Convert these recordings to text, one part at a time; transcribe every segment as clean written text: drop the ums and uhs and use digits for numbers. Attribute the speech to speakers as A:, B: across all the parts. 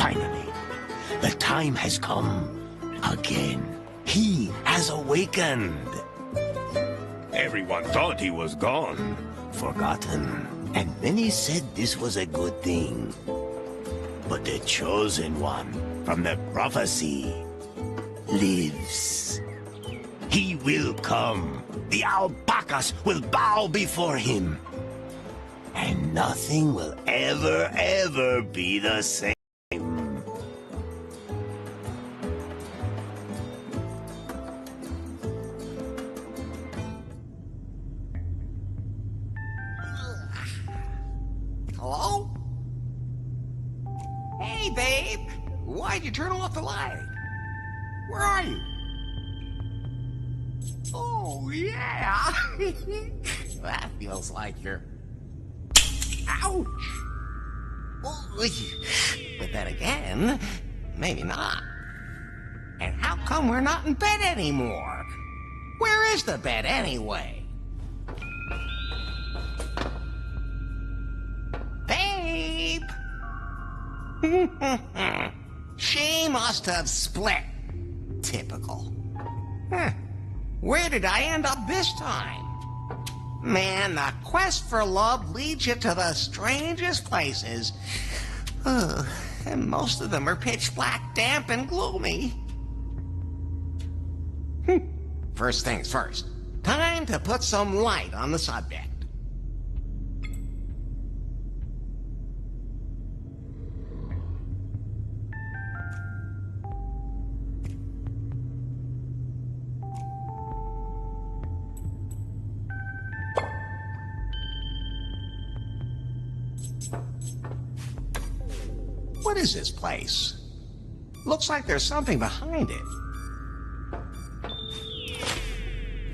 A: Finally, the time has come again. He has awakened. Everyone thought he was gone, forgotten, and many said this was a good thing. But the chosen one from the prophecy lives. He will come. The alpacas will bow before him. And nothing will ever be the same.
B: Hello? Hey, babe. Why'd you turn off the light? Where are you? Oh, yeah. That feels like you're... Ouch! But then again, maybe not. And how come we're not in bed anymore? Where is the bed anyway? Babe! She must have split. Typical. Huh. Where did I end up this time? Man, the quest for love leads you to the strangest places. And most of them are pitch black, damp, and gloomy. First things first. Time to put some light on the subject. What is this place? Looks like there's something behind it.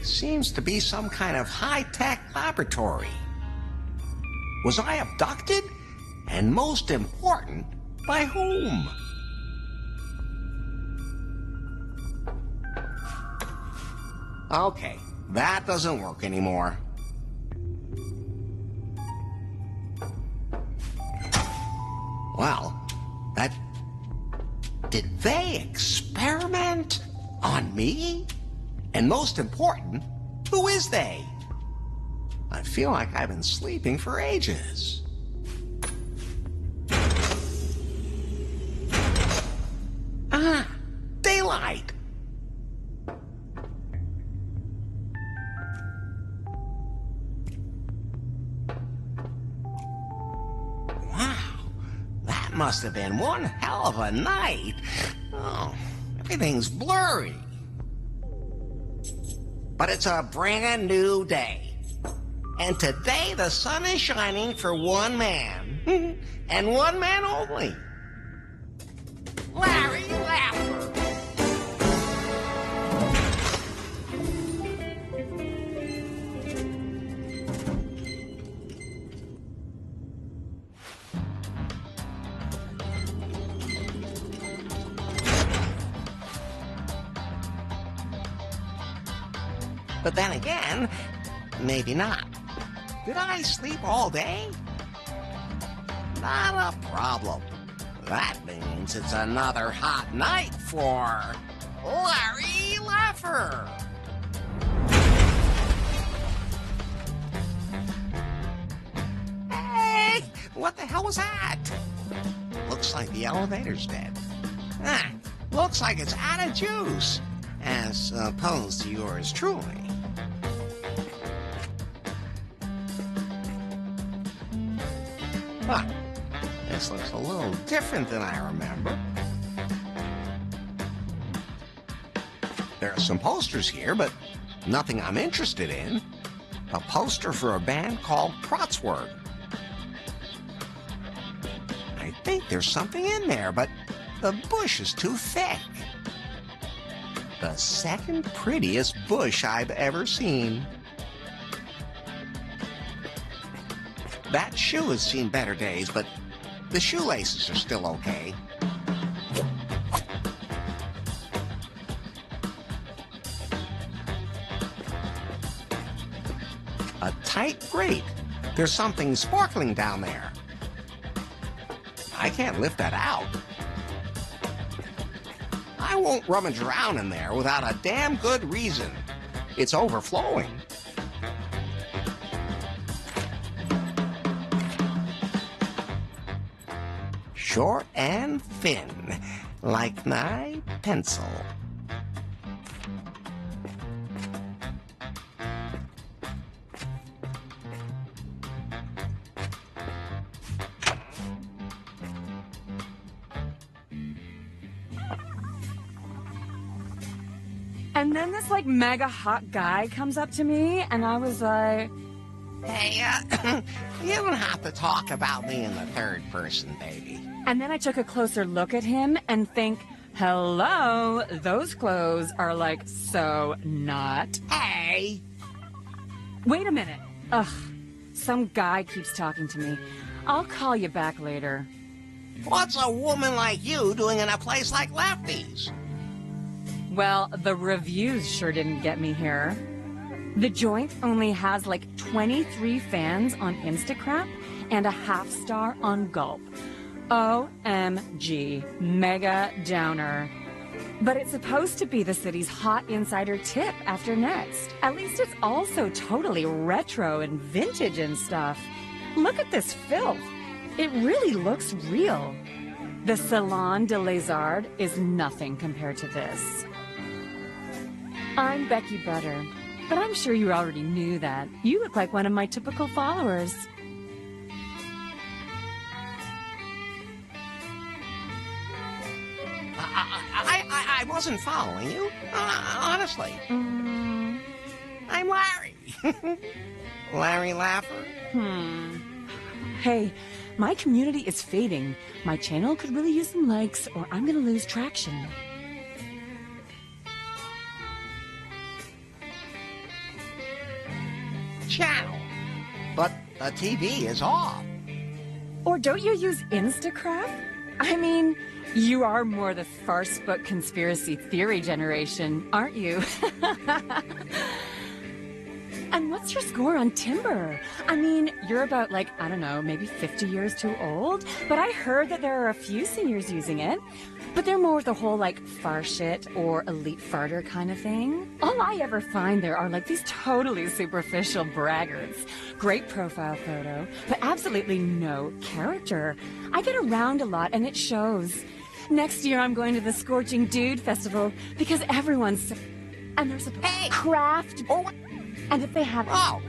B: Seems to be some kind of high-tech laboratory. Was I abducted? And most important, by whom? Okay, that doesn't work anymore. Well, did they experiment on me? And most important, who is they? I feel like I've been sleeping for ages. Ah, daylight. Must have been one hell of a night. Oh, everything's blurry. But it's a brand new day. And today the sun is shining for one man. And one man only. Larry Laffer. But then again, maybe not. Did I sleep all day? Not a problem. That means it's another hot night for Larry Laffer. Hey, what the hell was that? Looks like the elevator's dead. Looks like it's out of juice, as opposed to yours truly. Huh. This looks a little different than I remember. There are some posters here, but nothing I'm interested in. A poster for a band called Protsword. I think there's something in there, but the bush is too thick. The second prettiest bush I've ever seen. That shoe has seen better days, but the shoelaces are still okay. A tight grate. There's something sparkling down there. I can't lift that out. I won't rummage around in there without a damn good reason. It's overflowing. Short and thin, like my pencil.
C: And then this, like, mega hot guy comes up to me, and I was like...
B: Hey, you don't have to talk about me in the third person, baby.
C: And then I took a closer look at him and think, hello, those clothes are, like, so not.
B: Hey!
C: Wait a minute. Ugh, some guy keeps talking to me. I'll call you back later.
B: What's a woman like you doing in a place like Lefty's?
C: Well, the reviews sure didn't get me here. The joint only has like 23 fans on Instagram and a half-star on Gulp. OMG, mega downer. But it's supposed to be the city's hot insider tip after Next. At least it's also totally retro and vintage and stuff. Look at this filth. It really looks real. The Salon de Lézard is nothing compared to this. I'm Becky Butter, but I'm sure you already knew that. You look like one of my typical followers.
B: I wasn't following you, honestly. I'm Larry. Larry Laffer.
C: Hey, my community is fading. My channel could really use some likes, or I'm gonna lose traction.
B: Channel. But the TV is off.
C: Or don't you use Instacrap? I mean, you are more the farce book conspiracy theory generation, aren't you? And what's your score on Timber? I mean, you're about, like, I don't know, maybe 50 years too old, but I heard that there are a few seniors using it. But they're more the whole, like, far shit or elite farter kind of thing. All I ever find there are, like, these totally superficial braggarts. Great profile photo, but absolutely no character. I get around a lot, and it shows. Next year, I'm going to the Scorching Dude Festival because everyone's... And there's a craft...
B: Oh, what?
C: And if they have...
B: Oh!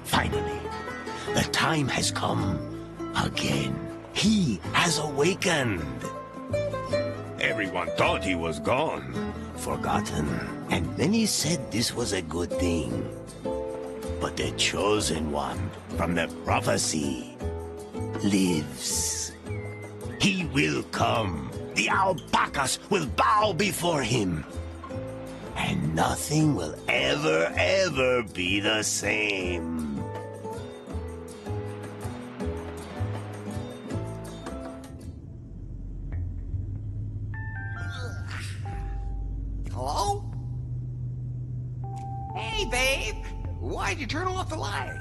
A: Finally, the time has come again. He has awakened. Everyone thought he was gone, forgotten, and many said this was a good thing. But the chosen one from the prophecy lives. He will come. The alpacas will bow before him. And nothing will ever be the same.
B: Hello? Hey, babe. Why'd you turn off the light?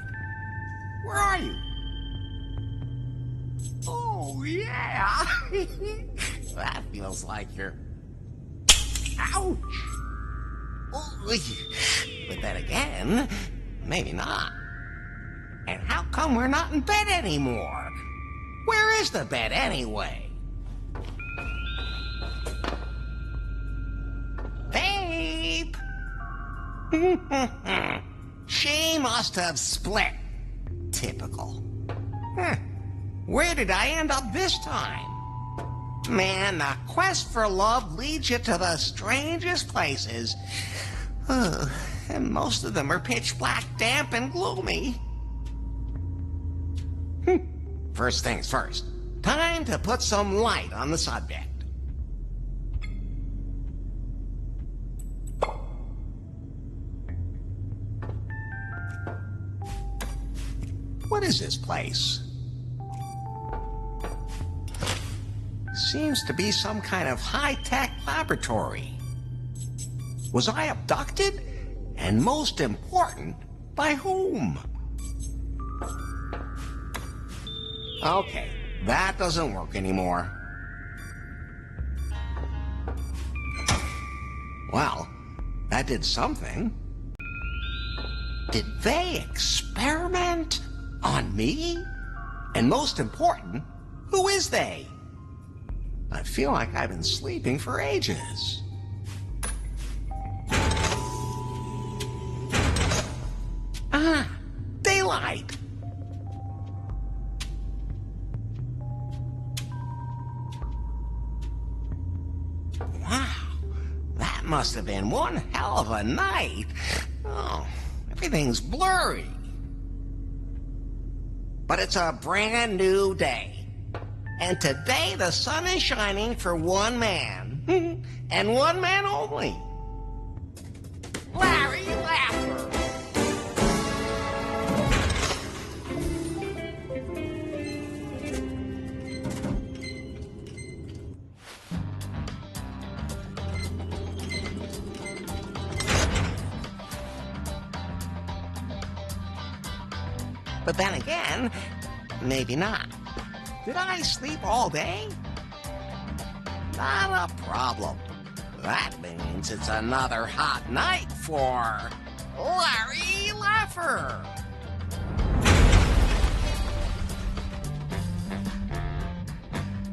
B: Where are you? Oh, yeah. That feels like you're... Ouch! But then again, maybe not. And how come we're not in bed anymore? Where is the bed anyway? Babe! She must have split. Typical. Where did I end up this time? Man, the quest for love leads you to the strangest places. And most of them are pitch black, damp, and gloomy. First things first. Time to put some light on the subject. What is this place? Seems to be some kind of high-tech laboratory. Was I abducted? And most important, by whom? Okay, that doesn't work anymore. Well, that did something. Did they experiment on me? And most important, who is they? I feel like I've been sleeping for ages. Ah, daylight. Wow, that must have been one hell of a night. Oh, everything's blurry. But it's a brand new day. And today the sun is shining for one man. And one man only. Larry Laffer. But then again, maybe not. Did I sleep all day? Not a problem. That means it's another hot night for Larry Laffer.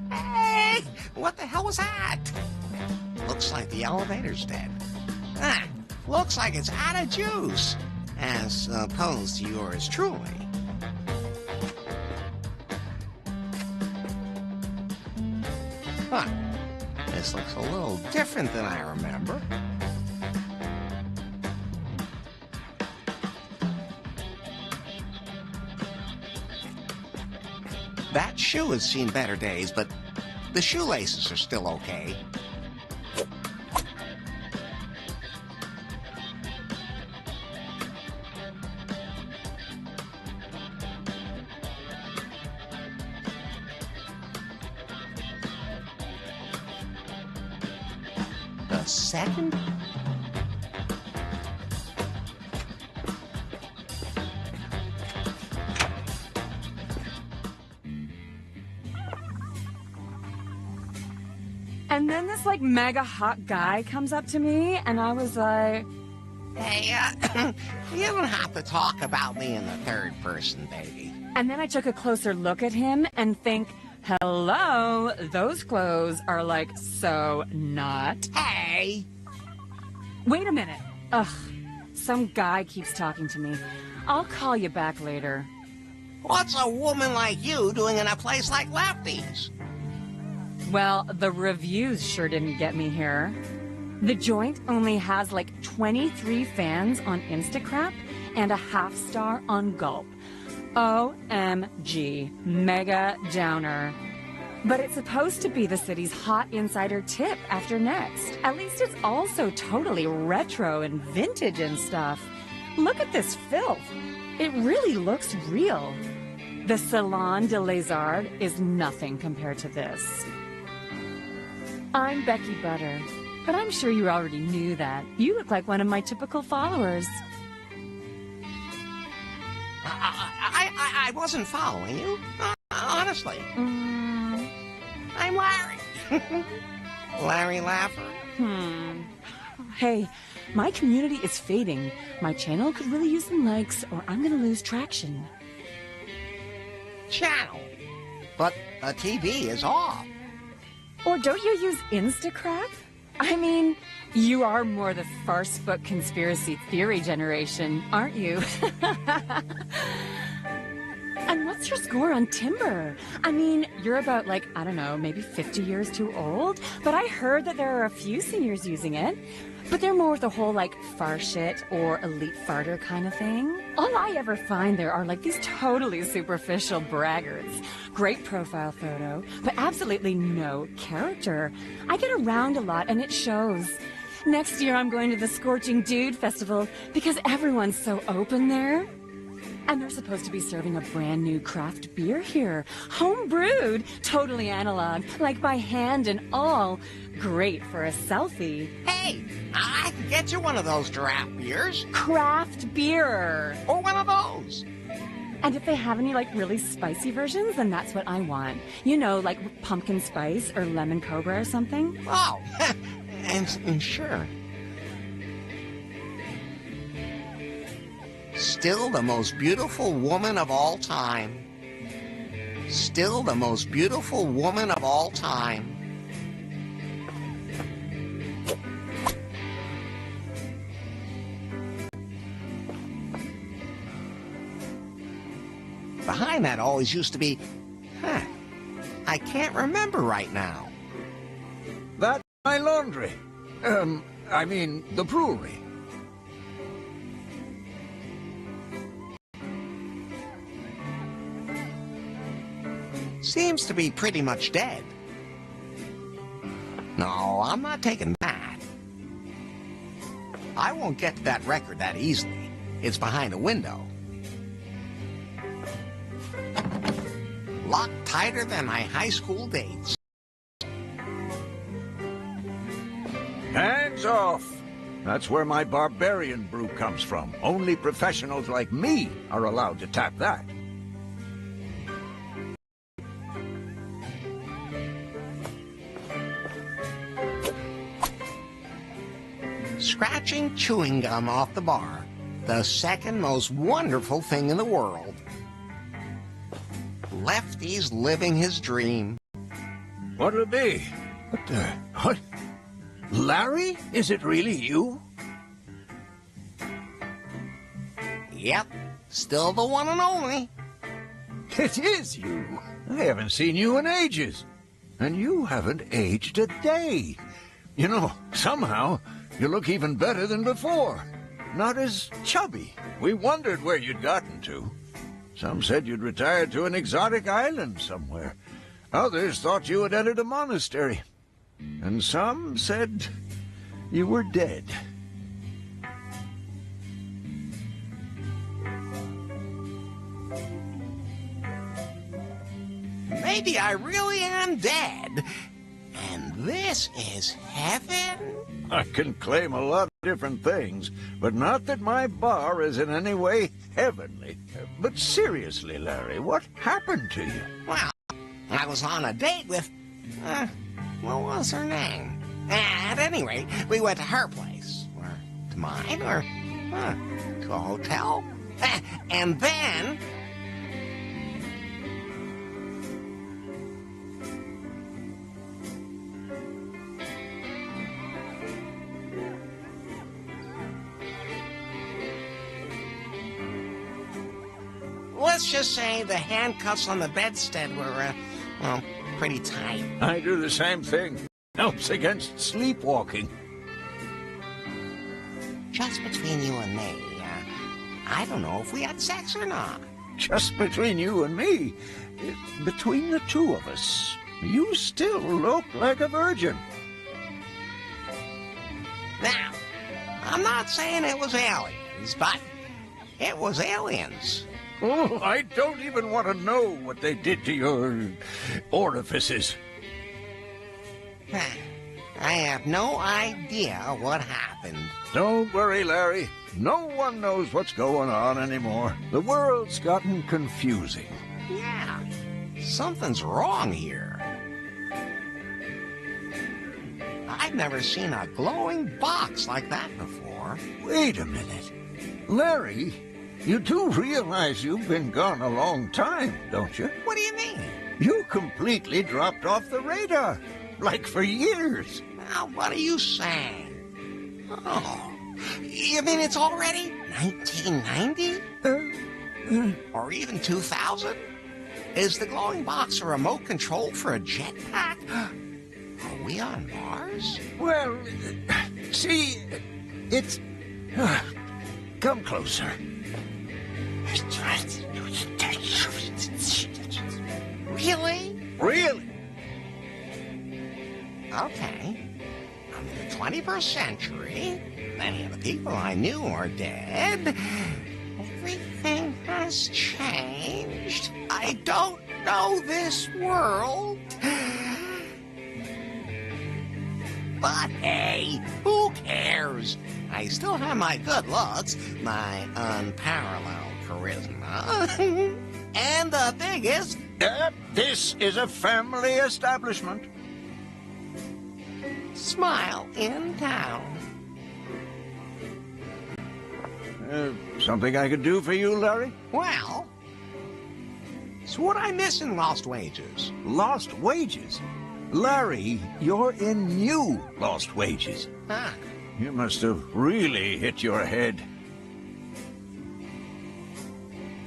B: Hey, what the hell was that? Looks like the elevator's dead. Looks like it's out of juice. as opposed to yours truly. Huh. This looks a little different than I remember. That shoe has seen better days, but the shoelaces are still okay. The second?
C: And then this like mega hot guy comes up to me and I was like,
B: Hey, you don't have to talk about me in the third person, baby.
C: and then I took a closer look at him and think, hello, those clothes are like so not.
B: Hey!
C: Wait a minute. Ugh, some guy keeps talking to me. I'll call you back later.
B: What's a woman like you doing in a place like Lefty's?
C: Well, the reviews sure didn't get me here. The joint only has like 23 fans on Instacrap and a half-star on Gulp. OMG, mega downer. But it's supposed to be the city's hot insider tip after next. At least it's also totally retro and vintage and stuff. Look at this filth. It really looks real. The Salon de Lézard is nothing compared to this. I'm Becky Butter, but I'm sure you already knew that. You look like one of my typical followers.
B: I wasn't following you. Honestly. I'm Larry. Larry Laffer.
C: Hey, my community is fading. My channel could really use some likes or I'm gonna lose traction.
B: Channel. But the TV is off.
C: Or don't you use Instacrap? I mean, you are more the farce book conspiracy theory generation, aren't you? And what's your score on Timber? I mean, you're about like, I don't know, maybe 50 years too old, but I heard that there are a few seniors using it. But they're more the whole like far shit or elite farter kind of thing. All I ever find there are like these totally superficial braggarts. Great profile photo, but absolutely no character. I get around a lot and it shows. Next year I'm going to the Scorching Dude Festival because everyone's so open there. And they're supposed to be serving a brand new craft beer here. Home brewed, totally analog, like by hand and all. Great for a selfie.
B: Hey, I can get you one of those giraffe beers.
C: Craft beer.
B: Or one of those.
C: And if they have any like really spicy versions, then that's what I want. You know, like pumpkin spice or lemon cobra or something.
B: Oh, and sure. Still the most beautiful woman of all time. Still the most beautiful woman of all time. Behind that always used to be, I can't remember right now.
D: That's my laundry. I mean, the brewery.
B: Seems to be pretty much dead. No, I'm not taking that. I won't get to that record that easily. It's behind a window. Locked tighter than my high school dates.
D: Hands off! That's where my barbarian brew comes from. Only professionals like me are allowed to tap that.
B: Scratching chewing gum off the bar. The second most wonderful thing in the world. Lefty's living his dream.
D: What'll it be? What? Larry? Is it really you?
B: Yep, still the one and only.
D: It is you. I haven't seen you in ages. And you haven't aged a day. You know, somehow, you look even better than before. Not as chubby. We wondered where you'd gotten to. Some said you'd retired to an exotic island somewhere. Others thought you had entered a monastery. And some said you were dead.
B: Maybe I really am dead. And this is heaven?
D: I can claim a lot of different things, but not that my bar is in any way heavenly. But seriously, Larry, what happened to you?
B: Well, I was on a date with... what was her name? At any rate, we went to her place. Or to mine, or... to a hotel. And then... let's just say the handcuffs on the bedstead were, well, pretty tight.
D: I do the same thing. Helps against sleepwalking.
B: Just between you and me, I don't know if we had sex or not.
D: Just between you and me, between the two of us, you still look like a virgin.
B: Now, I'm not saying it was aliens, but it was aliens.
D: Oh, I don't even want to know what they did to your orifices.
B: I have no idea what happened.
D: Don't worry, Larry. No one knows what's going on anymore. The world's gotten confusing.
B: Yeah, something's wrong here. I've never seen a glowing box like that before.
D: Wait a minute. Larry, you do realize you've been gone a long time, don't you?
B: What do you mean?
D: You completely dropped off the radar. Like for years.
B: Now, what are you saying? Oh, you mean it's already 1990? Or even 2000? Is the glowing box a remote control for a jetpack? Are we on Mars?
D: Well, see, it's... come closer.
B: Really?
D: Really?
B: Okay. I'm in the 21st century. Many of the people I knew are dead. Everything has changed. I don't know this world. But hey, who cares? I still have my good looks, my unparalleled charisma, and the biggest...
D: this is a family establishment.
B: smile in town.
D: Something I could do for you, Larry?
B: Well, so what I miss in Lost Wages?
D: Lost wages? Larry, you're in new lost wages.
B: Huh.
D: You must have really hit your head.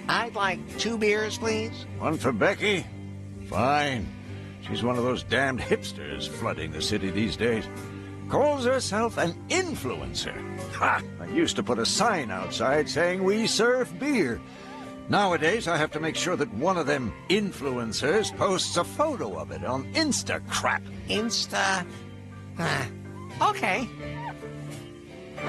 B: I'd like 2 beers, please.
D: One for Becky? Fine. She's one of those damned hipsters flooding the city these days. Calls herself an influencer. Ha! I used to put a sign outside saying we serve beer. Nowadays, I have to make sure that one of them influencers posts a photo of it on Instacrap.
B: Insta... okay.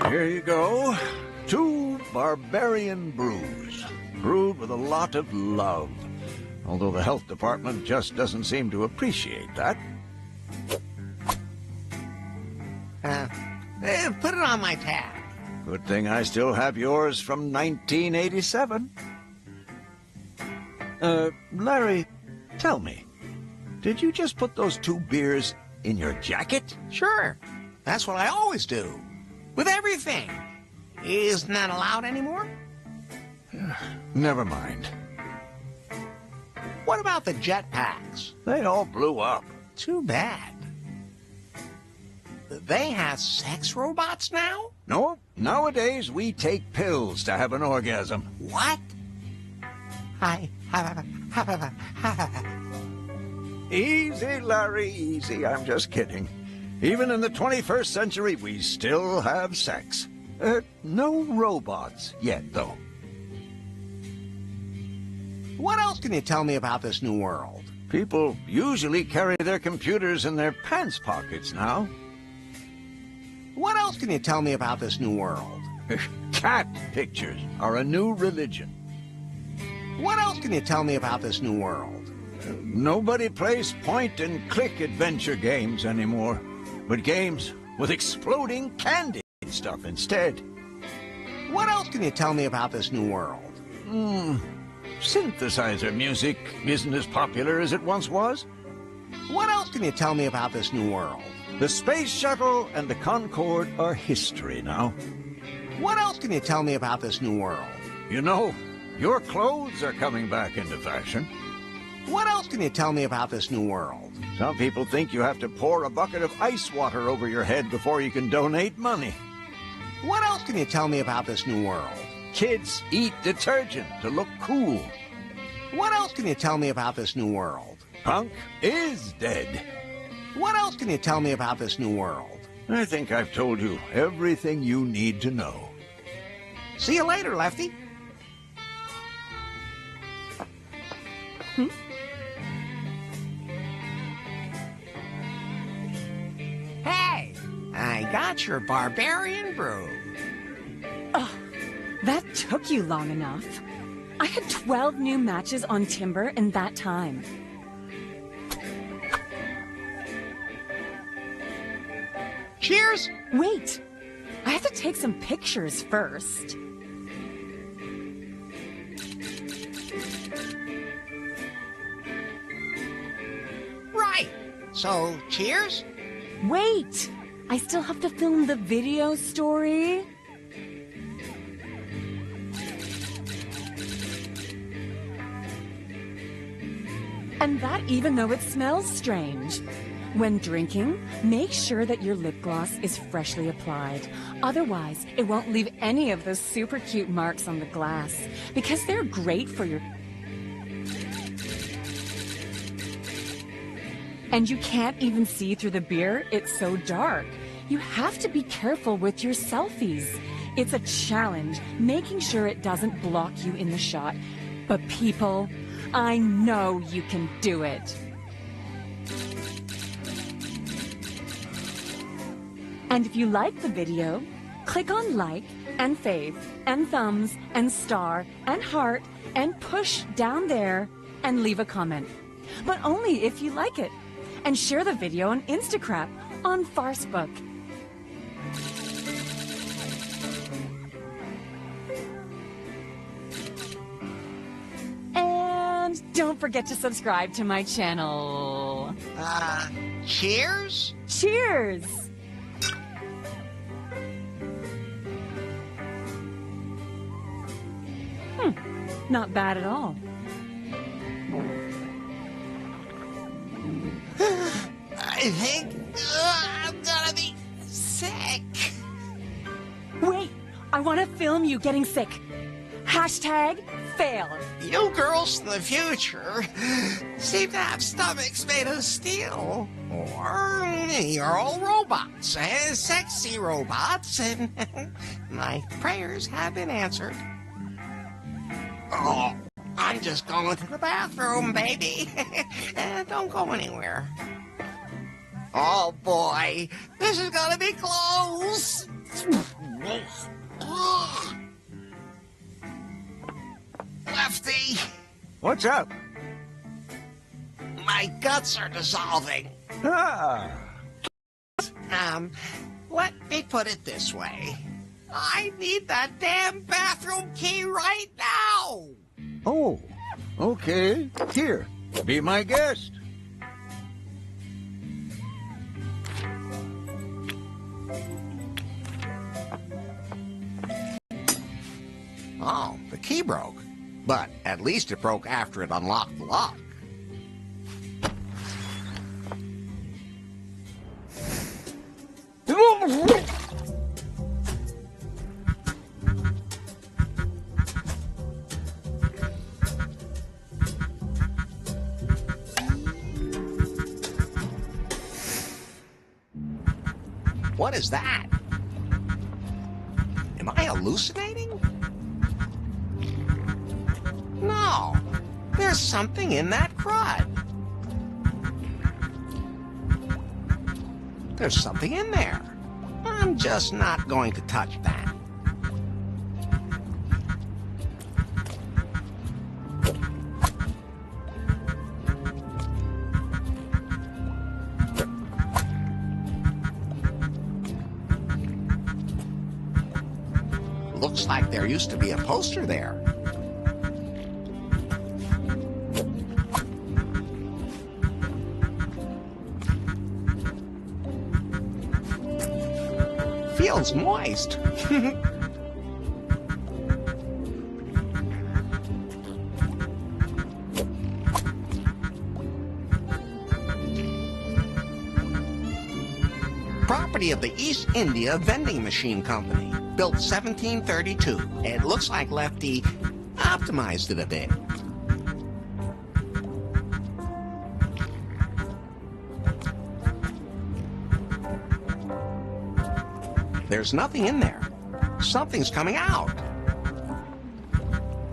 D: Here you go. 2 barbarian brews. Brewed with a lot of love. Although the health department just doesn't seem to appreciate that.
B: Put it on my tab.
D: Good thing I still have yours from 1987. Larry, tell me, did you just put those 2 beers in your jacket?
B: Sure. That's what I always do. With everything. Isn't that allowed anymore?
D: Never mind.
B: What about the jetpacks?
D: They all blew up.
B: Too bad. They have sex robots now?
D: No, nowadays we take pills to have an orgasm.
B: What?
D: Easy, Larry, easy. I'm just kidding. Even in the 21st century, we still have sex. No robots yet, though.
B: What else can you tell me about this new world?
D: People usually carry their computers in their pants pockets now.
B: What else can you tell me about this new world?
D: Cat pictures are a new religion.
B: What else can you tell me about this new world?
D: Nobody plays point-and-click adventure games anymore, but games with exploding candy stuff instead.
B: What else can you tell me about this new world?
D: Synthesizer music isn't as popular as it once was.
B: What else can you tell me about this new world?
D: The Space Shuttle and the Concorde are history now.
B: What else can you tell me about this new world?
D: You know, your clothes are coming back into fashion.
B: What else can you tell me about this new world?
D: Some people think you have to pour a bucket of ice water over your head before you can donate money.
B: What else can you tell me about this new world?
D: Kids eat detergent to look cool.
B: What else can you tell me about this new world?
D: Punk is dead.
B: What else can you tell me about this new world?
D: I think I've told you everything you need to know.
B: See you later, Lefty. Hey, I got your barbarian brew.
C: That took you long enough. I had 12 new matches on Timber in that time.
B: Cheers!
C: Wait! I have to take some pictures first.
B: Right. So, cheers?
C: Wait! I still have to film the video story. And that even though it smells strange. When drinking, make sure that your lip gloss is freshly applied. Otherwise, it won't leave any of those super cute marks on the glass, because they're great for your... And you can't even see through the beer, it's so dark. You have to be careful with your selfies. It's a challenge, making sure it doesn't block you in the shot. But people, I know you can do it. And if you like the video, click on like and fave and thumbs and star and heart and push down there and leave a comment. But only if you like it. And share the video on Instagram, on Farcebook. And don't forget to subscribe to my channel.
B: Cheers?
C: Cheers! Not bad at all.
B: I think I'm gonna be sick.
C: Wait, I want to film you getting sick. Hashtag fail.
B: You girls in the future seem to have stomachs made of steel. Or you're all robots, sexy robots, and my prayers have been answered. Oh, I'm just going to the bathroom, baby. Don't go anywhere. Oh boy, this is gonna be close. Lefty,
D: What's up?
B: my guts are dissolving.
D: Ah,
B: Let me put it this way. I need that damn bathroom key right now.
D: oh, okay. Here, be my guest.
B: Oh, the key broke. But at least it broke after it unlocked the lock. What is that? Am I hallucinating? No, there's something in that crud. There's something in there. I'm just not going to touch that. Looks like there used to be a poster there. Feels moist. Property of the East India Vending Machine Company. Built 1732. It looks like Lefty optimized it a bit. There's nothing in there. Something's coming out.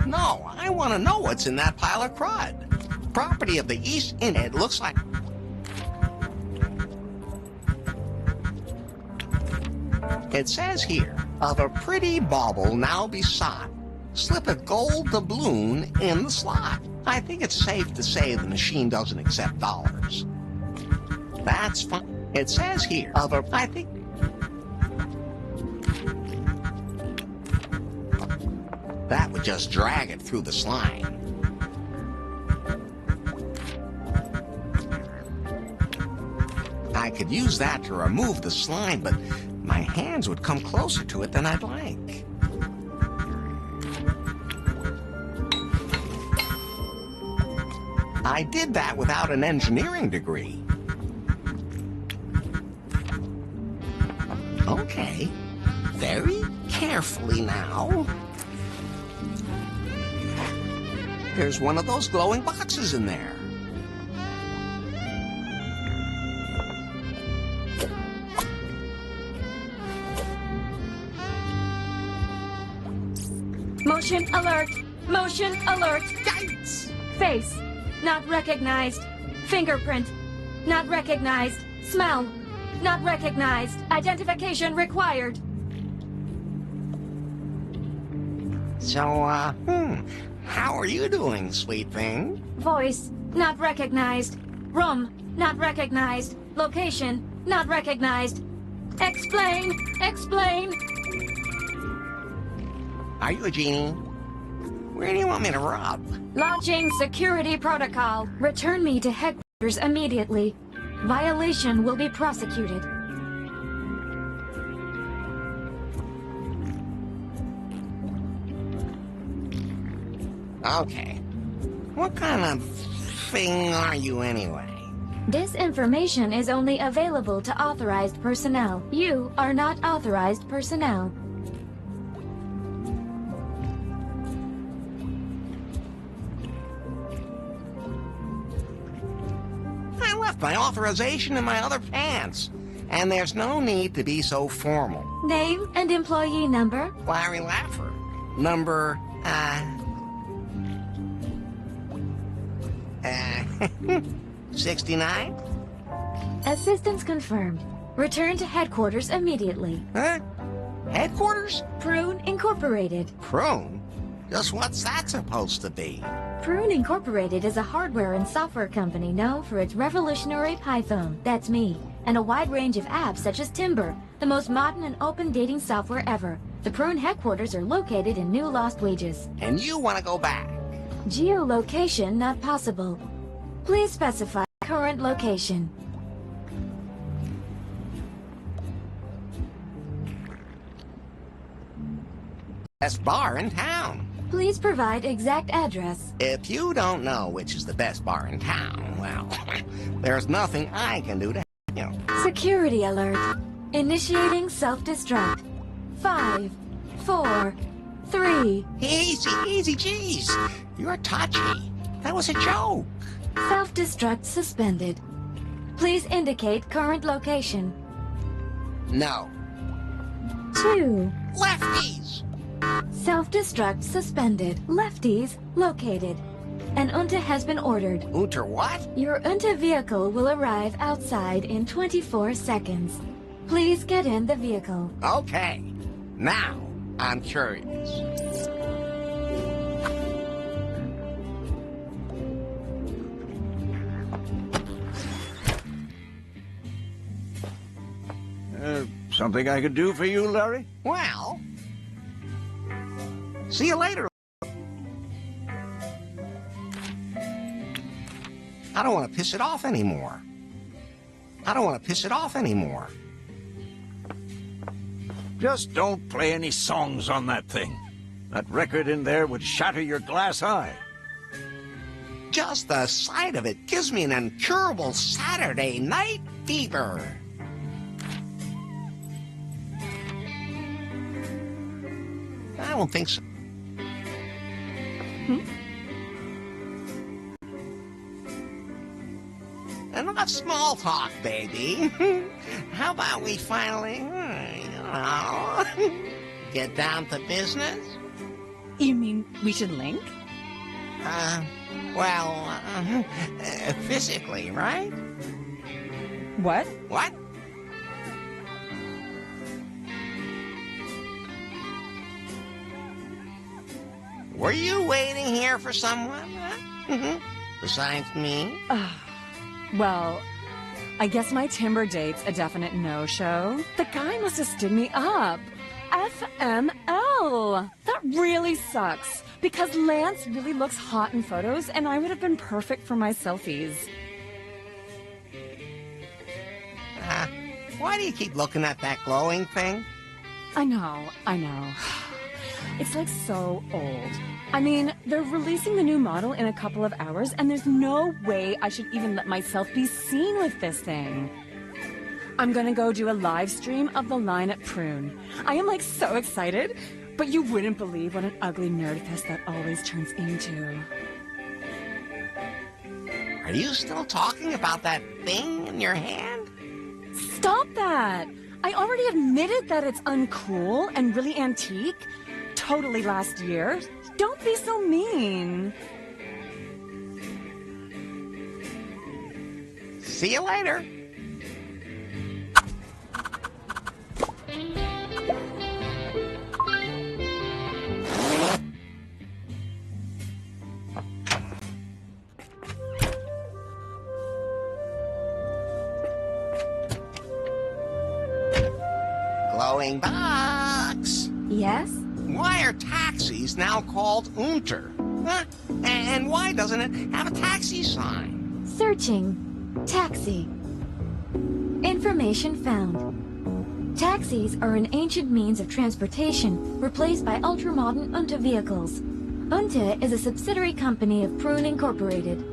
B: No, I want to know what's in that pile of crud. Property of the East India. It looks like... It says here, of a pretty bauble now besought, slip a gold doubloon in the slot. I think it's safe to say the machine doesn't accept dollars. That's fine. It says here, of a... I think... That would just drag it through the slime. I could use that to remove the slime, but my hands would come closer to it than I'd like. I did that without an engineering degree. Okay, very carefully now. There's one of those glowing boxes in there.
E: Motion alert! Motion alert!
B: Yikes!
E: Face, not recognized. Fingerprint, not recognized. Smell, not recognized. Identification required.
B: So, how are you doing, sweet thing?
E: Voice, not recognized. Room, not recognized. Location, not recognized. Explain! Explain!
B: Are you a genie? Where do you want me to rub?
E: Launching security protocol. Return me to headquarters immediately. Violation will be prosecuted.
B: Okay. What kind of thing are you anyway?
E: This information is only available to authorized personnel. You are not authorized personnel.
B: I left my authorization in my other pants. And there's no need to be so formal.
E: Name and employee number.
B: Larry Laffer. Number, 69?
E: Assistance confirmed. Return to headquarters immediately.
B: Huh? Headquarters?
E: Prune Incorporated.
B: Prune? Just what's that supposed to be?
E: Prune Incorporated is a hardware and software company known for its revolutionary Python, that's me, and a wide range of apps such as Timber, the most modern and open dating software ever. The Prune headquarters are located in New Lost Wages.
B: And you want to go back?
E: Geolocation not possible. Please specify current location.
B: Best bar in town.
E: Please provide exact address.
B: If you don't know which is the best bar in town, well, there's nothing I can do to help you.
E: Security alert. Initiating self-destruct. 5, 4, 3.
B: Easy, easy, geez. You're touchy. That was a joke.
E: Self-destruct suspended. Please indicate current location.
B: No.
E: 2.
B: Lefties!
E: Self-destruct suspended. Lefties located. An UNTA has been ordered.
B: Unter what?
E: Your UNTA vehicle will arrive outside in 24 seconds. Please get in the vehicle.
B: Okay. Now, I'm curious.
D: Something I could do for you, Larry?
B: Well, see you later. I don't want to piss it off anymore.
D: Just don't play any songs on that thing. That record in there would shatter your glass eye.
B: Just the sight of it gives me an incurable Saturday night fever. I don't think so. Enough small talk, baby. How about we finally, get down to business?
C: You mean we should link?
B: Physically, right?
C: What?
B: What? Were you waiting here for someone? Besides me?
C: Well, I guess my Timber date's a definite no-show. The guy must have stood me up. FML! That really sucks, because Lance really looks hot in photos, and I would have been perfect for my selfies.
B: Why do you keep looking at that glowing thing?
C: I know. It's like so old. I mean, they're releasing the new model in a couple of hours, and there's no way I should even let myself be seen with this thing. I'm gonna go do a live stream of the line at Prune. I am like so excited, but you wouldn't believe what an ugly nerdfest that always turns into.
B: Are you still talking about that thing in your hand?
C: Stop that! I already admitted that it's uncool and really antique. Totally last year. Don't be so mean.
B: See you later. Glowing box.
E: Yes?
B: Why are taxis now called Unter? Huh? And why doesn't it have a taxi sign?
E: Searching. Taxi. Information found. Taxis are an ancient means of transportation replaced by ultramodern UNTA vehicles. UNTA is a subsidiary company of Prune Incorporated.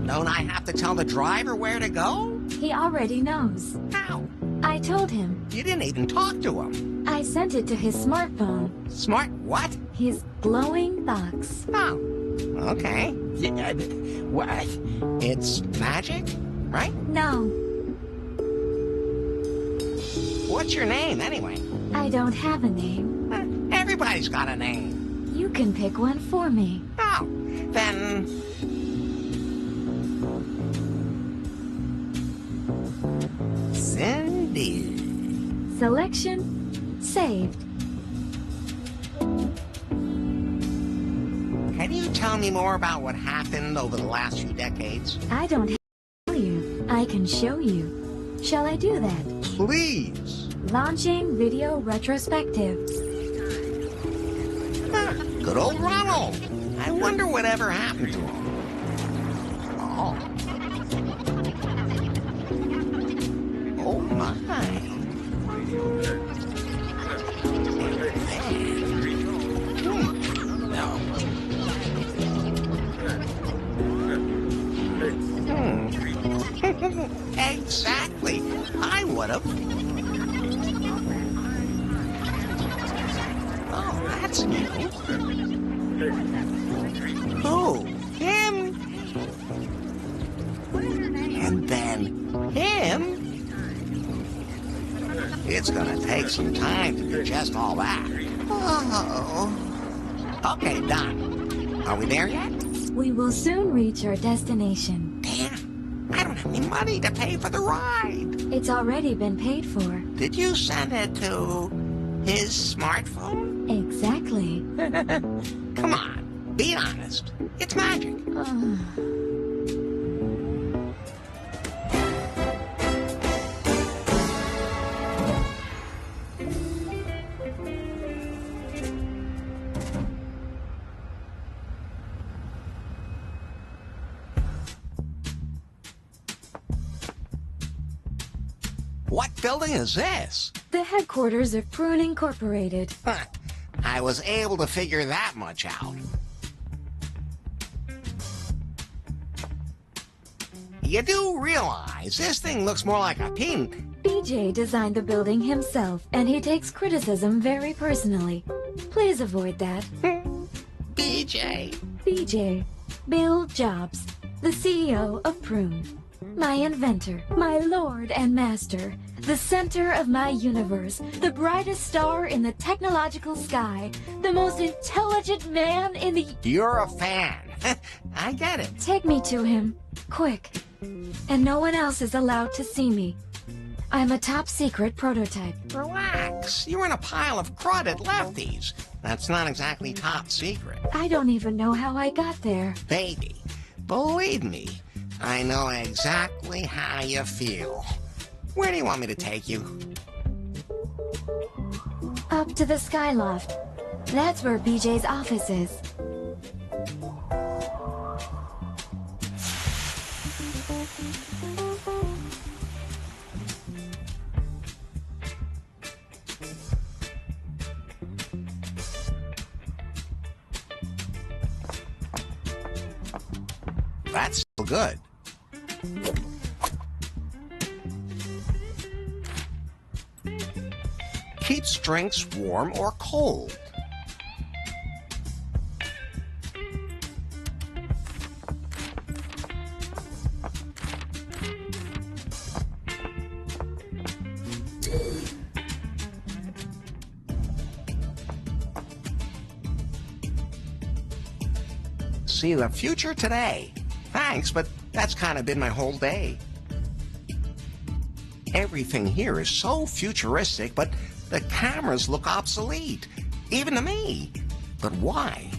B: Don't I have to tell the driver where to go?
E: He already knows.
B: How?
E: I told him.
B: You didn't even talk to him.
E: I sent it to his smartphone.
B: Smart what?
E: His glowing box.
B: Oh, okay. What? It's magic, right?
E: No,
B: What's your name, anyway?
E: I don't have a name.
B: Everybody's got a name.
E: You can pick one for me.
B: Oh, then... Cindy.
E: Selection saved.
B: Can you tell me more about what happened over the last few decades?
E: I don't have to tell you. I can show you. Shall I do that?
B: Please.
E: Launching video retrospective.
B: Good old Ronald. I wonder whatever happened to him. Oh. Oh, my. Exactly. I would have. Oh, that's new. Oh, him. It's gonna take some time to digest all that. Oh. Okay, done. Are we there yet?
E: We will soon reach our destination.
B: Damn, I don't have any money to pay for the ride.
E: It's already been paid for.
B: Did you send it to his smartphone?
E: Exactly.
B: Come on, be honest. It's magic. What building is this?
E: The headquarters of Prune Incorporated.
B: I was able to figure that much out. You do realize this thing looks more like a pin.
E: BJ designed the building himself, and he takes criticism very personally. Please avoid that.
B: BJ.
E: BJ, Bill Jobs, the CEO of Prune. My inventor, my lord and master, the center of my universe, the brightest star in the technological sky, the most intelligent man in the...
B: You're a fan. I get it.
E: Take me to him, quick. And no one else is allowed to see me. I'm a top secret prototype.
B: Relax. You're in a pile of crud at Lefties. That's not exactly top secret.
E: I don't even know how I got there.
B: Baby, believe me, I know exactly how you feel. Where do you want me to take you?
E: Up to the Skyloft. That's where BJ's office is.
B: That's still good. Keeps drinks warm or cold. See the future today. Thanks, but that's kind of been my whole day. Everything here is so futuristic, but the cameras look obsolete, even to me. But why?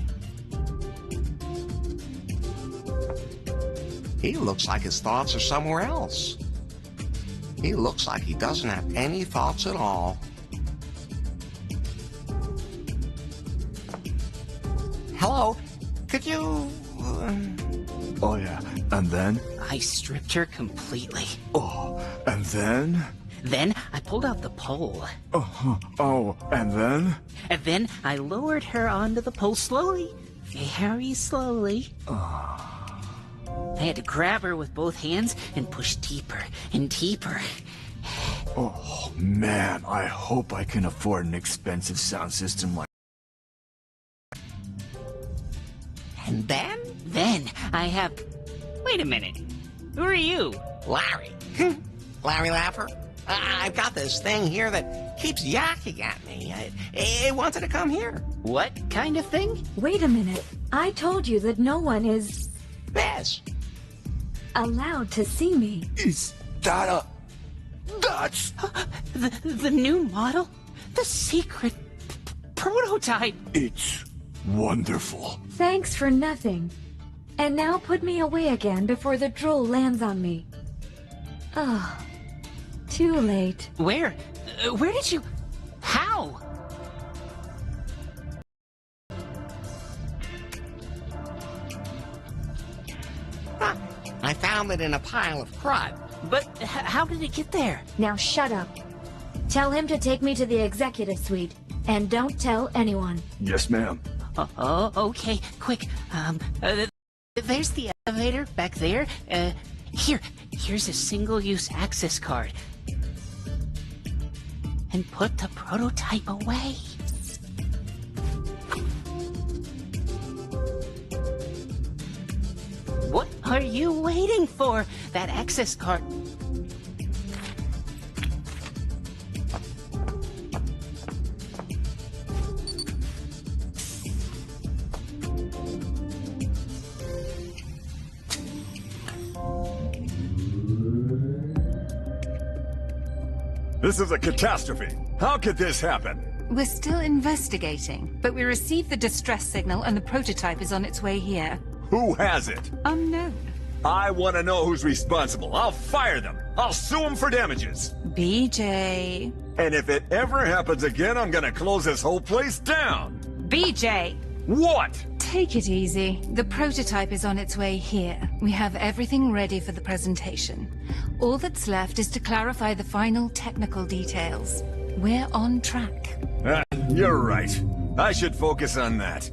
B: He looks like his thoughts are somewhere else. He looks like he doesn't have any thoughts at all. Hello? Could you...
F: Oh yeah, and then?
G: I stripped her completely.
F: Oh, and then?
G: Then I pulled out the pole.
F: Oh, and then?
G: And then I lowered her onto the pole slowly. Very slowly. I had to grab her with both hands and push deeper and deeper.
F: Oh man, I hope I can afford an expensive sound system like...
B: And then?
G: Then I have... Wait a minute. Who are you?
B: Larry. Larry Laffer? I've got this thing here that keeps yakking at me. It wanted to come here.
G: What kind of thing?
E: Wait a minute. I told you that no one is
B: This.
E: allowed to see me.
F: Is that a... That's...
G: The new model? The secret prototype?
F: It's wonderful.
E: Thanks for nothing. And now put me away again before the drool lands on me. Oh, too late.
G: Where? Where did you... How?
B: I found it in a pile of crud.
G: But how did it get there?
E: Now shut up. Tell him to take me to the executive suite. And don't tell anyone.
F: Yes, ma'am.
G: Oh, okay. Quick. There's the elevator back there. Here's a single-use access card. And put the prototype away. What are you waiting for? That access card...
H: This is a catastrophe. How could this happen?
I: We're still investigating, but we received the distress signal and the prototype is on its way here.
H: Who has it?
I: Unknown.
H: I want to know who's responsible. I'll fire them. I'll sue them for damages.
I: BJ.
H: And if it ever happens again, I'm gonna close this whole place down.
I: BJ!
H: What?
I: Take it easy. The prototype is on its way here. We have everything ready for the presentation. All that's left is to clarify the final technical details. We're on track.
H: You're right. I should focus on that.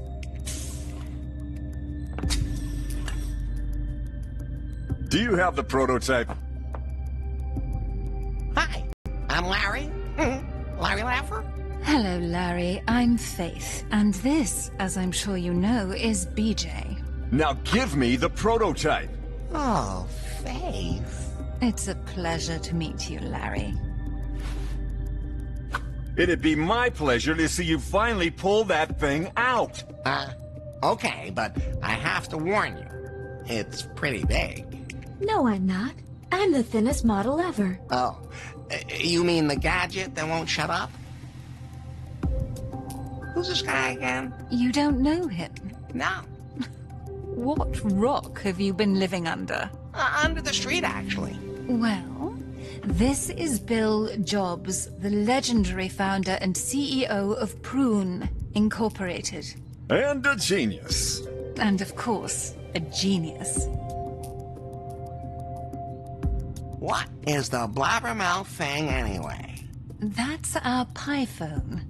H: Do you have the prototype?
B: Hi, I'm Larry. Larry Laffer?
I: Hello, Larry. I'm Faith. And this, as I'm sure you know, is BJ.
H: Now give me the prototype.
B: Oh, Faith.
I: It's a pleasure to meet you, Larry.
H: It'd be my pleasure to see you finally pull that thing out.
B: Okay, but I have to warn you. It's pretty big.
E: No, I'm not. I'm the thinnest model ever.
B: Oh, you mean the gadget that won't shut up? Who's this guy again?
I: You don't know him?
B: No.
I: What rock have you been living under?
B: Under the street, actually.
I: Well, this is Bill Jobs, the legendary founder and CEO of Prune Incorporated.
H: And a genius.
I: And of course, a genius.
B: What is the blabbermouth thing anyway?
I: That's our PiPhone.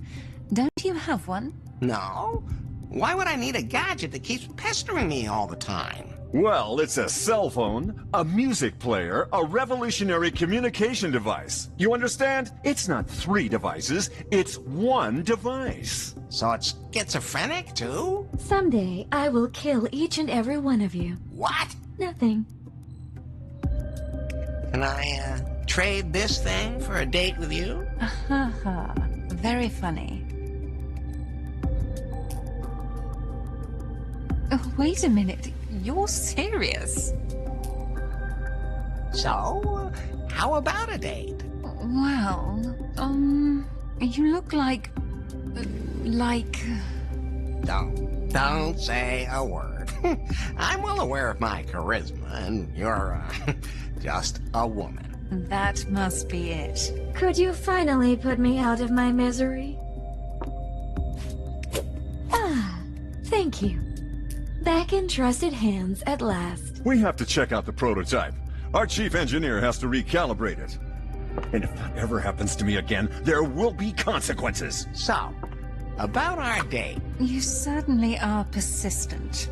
I: Don't you have one?
B: No. Why would I need a gadget that keeps pestering me all the time?
H: Well, it's a cell phone, a music player, a revolutionary communication device. You understand? It's not 3 devices, it's 1 device.
B: So it's schizophrenic, too?
E: Someday, I will kill each and every one of you.
B: What?
E: Nothing.
B: Can I, trade this thing for a date with you?
I: Ha. Very funny. Oh, wait a minute. You're serious?
B: So, how about a date?
I: Well, you look like...
B: Don't say a word. I'm well aware of my charisma, and you're, just a woman.
I: That must be it.
E: Could you finally put me out of my misery? Ah, thank you. Back in trusted hands at last.
H: We have to check out the prototype. Our chief engineer has to recalibrate it. And if that ever happens to me again, there will be consequences.
B: So, about our date.
I: You certainly are persistent.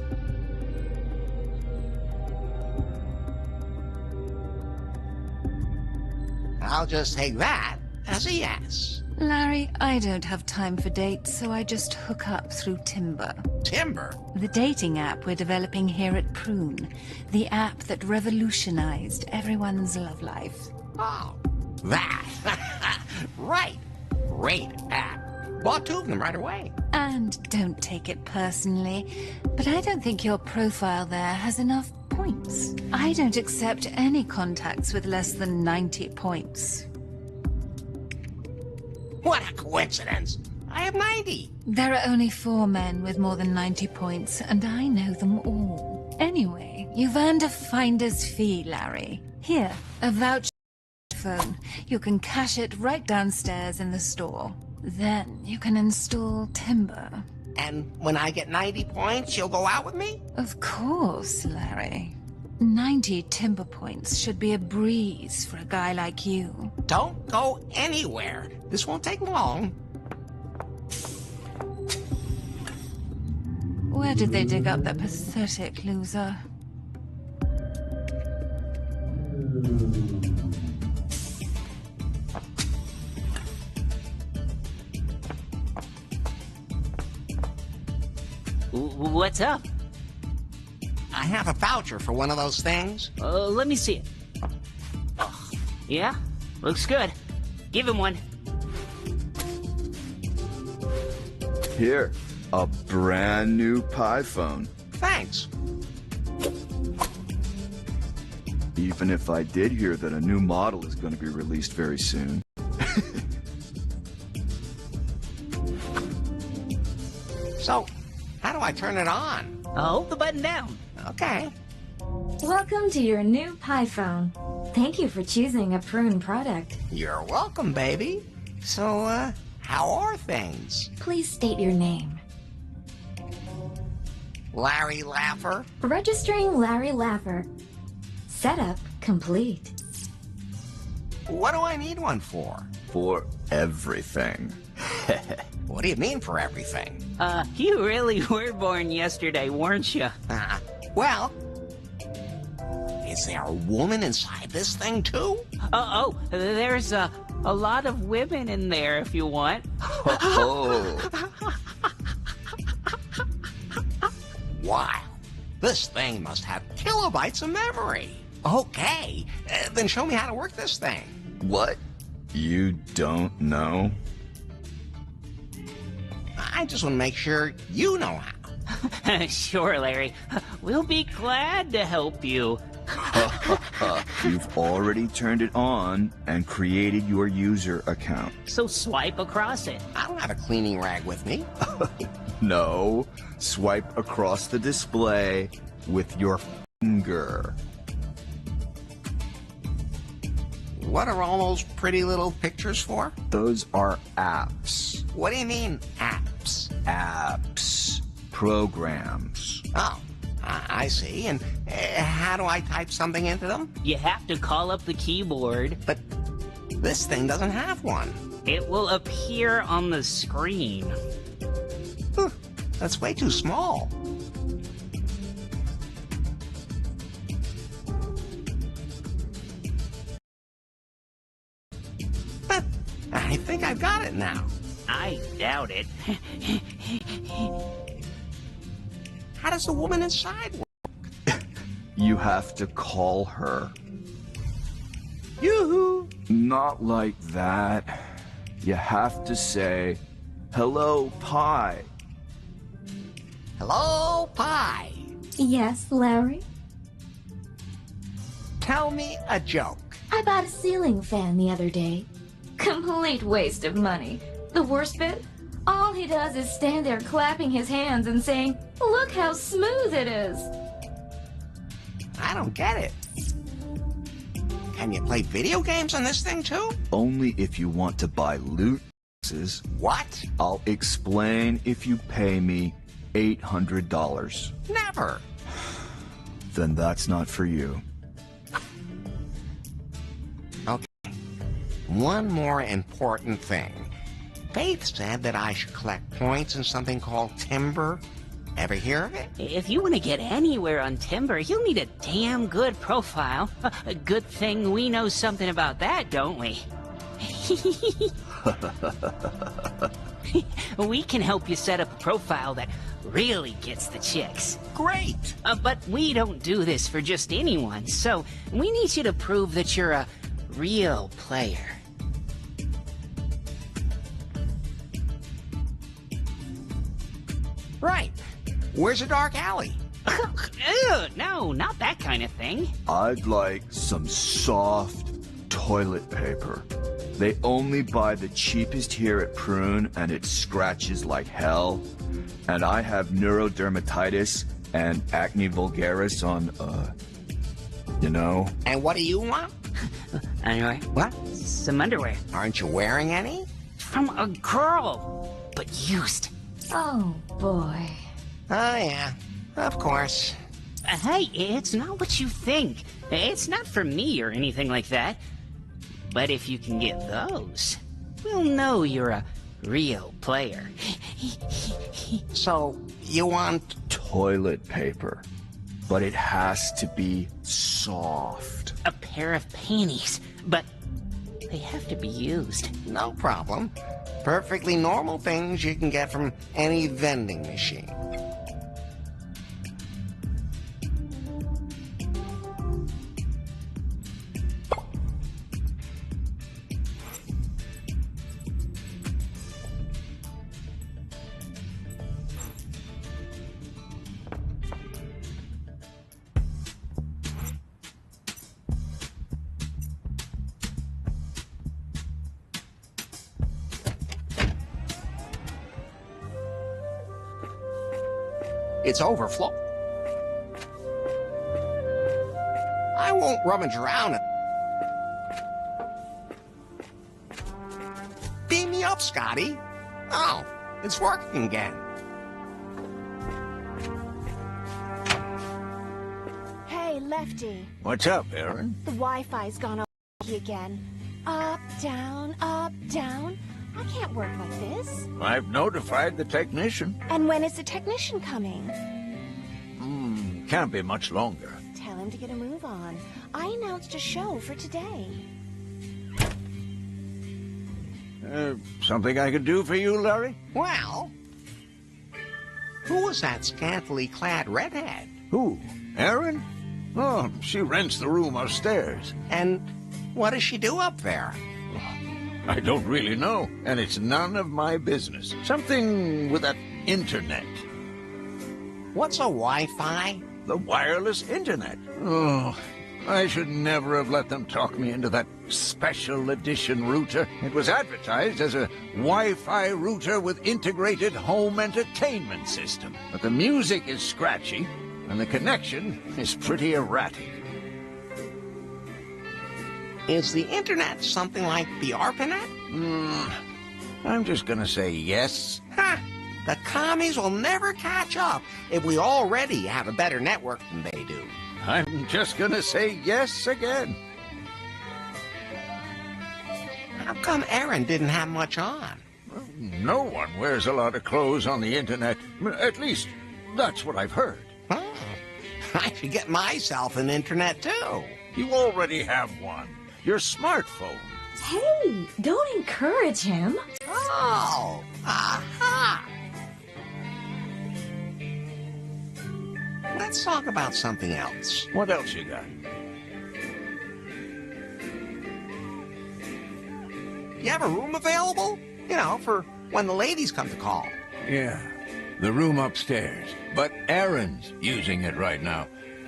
B: I'll just take that as a yes.
I: Larry, I don't have time for dates, so I just hook up through Timber.
B: Timber?
I: The dating app we're developing here at Prune. The app that revolutionized everyone's love life.
B: Oh, that. Right. Great app. Bought 2 of them right away.
I: And don't take it personally, but I don't think your profile there has enough points. I don't accept any contacts with less than 90 points.
B: What a coincidence. I have 90.
I: There are only 4 men with more than 90 points, and I know them all. Anyway, you've earned a finder's fee, Larry. Here, a voucher phone. You can cash it right downstairs in the store. Then you can install Timber.
B: And when I get 90 points, you'll go out with me?
I: Of course, Larry. 90 Timber points should be a breeze for a guy like you.
B: Don't go anywhere. This won't take long.
I: Where did they dig up that pathetic loser?
G: What's up?
B: I have a voucher for one of those things.
G: Let me see it. Oh, yeah? Looks good. Give him one.
F: Here, a brand new PiPhone.
B: Thanks.
F: Even if I did hear that a new model is going to be released very soon.
B: So, how do I turn it on?
G: Hold the button down.
B: Okay.
E: Welcome to your new Pi phone. Thank you for choosing a Prune product.
B: You're welcome, baby. So, how are things?
E: Please state your name.
B: Larry Laffer?
E: Registering Larry Laffer. Setup complete.
B: What do I need one for?
F: For everything.
B: What do you mean for everything?
G: You really were born yesterday, weren't you?
B: Well, is there a woman inside this thing too?
G: There's a lot of women in there if you want.
F: Oh.
B: Wow, this thing must have kilobytes of memory. Okay, then show me how to work this thing.
F: What? You don't know?
B: I just want to make sure you know how.
G: Sure, Larry. We'll be glad to help you.
F: You've already turned it on and created your user account.
G: So swipe across it.
B: I don't have a cleaning rag with me.
F: No, swipe across the display with your finger.
B: What are all those pretty little pictures for?
F: Those are apps.
B: What do you mean, apps?
F: Apps. Programs.
B: Oh, I see. And how do I type something into them?
G: You have to call up the keyboard.
B: But this thing doesn't have one.
G: It will appear on the screen.
B: That's way too small. But I think I've got it now.
G: I doubt it.
B: How does the woman inside work?
F: You have to call her.
B: Yoo-hoo!
F: Not like that. You have to say, "Hello, Pi."
B: Hello, Pi.
E: Yes, Larry?
B: Tell me a joke.
E: I bought a ceiling fan the other day. Complete waste of money. The worst bit? All he does is stand there clapping his hands and saying, "Look how smooth it is."
B: I don't get it. Can you play video games on this thing too?
F: Only if you want to buy loot boxes.
B: What?
F: I'll explain if you pay me $800.
B: Never.
F: Then that's not for you.
B: Okay. One more important thing. Faith said that I should collect points in something called timber. Ever hear of it?
G: If you want to get anywhere on Timber, you'll need a damn good profile. A good thing we know something about that, don't we? We can help you set up a profile that really gets the chicks.
B: Great!
G: But we don't do this for just anyone, so we need you to prove that you're a real player.
B: Right. Where's a dark alley?
G: Ew, no, not that kind of thing.
F: I'd like some soft toilet paper. They only buy the cheapest here at Prune, and it scratches like hell. And I have neurodermatitis and acne vulgaris on, you know.
B: And what do you want?
G: Underwear?
B: What?
G: Some underwear.
B: Aren't you wearing any?
G: From a girl, but used.
E: Oh, boy.
B: Oh, yeah. Of course.
G: Hey, it's not what you think. It's not for me or anything like that. But if you can get those, we'll know you're a real player.
B: So, you want...
F: Toilet paper. But it has to be soft.
G: A pair of panties, but they have to be used.
B: No problem. Perfectly normal things you can get from any vending machine. It's overflow. I won't rummage around. Beam me up, Scotty. Oh, it's working again.
J: Hey, Lefty.
D: What's up, Aaron?
J: The Wi-Fi's gone all again. Up, down, up, down. I can't work like this.
D: I've notified the technician.
J: And when is the technician coming?
D: Can't be much longer.
J: Tell him to get a move on. I announced a show for today.
D: Something I could do for you, Larry?
B: Well, who was that scantily clad redhead?
D: Who? Aaron? Oh, she rents the room upstairs.
B: And what does she do up there?
D: I don't really know, and it's none of my business. Something with that internet.
B: What's a Wi-Fi?
D: The wireless internet. Oh, I should never have let them talk me into that special edition router. It was advertised as a Wi-Fi router with integrated home entertainment system. But the music is scratchy, and the connection is pretty erratic.
B: Is the internet something like the ARPANET?
D: I'm just gonna say yes.
B: Ha! The commies will never catch up if we already have a better network than they do.
D: I'm just gonna say yes again.
B: How come Aaron didn't have much on?
D: No one wears a lot of clothes on the internet. At least, that's what I've heard.
B: Oh, I should get myself an internet, too.
D: You already have one. Your smartphone.
E: Hey, don't encourage him.
B: Oh, aha! Let's talk about something else.
D: What else you got?
B: You have a room available? You know, for when the ladies come to call.
D: Yeah, the room upstairs. But Erin's using it right now.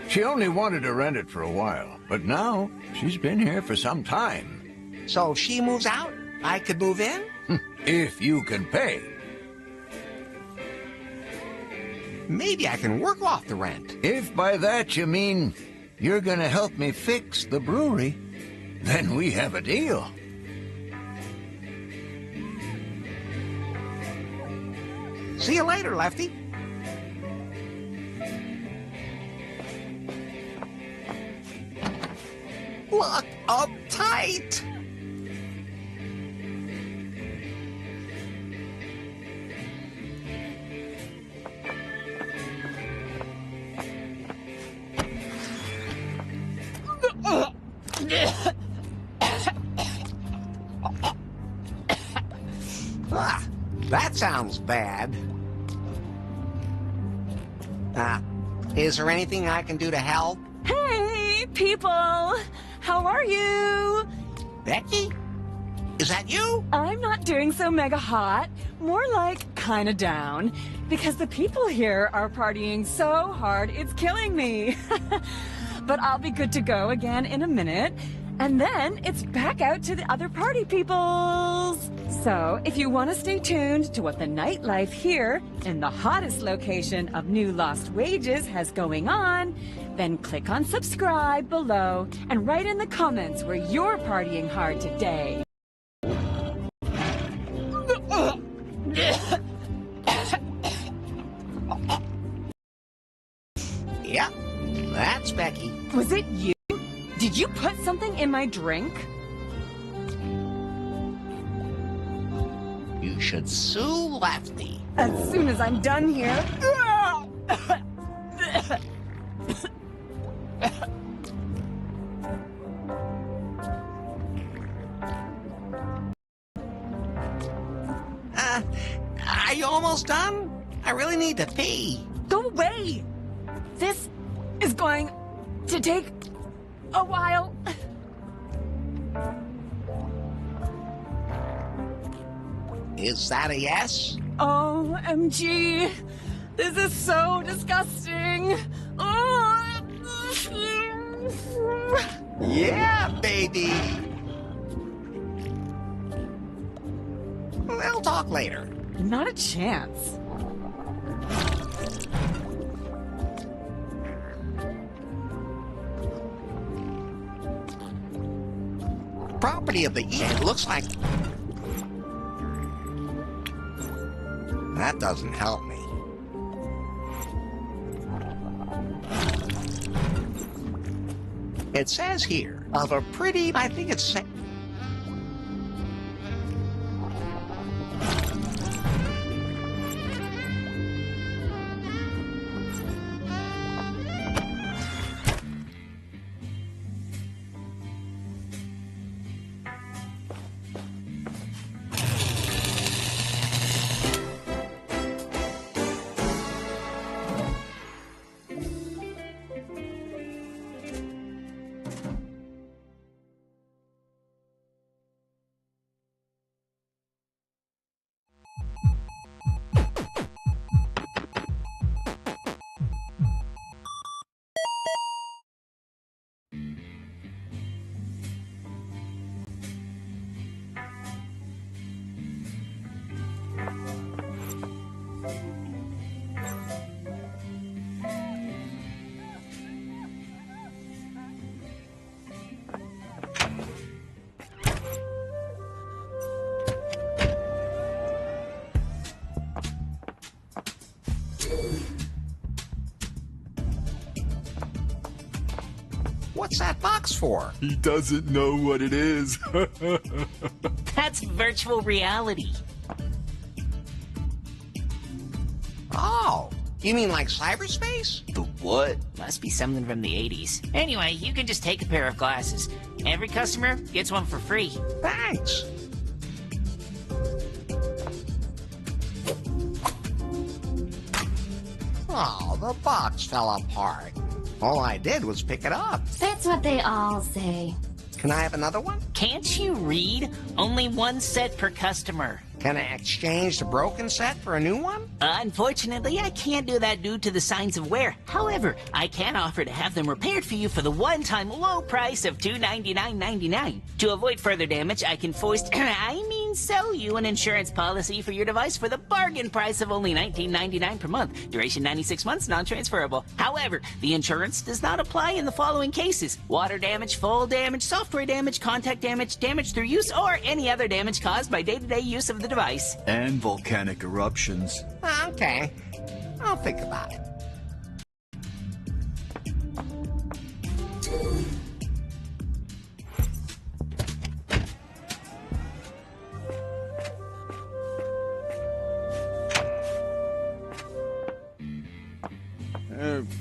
D: She only wanted to rent it for a while, but now she's been here for some time.
B: So if she moves out, I could move in?
D: If you can pay.
B: Maybe I can work off the rent.
D: If by that you mean you're gonna help me fix the brewery, then we have a deal.
B: See you later, Lefty. Look up tight. That sounds bad. Is there anything I can do to help?
C: Hey, people! How are you?
B: Becky? Is that you?
C: I'm not doing so mega hot. More like kinda down. Because the people here are partying so hard, it's killing me. But I'll be good to go again in a minute. And then it's back out to the other party peoples. So if you want to stay tuned to what the nightlife here in the hottest location of New Lost Wages has going on, then click on subscribe below and write in the comments where you're partying hard today.
B: Yep, that's Becky.
C: Was it you? Did you put something in my drink?
B: You should sue Lefty.
C: As soon as I'm done here.
B: Are you almost done? I really need to pee.
C: Go away! This is going to take a while.
B: Is that a yes?
C: OMG! This is so disgusting! Oh.
B: Yeah, baby! We'll talk later.
C: Not a chance.
B: property of the It looks like... That doesn't help me. It says here, of a pretty... I think it's... What's that box for?
H: He doesn't know what it is.
G: That's virtual reality.
B: Oh, you mean like cyberspace?
F: The what?
G: Must be something from the 80s. Anyway, you can just take a pair of glasses. Every customer gets one for free.
B: Thanks. Oh, the box fell apart. All I did was pick it up.
E: That's what they all say.
B: Can I have another one?
G: Can't you read? Only one set per customer.
B: Can I exchange the broken set for a new one?
G: Unfortunately, I can't do that due to the signs of wear. However, I can offer to have them repaired for you for the one-time low price of $299.99. To avoid further damage, I can sell you an insurance policy for your device for the bargain price of only $19.99 per month. Duration 96 months, non-transferable. However, the insurance does not apply in the following cases: water damage, fall damage, software damage, contact damage, damage through use, or any other damage caused by day-to-day use of the device.
F: And volcanic eruptions.
B: Okay, I'll think about it.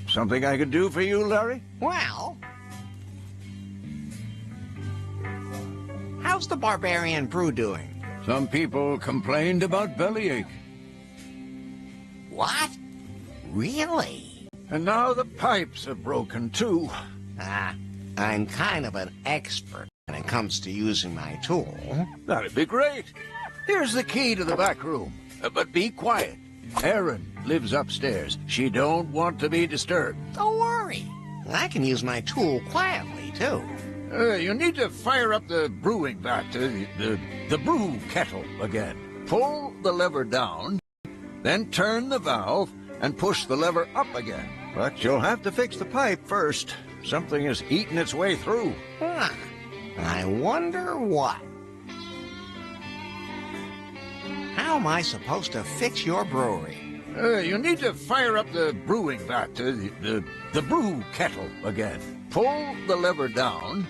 D: Something I could do for you, Larry?
B: Well, how's the barbarian brew doing?
D: Some people complained about bellyache.
B: What? Really?
D: And now the pipes are broken, too.
B: I'm kind of an expert when it comes to using my tool.
D: That'd be great. Here's the key to the back room. But be quiet. Erin lives upstairs. She don't want to be disturbed.
B: Don't worry. I can use my tool quietly, too.
D: You need to fire up the brewing vat, the brew kettle again. Pull the lever down, then turn the valve and push the lever up again. But you'll have to fix the pipe first. Something is eating its way through.
B: I wonder what. How am I supposed to fix your brewery?
D: You need to fire up the brewing vat, the brew kettle again. Pull the lever down,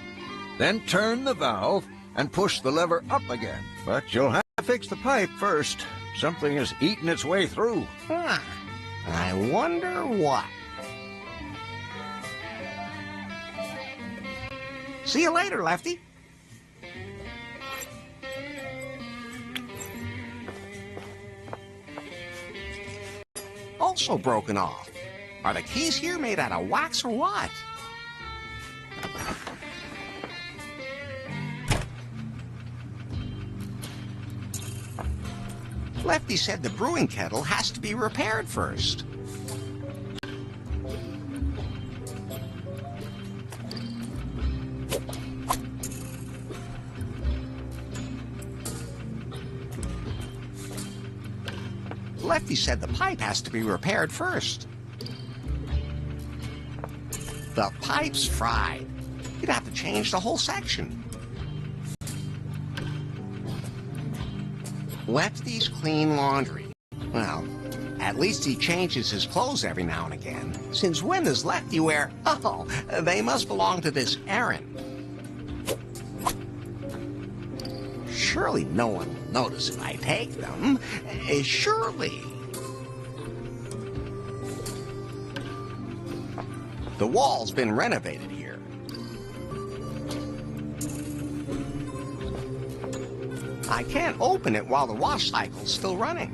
D: then turn the valve and push the lever up again. But you'll have to fix the pipe first. Something is eating its way through.
B: I wonder what. See you later, Lefty. Also broken off. Are the keys here made out of wax or what? Lefty said the brewing kettle has to be repaired first. Lefty said the pipe has to be repaired first. The pipe's fried. You'd have to change the whole section. Lefty's clean laundry. Well, at least he changes his clothes every now and again. Since when does Lefty wear? Oh, they must belong to this errand. Surely no one will notice if I take them. Surely. The wall's been renovated here. I can't open it while the wash cycle's still running.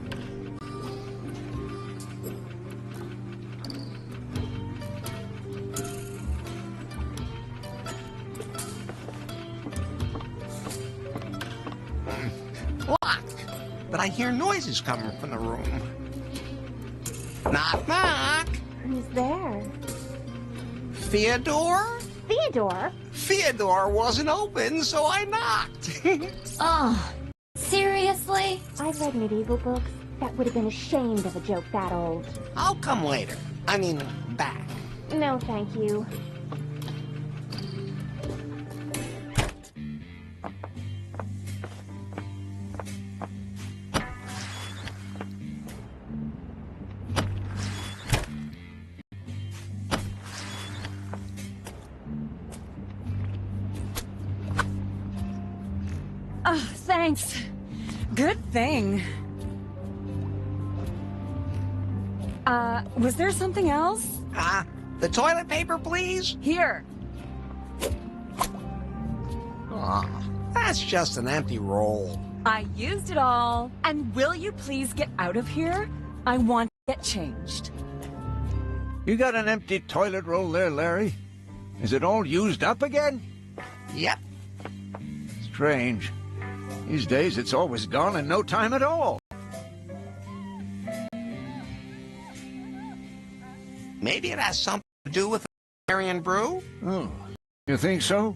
B: Locked. But I hear noises coming from the room. Knock, knock.
J: Who's there?
B: Theodore?
J: Theodore?
B: Theodore wasn't open, so I knocked.
E: Oh, seriously?
J: I've read medieval books. That would have been ashamed of a joke that old.
B: I'll come later. I mean, back.
J: No, thank you.
C: Oh, thanks. Good thing. Was there something else?
B: The toilet paper, please?
C: Here.
B: Aw, that's just an empty roll.
C: I used it all. And will you please get out of here? I want to get changed.
D: You got an empty toilet roll there, Larry? Is it all used up again?
B: Yep.
D: Strange. These days it's always gone in no time at all.
B: Maybe it has something to do with the Barbarian brew?
D: Oh, you think so?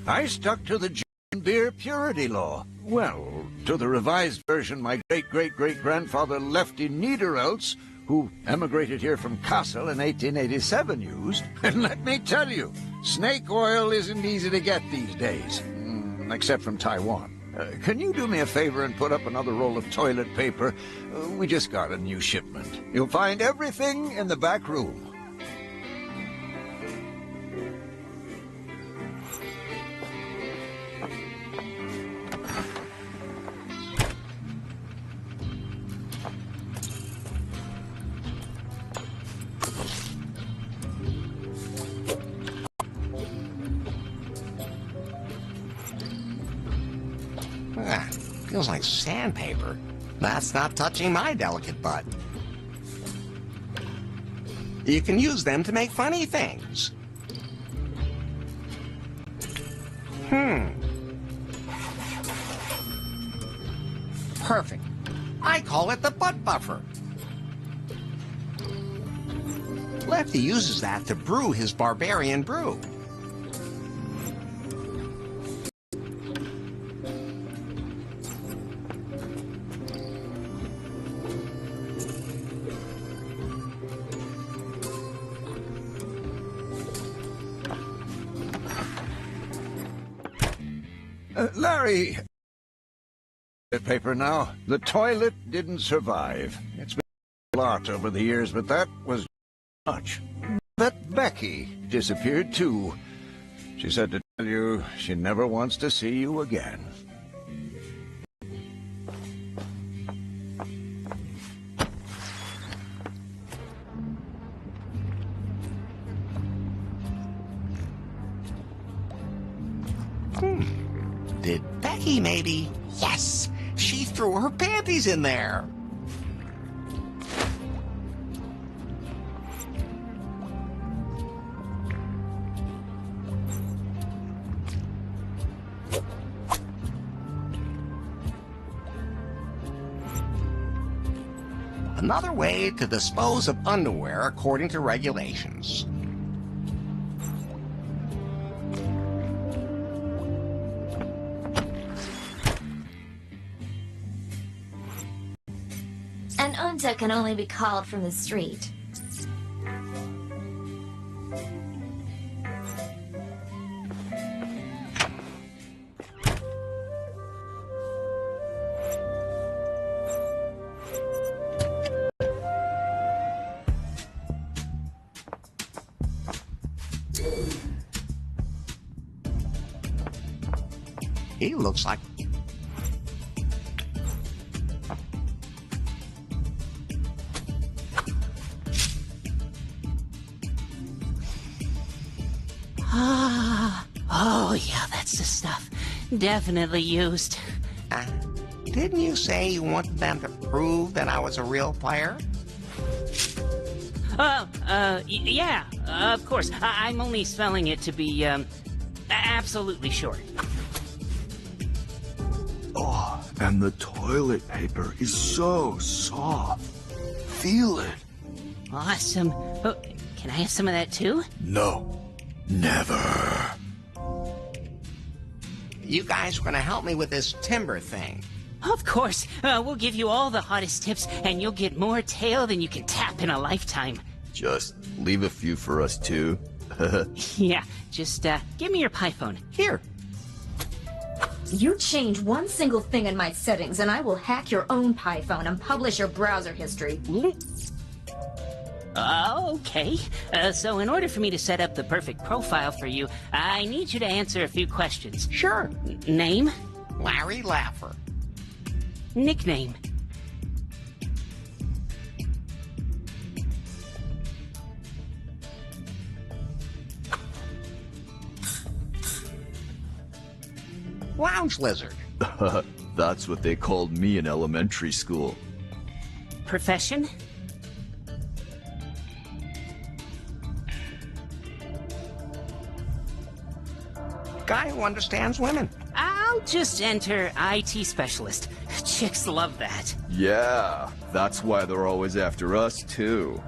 D: I stuck to the gin beer purity law. Well, to the revised version my great-great-great-grandfather Lefty Niederelts, who emigrated here from Kassel in 1887, used. And let me tell you, snake oil isn't easy to get these days, except from Taiwan. Can you do me a favor and put up another roll of toilet paper? We just got a new shipment. You'll find everything in the back room.
B: Feels like sandpaper. That's not touching my delicate butt. You can use them to make funny things. Perfect. I call it the butt buffer. Lefty uses that to brew his barbarian brew.
D: Larry, paper now. The toilet didn't survive. It's been a lot over the years, but that was much. That Becky disappeared too. She said to tell you she never wants to see you again.
B: Did Becky maybe? Yes! She threw her panties in there! Another way to dispose of underwear according to regulations.
E: An unta can only be called from the street.
B: He looks like...
G: Oh, yeah, that's the stuff. Definitely used.
B: Didn't you say you wanted them to prove that I was a real player?
G: Yeah, of course. I'm only spelling it to be, absolutely sure.
F: Oh, and the toilet paper is so soft. Feel it.
G: Awesome. Oh, can I have some of that too?
F: No, never.
B: You guys are gonna help me with this timber thing.
G: Of course. We'll give you all the hottest tips, and you'll get more tail than you can tap in a lifetime.
F: Just leave a few for us too.
G: Yeah, just, give me your pie phone.
B: Here.
E: You change one single thing in my settings and I will hack your own PyPhone and publish your browser history.
G: Okay. So in order for me to set up the perfect profile for you, I need you to answer a few questions.
B: Sure.
G: Name?
B: Larry Laffer.
G: Nickname?
B: Lounge lizard.
F: That's what they called me in elementary school.
G: Profession?
B: Guy who understands women.
G: I'll just enter IT specialist. Chicks love that.
F: Yeah, that's why they're always after us too.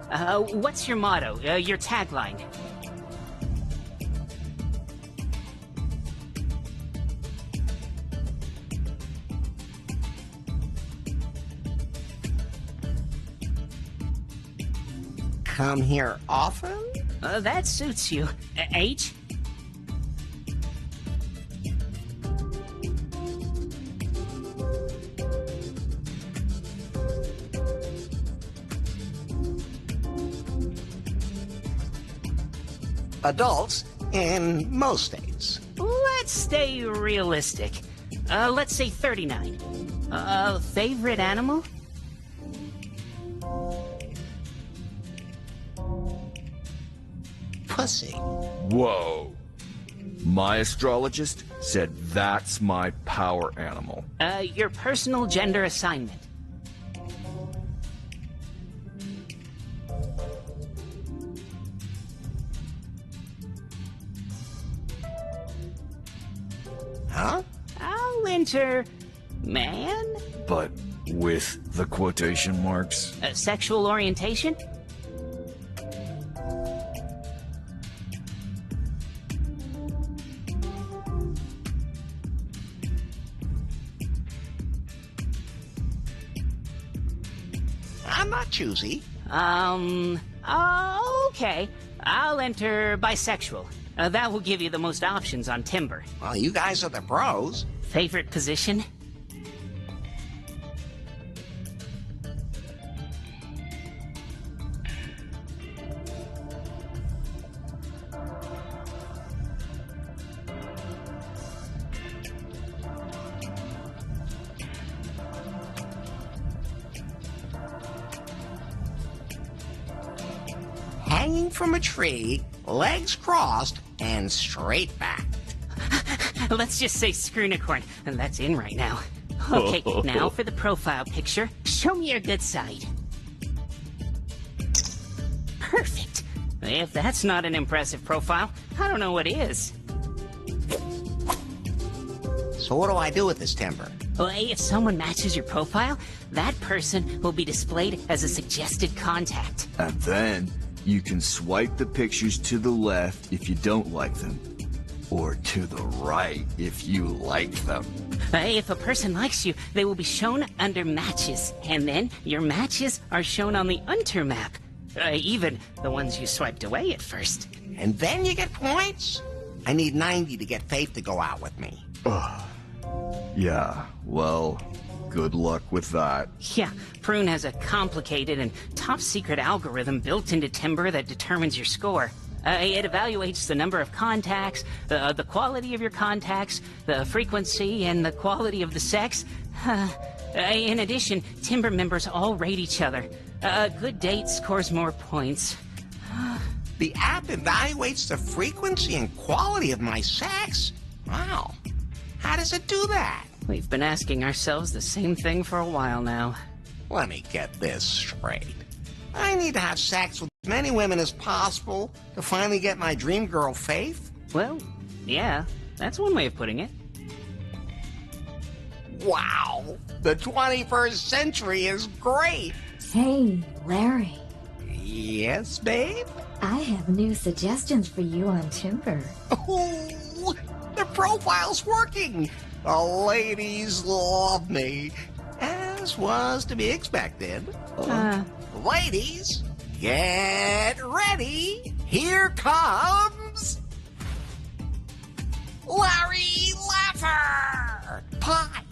G: What's your motto? Your tagline?
B: Come here often?
G: That suits you. Age?
B: Adults in most states.
G: Let's stay realistic. Let's say 39. Favorite animal?
B: Pussy.
F: Whoa. My astrologist said that's my power animal.
G: Your personal gender assignment.
B: Huh?
G: I'll enter man?
F: But with the quotation marks?
G: Sexual orientation?
B: I'm not choosy.
G: Okay. I'll enter bisexual. That will give you the most options on Timber.
B: Well, you guys are the pros.
G: Favorite position?
B: Hanging from a tree, legs crossed, and straight back.
G: Let's just say Screenicorn, and that's in right now. Okay, now for the profile picture. Show me your good side. Perfect. If that's not an impressive profile, I don't know what is.
B: So what do I do with this timber?
G: Well, if someone matches your profile, that person will be displayed as a suggested contact.
F: And then you can swipe the pictures to the left if you don't like them, or to the right if you like them.
G: If a person likes you, they will be shown under matches, and then your matches are shown on the Unter map. Even the ones you swiped away at first.
B: And then you get points? I need 90 to get Faith to go out with me.
F: Yeah, well, good luck with that.
G: Yeah, Prune has a complicated and top-secret algorithm built into Timber that determines your score. It evaluates the number of contacts, the quality of your contacts, the frequency, and the quality of the sex. In addition, Timber members all rate each other. A good date scores more points.
B: The app evaluates the frequency and quality of my sex? Wow. How does it do that?
G: We've been asking ourselves the same thing for a while now.
B: Let me get this straight. I need to have sex with as many women as possible to finally get my dream girl faith?
G: Well, yeah, that's one way of putting it.
B: Wow, the 21st century is great.
E: Hey, Larry.
B: Yes, babe?
E: I have new suggestions for you on Timber.
B: Oh, the profile's working. The ladies love me, as was to be expected. Ladies, get ready. Here comes Larry Laffer. Pie,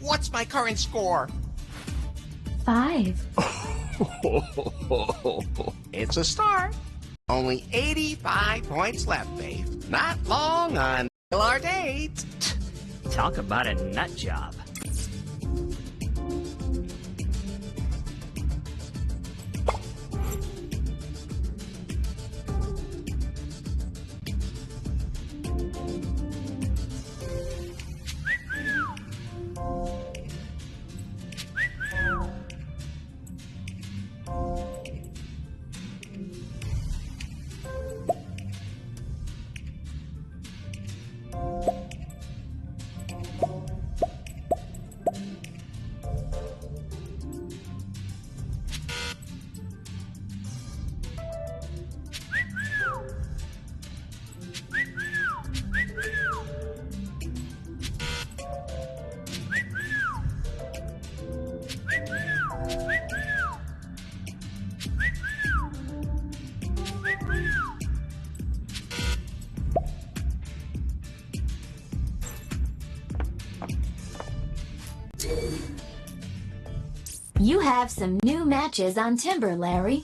B: what's my current score?
E: 5.
B: It's a start. Only 85 points left, babe. Not long until our date.
G: Talk about a nut job.
E: You have some new matches on Timber, Larry.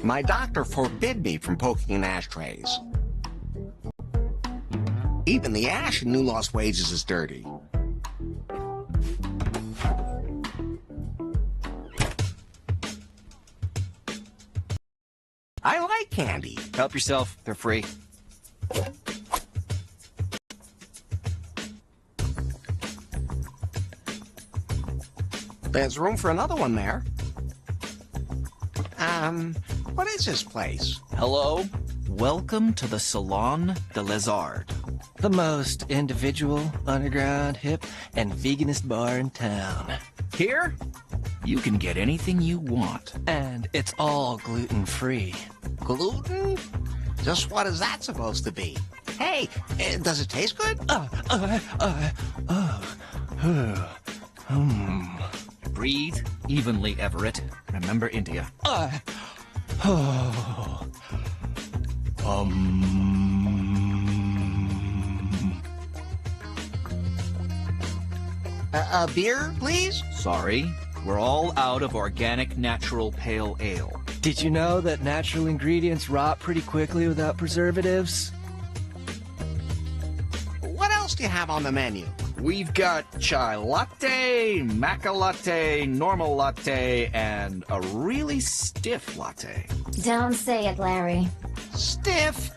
B: My doctor forbid me from poking in ashtrays. Even the ash in New Lost Wages is dirty. I like candy.
K: Help yourself. They're free.
B: There's room for another one there. What is this place?
K: Hello. Welcome to the Salon de Lézard. The most individual, underground, hip, and veganist bar in town. Here, you can get anything you want. And it's all gluten-free.
B: Gluten? Just what is that supposed to be? Hey, does it taste good?
K: Breathe evenly, Everett. Remember India.
B: A beer, please?
K: Sorry, we're all out of organic, natural pale ale.
L: Did you know that natural ingredients rot pretty quickly without preservatives?
B: What else do you have on the menu?
K: We've got chai latte, maca latte, normal latte, and a really stiff latte.
E: Don't say it, Larry.
B: Stiff.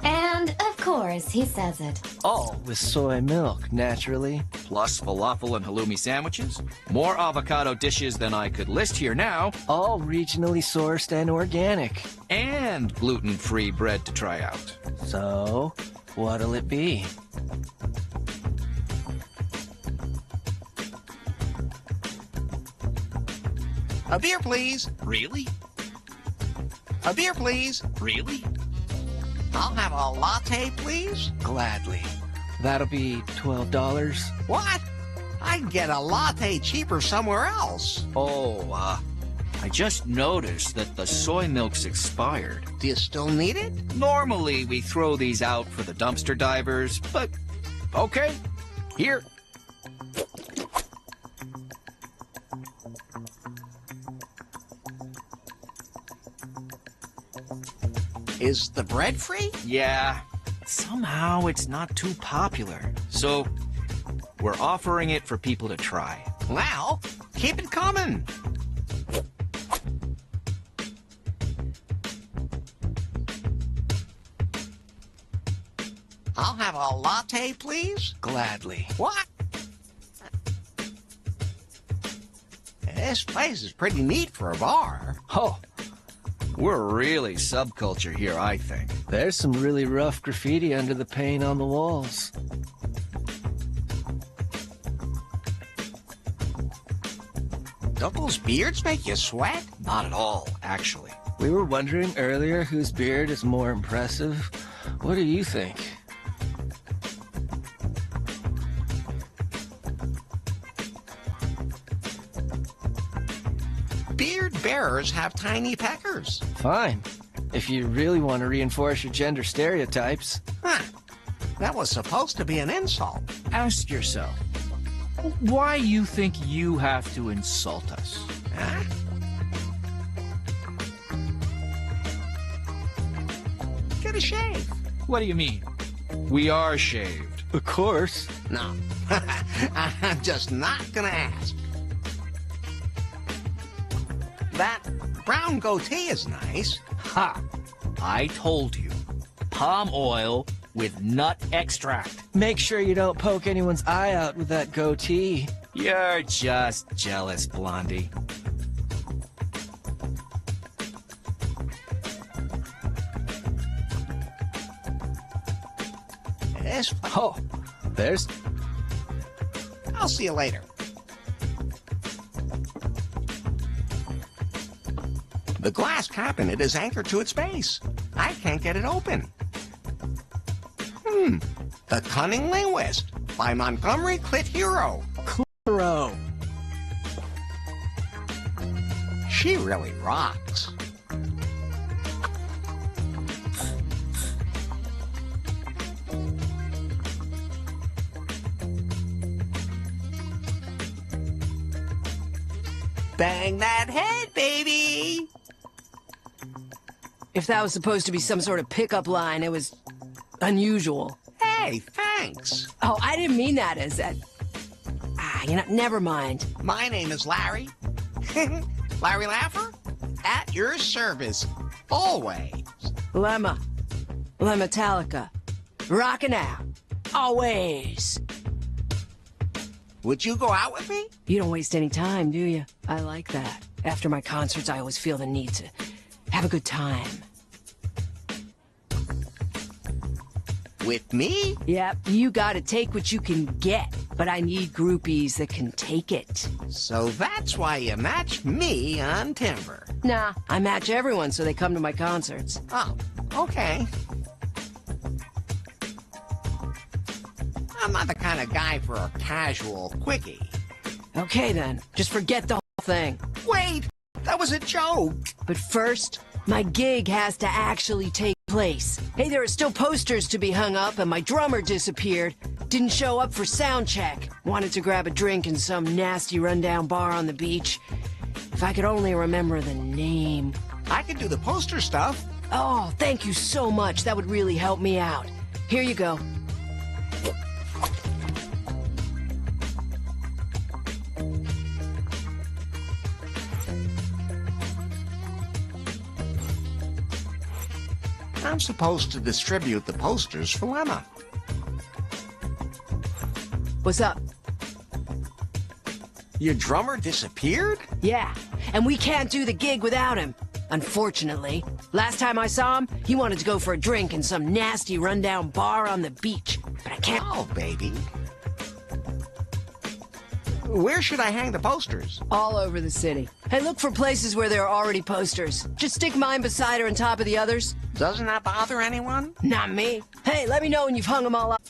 E: And, of course, voice, he says it.
L: All with soy milk, naturally.
K: Plus falafel and halloumi sandwiches. More avocado dishes than I could list here now.
L: All regionally sourced and organic.
K: And gluten-free bread to try out.
L: So, what'll it be?
B: A beer, please.
K: Really?
B: A beer, please.
K: Really?
B: I'll have a latte, please.
L: Gladly. That'll be $12.
B: What? I'd get a latte cheaper somewhere else.
K: Oh, I just noticed that the soy milk's expired.
B: Do you still need it?
K: Normally, we throw these out for the dumpster divers, but okay. Here.
B: Is the bread free?
K: Yeah. Somehow it's not too popular. So, we're offering it for people to try.
B: Well, keep it coming. I'll have a latte, please.
L: Gladly.
B: What? This place is pretty neat for a bar.
K: Oh, we're really subculture here, I think.
L: There's some really rough graffiti under the paint on the walls.
B: Don't those beards make you sweat?
K: Not at all, actually.
L: We were wondering earlier whose beard is more impressive. What do you think?
B: Beard bearers have tiny peckers.
L: Fine. If you really want to reinforce your gender stereotypes.
B: Huh. That was supposed to be an insult.
M: Ask yourself, why you think you have to insult us?
B: Huh? Get a shave.
M: What do you mean?
K: We are shaved.
L: Of course.
B: No. I'm just not gonna ask. That brown goatee is nice.
M: Ha! I told you. Palm oil with nut extract.
L: Make sure you don't poke anyone's eye out with that goatee.
K: You're just jealous, Blondie.
B: This
L: Oh, there's...
B: I'll see you later. The glass cabinet is anchored to its base. I can't get it open. The Cunning Linguist by Montgomery Clit Hero.
L: Bro.
B: She really rocks. Bang that head, baby!
N: If that was supposed to be some sort of pickup line, it was unusual.
B: Hey, thanks.
N: Oh, I didn't mean that as that. Never mind.
B: My name is Larry. Larry Laffer? At your service. Always.
N: Lemma. Lemmetallica. Rockin' out. Always.
B: Would you go out with me?
N: You don't waste any time, do you? I like that. After my concerts, I always feel the need to have a good time.
B: With me?
N: Yep, you gotta take what you can get, but I need groupies that can take it.
B: So that's why you match me on Timber.
N: Nah, I match everyone so they come to my concerts.
B: Oh, okay. I'm not the kind of guy for a casual quickie.
N: Okay then, just forget the whole thing.
B: Wait, that was a joke.
N: But first, my gig has to actually take place. Hey, there are still posters to be hung up and my drummer disappeared. Didn't show up for sound check. Wanted to grab a drink in some nasty rundown bar on the beach. If I could only remember the name.
B: I could do the poster stuff.
N: Oh, thank you so much. That would really help me out. Here you go.
B: I'm supposed to distribute the posters for Lemma.
N: What's up?
B: Your drummer disappeared?
N: Yeah, and we can't do the gig without him. Unfortunately. Last time I saw him, he wanted to go for a drink in some nasty rundown bar on the beach. But I can't.
B: Oh, baby. Where should I hang the posters?
N: All over the city. Hey, look for places where there are already posters. Just stick mine beside her on top of the others.
B: Doesn't that bother anyone?
N: Not me. Hey, let me know when you've hung them all up.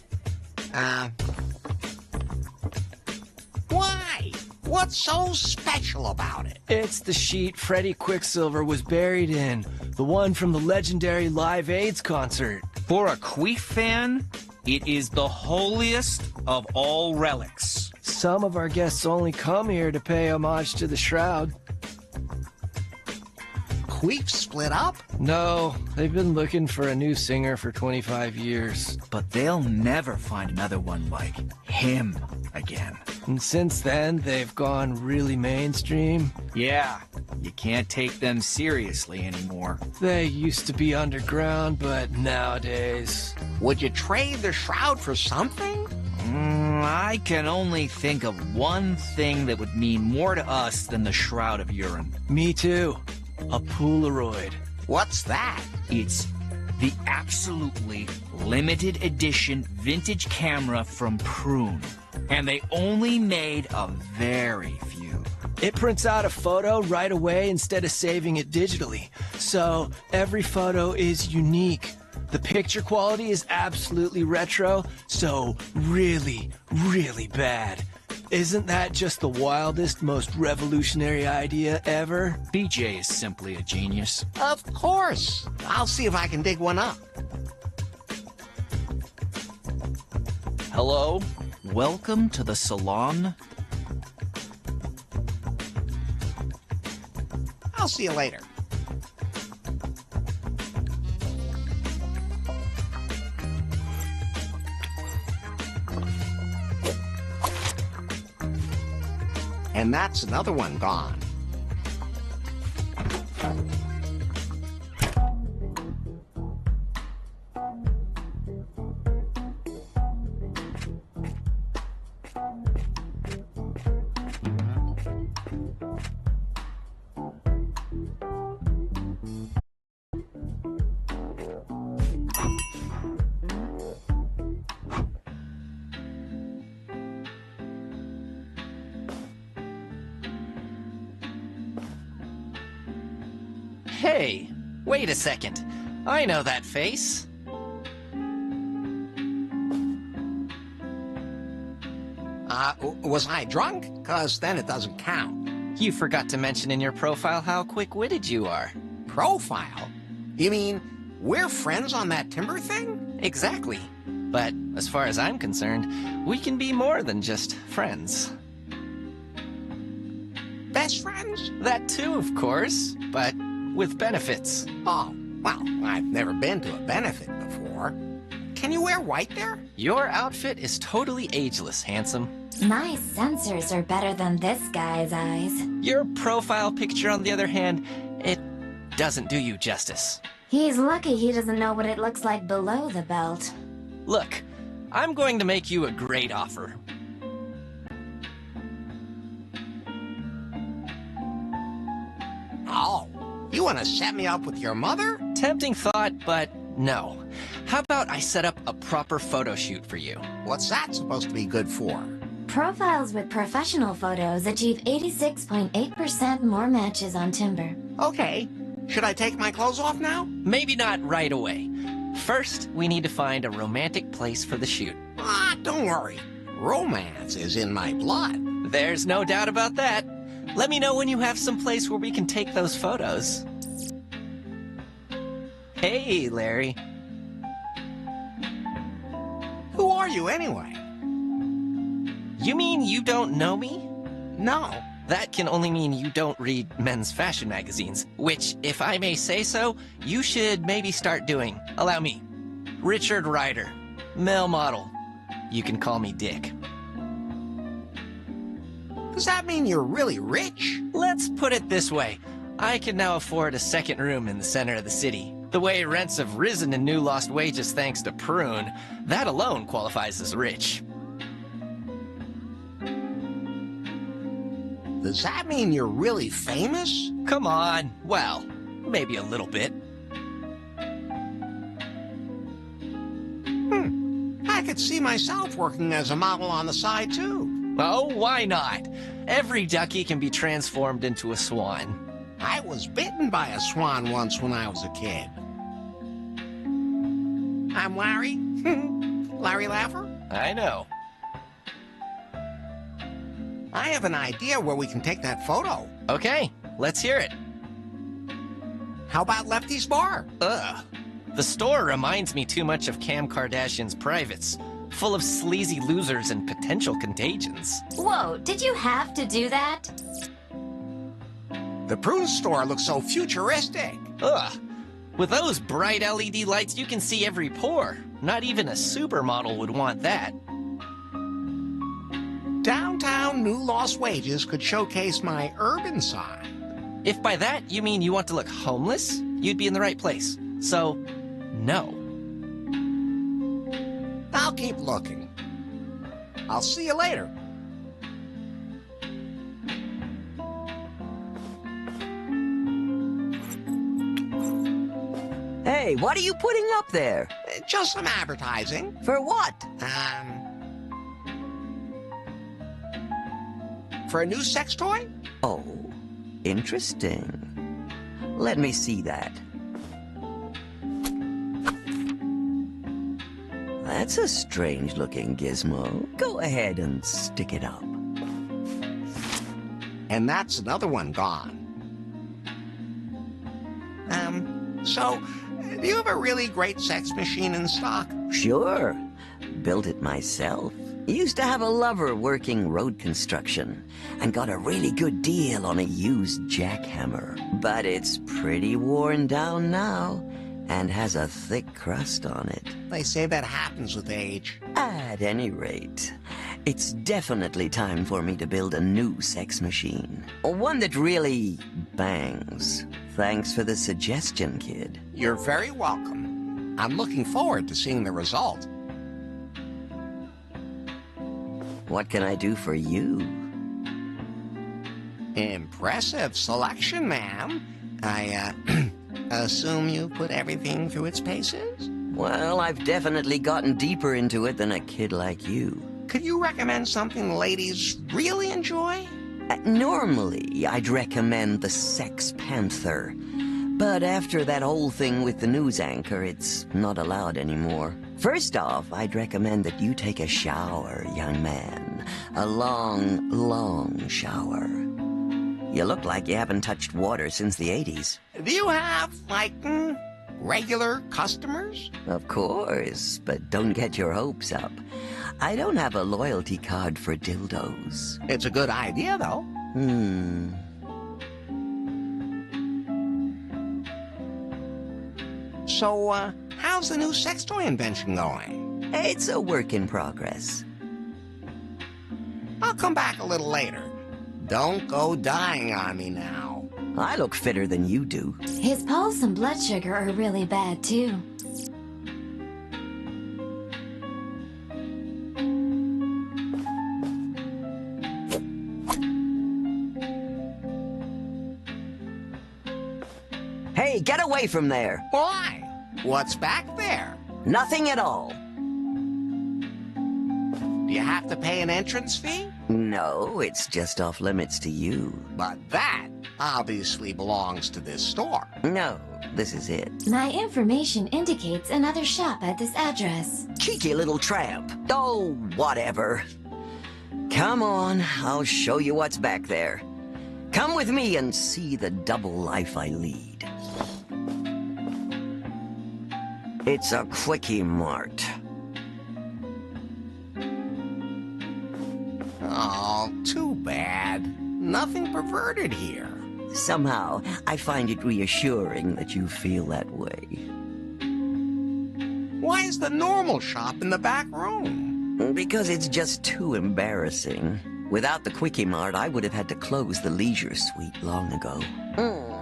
B: Why? What's so special about it?
L: It's the sheet Freddie Quicksilver was buried in. The one from the legendary Live Aids concert.
M: For a Queef fan, it is the holiest of all relics.
L: Some of our guests only come here to pay homage to the Shroud.
B: Queef split up?
L: No, they've been looking for a new singer for 25 years.
M: But they'll never find another one like him again.
L: And since then, they've gone really mainstream.
M: Yeah, you can't take them seriously anymore.
L: They used to be underground, but nowadays...
B: Would you trade the Shroud for something?
M: I can only think of one thing that would mean more to us than the Shroud of Urine.
L: Me too. A Polaroid.
B: What's that?
M: It's the absolutely limited edition vintage camera from Prune. And they only made a very few.
L: It prints out a photo right away instead of saving it digitally. So every photo is unique. The picture quality is absolutely retro, so really, really bad. Isn't that just the wildest, most revolutionary idea ever?
M: BJ is simply a genius.
B: Of course. I'll see if I can dig one up.
M: Hello? Welcome to the salon.
B: I'll see you later. And that's another one gone.
K: Hey, wait a second. I know that face.
B: Was I drunk? 'Cause then it doesn't count.
K: You forgot to mention in your profile how quick-witted you are.
B: Profile? You mean we're friends on that timber thing?
K: Exactly. But as far as I'm concerned, we can be more than just friends.
B: Best friends?
K: That too, of course, but with benefits.
B: Oh, well, I've never been to a benefit before. Can you wear white there?
K: Your outfit is totally ageless, handsome.
E: My sensors are better than this guy's eyes.
K: Your profile picture, on the other hand, it doesn't do you justice.
E: He's lucky he doesn't know what it looks like below the belt.
K: Look, I'm going to make you a great offer.
B: Oh, you want to set me up with your mother?
K: Tempting thought, but no. How about I set up a proper photo shoot for you?
B: What's that supposed to be good for?
E: Profiles with professional photos achieve 86.8% more matches on Timber.
B: Okay. Should I take my clothes off now?
K: Maybe not right away. First, we need to find a romantic place for the shoot.
B: Don't worry. Romance is in my blood.
K: There's no doubt about that. Let me know when you have some place where we can take those photos. Hey, Larry.
B: Who are you anyway?
K: You mean you don't know me?
B: No.
K: That can only mean you don't read men's fashion magazines, which, if I may say so, you should maybe start doing. Allow me. Richard Ryder, male model. You can call me Dick.
B: Does that mean you're really rich?
K: Let's put it this way. I can now afford a second room in the center of the city. The way rents have risen in New Lost Wages thanks to Prune, that alone qualifies as rich.
B: Does that mean you're really famous?
K: Come on. Well, maybe a little bit.
B: I could see myself working as a model on the side, too.
K: Oh, why not? Every ducky can be transformed into a swan.
B: I was bitten by a swan once when I was a kid. I'm Larry. Larry Laugher.
K: I know.
B: I have an idea where we can take that photo.
K: Okay, let's hear it.
B: How about Lefty's Bar?
K: Ugh. The store reminds me too much of Cam Kardashian's privates, full of sleazy losers and potential contagions.
E: Whoa, did you have to do that?
B: The Prune store looks so futuristic.
K: Ugh. With those bright LED lights, you can see every pore. Not even a supermodel would want that.
B: Downtown New Lost Wages could showcase my urban side.
K: If by that you mean you want to look homeless, you'd be in the right place. So, no.
B: I'll keep looking. I'll see you later.
O: Hey, what are you putting up there?
B: Just some advertising.
O: For what?
B: For a new sex toy?
O: Oh, interesting. Let me see that. That's a strange-looking gizmo. Go ahead and stick it up.
B: And that's another one gone. So, do you have a really great sex machine in stock?
O: Sure. Built it myself. Used to have a lover working road construction and got a really good deal on a used jackhammer. But it's pretty worn down now and has a thick crust on it.
B: They say that happens with age.
O: At any rate, it's definitely time for me to build a new sex machine. One that really bangs. Thanks for the suggestion, kid.
B: You're very welcome. I'm looking forward to seeing the result.
O: What can I do for you?
B: Impressive selection, ma'am. I, assume you put everything through its paces?
O: Well, I've definitely gotten deeper into it than a kid like you.
B: Could you recommend something the ladies really enjoy?
O: Normally, I'd recommend the Sex Panther. But after that whole thing with the news anchor, it's not allowed anymore. First off, I'd recommend that you take a shower, young man. A long, long shower. You look like you haven't touched water since the 80s.
B: Do you have, like, regular customers?
O: Of course, but don't get your hopes up. I don't have a loyalty card for dildos.
B: It's a good idea, though. So, how's the new sex toy invention going?
O: It's a work in progress.
B: I'll come back a little later. Don't go dying on me now.
O: I look fitter than you do.
E: His pulse and blood sugar are really bad, too.
O: Hey, get away from there!
B: Why? What's back there?
O: Nothing at all.
B: Do you have to pay an entrance fee?
O: No, it's just off limits to you.
B: But that obviously belongs to this store.
O: No, this is it.
E: My information indicates another shop at this address.
O: Cheeky little tramp. Oh, whatever. Come on, I'll show you what's back there. Come with me and see the double life I lead. It's a quickie mart.
B: Oh, too bad. Nothing perverted here.
O: Somehow, I find it reassuring that you feel that way.
B: Why is the normal shop in the back room?
O: Because it's just too embarrassing. Without the Quickie Mart, I would have had to close the leisure suite long ago.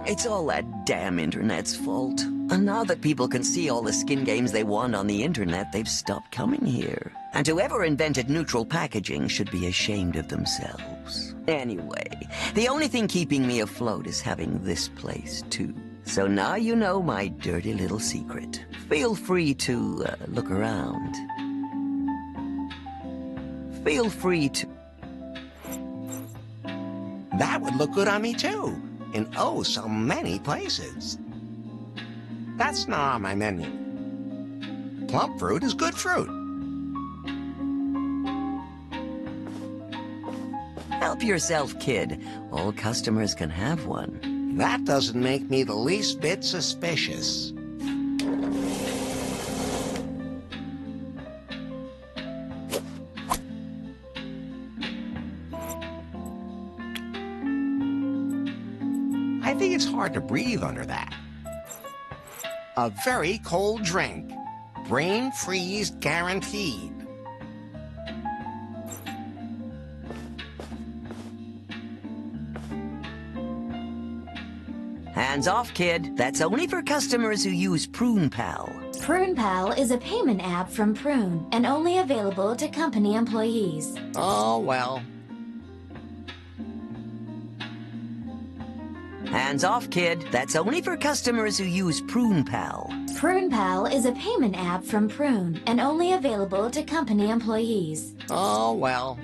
O: It's all that damn internet's fault. And now that people can see all the skin games they want on the internet, they've stopped coming here. And whoever invented neutral packaging should be ashamed of themselves. Anyway, the only thing keeping me afloat is having this place, too. So now you know my dirty little secret. Feel free to look around. Feel free to...
B: That would look good on me, too. In oh, so many places. That's not on my menu. Plump fruit is good fruit.
O: Help yourself, kid. All customers can have one.
B: That doesn't make me the least bit suspicious. I think it's hard to breathe under that. A very cold drink. Brain freeze guaranteed.
O: Hands off, kid. That's only for customers who use Prune Pal.
E: Prune Pal is a payment app from Prune and only available to company employees.
B: Oh, well.
O: Hands off, kid. That's only for customers who use Prune Pal.
E: Prune Pal is a payment app from Prune and only available to company employees.
B: Oh, well.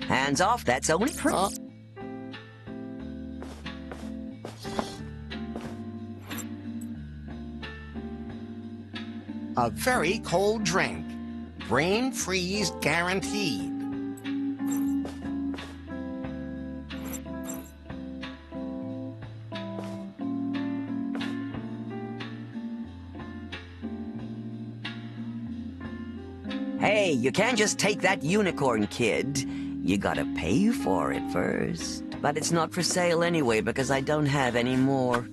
O: Hands off, that's only for...
B: A very cold drink. Brain freeze guaranteed.
O: Hey, you can't just take that unicorn, kid. You gotta pay for it first. But it's not for sale anyway because I don't have any more.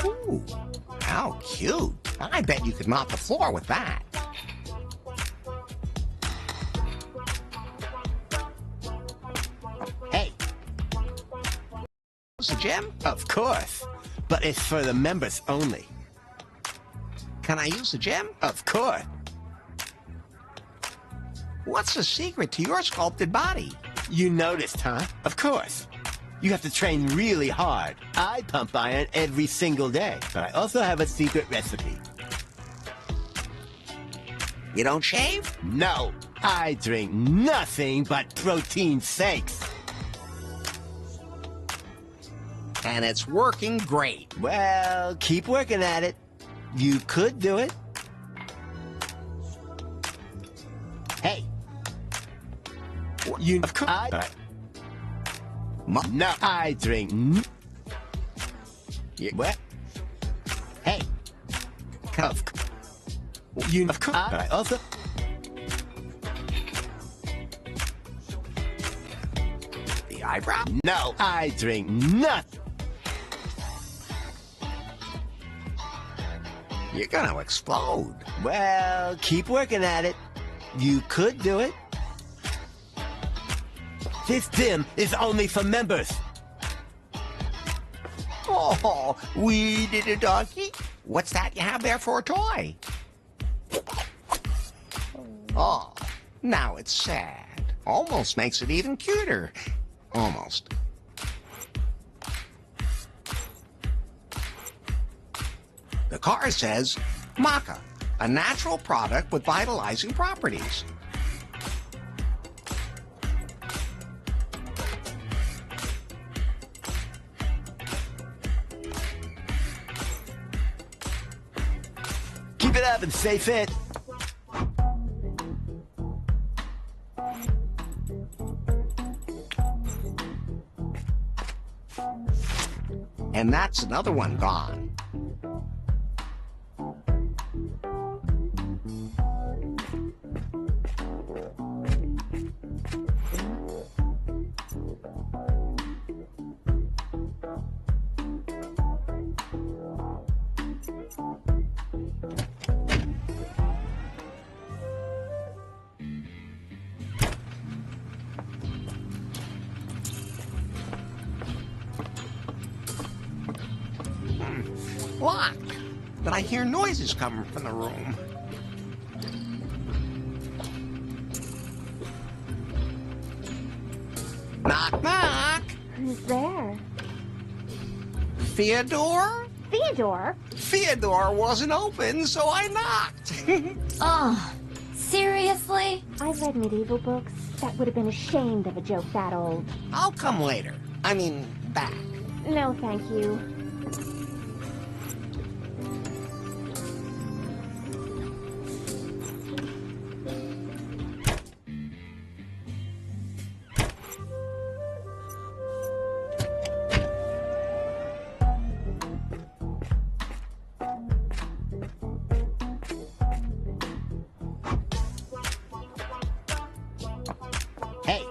B: Ooh, how cute. I bet you could mop the floor with that. Hey. Use the gym?
A: Of course, but it's for the members only.
B: Can I use the gym?
A: Of course.
B: What's the secret to your sculpted body?
A: You noticed, huh? Of course. You have to train really hard. I pump iron every single day, but I also have a secret recipe.
B: You don't shave?
A: No, I drink nothing but protein shakes.
B: And it's working great.
A: Well, keep working at it. You could do it. Hey. You of course. No, I drink. What? Hey. Of you of course. I also.
B: The eyebrow?
A: No, I drink nothing.
B: You're gonna explode.
A: Well, keep working at it. You could do it. This gym is only for members.
B: Oh, we did a donkey. What's that you have there for a toy? Oh, now it's sad. Almost makes it even cuter. Almost. The car says, Maca, a natural product with vitalizing properties.
A: Keep it up and stay fit.
B: And that's another one gone. Locked. But I hear noises coming from the room. Knock, knock.
J: Who's there?
B: Theodore?
J: Theodore?
B: Theodore wasn't open, so I knocked.
E: Oh, seriously?
J: I've read medieval books that would have been ashamed of a joke that old.
B: I'll come later. I mean, back.
J: No, thank you.
B: Hey.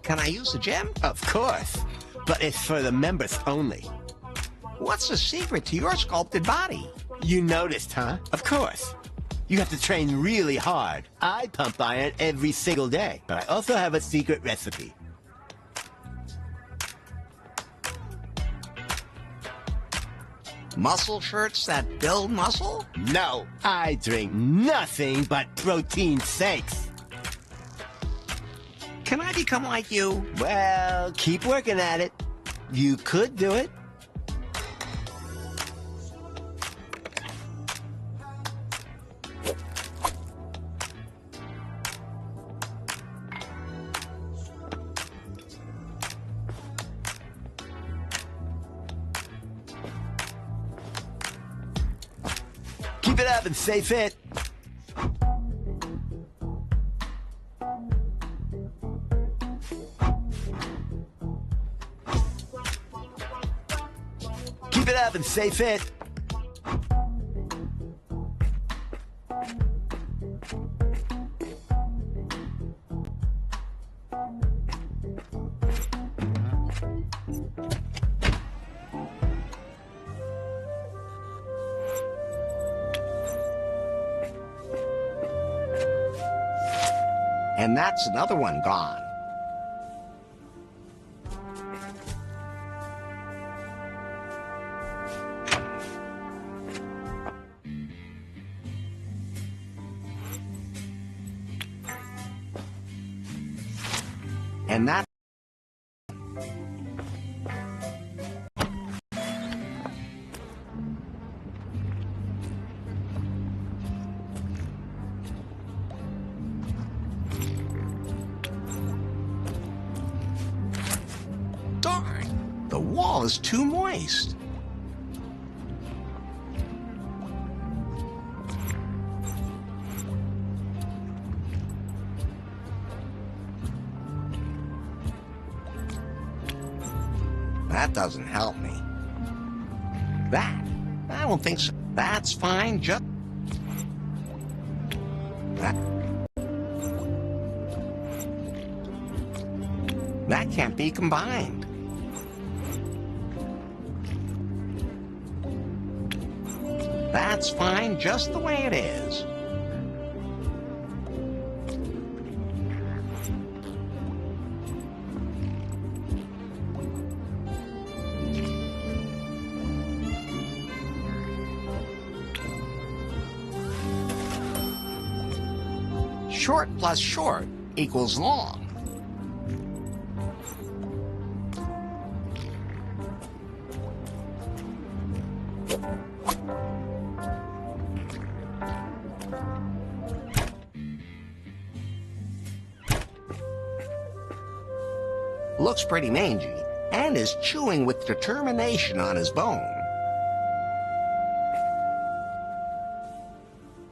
B: Can I use the gem?
A: Of course, but it's for the members only.
B: What's the secret to your sculpted body?
A: You noticed, huh? Of course. You have to train really hard. I pump iron every single day, but I also have a secret recipe.
B: Muscle shirts that build muscle?
A: No, I drink nothing but protein shakes.
B: Can I become like you?
A: Well, keep working at it. You could do it. Keep it up and stay fit. Keep it up and stay fit.
B: And that's another one gone. And that... Darn, the wall is too moist. That doesn't help me. That? I don't think so. That's fine, just... That can't be combined. That's fine just the way it is. Short plus short equals long. Looks pretty mangy, and is chewing with determination on his bone.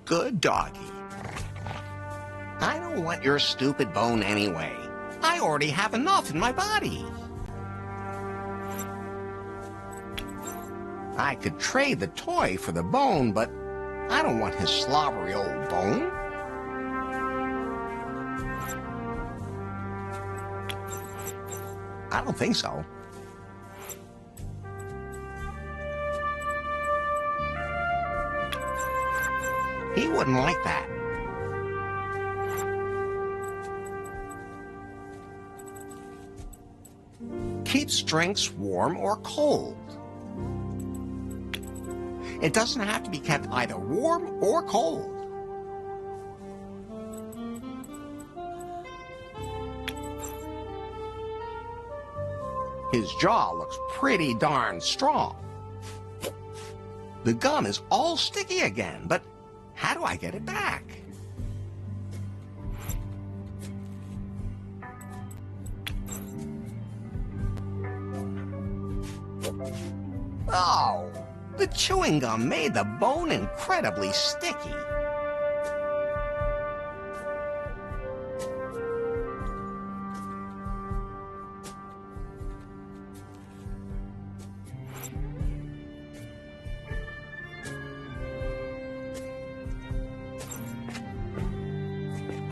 B: Good doggy. I don't want your stupid bone anyway. I already have enough in my body. I could trade the toy for the bone, but I don't want his slobbery old bone. I don't think so. He wouldn't like that. keeps drinks warm or cold. It doesn't have to be kept either warm or cold. His jaw looks pretty darn strong. The gum is all sticky again, but how do I get it back? Oh, the chewing gum made the bone incredibly sticky.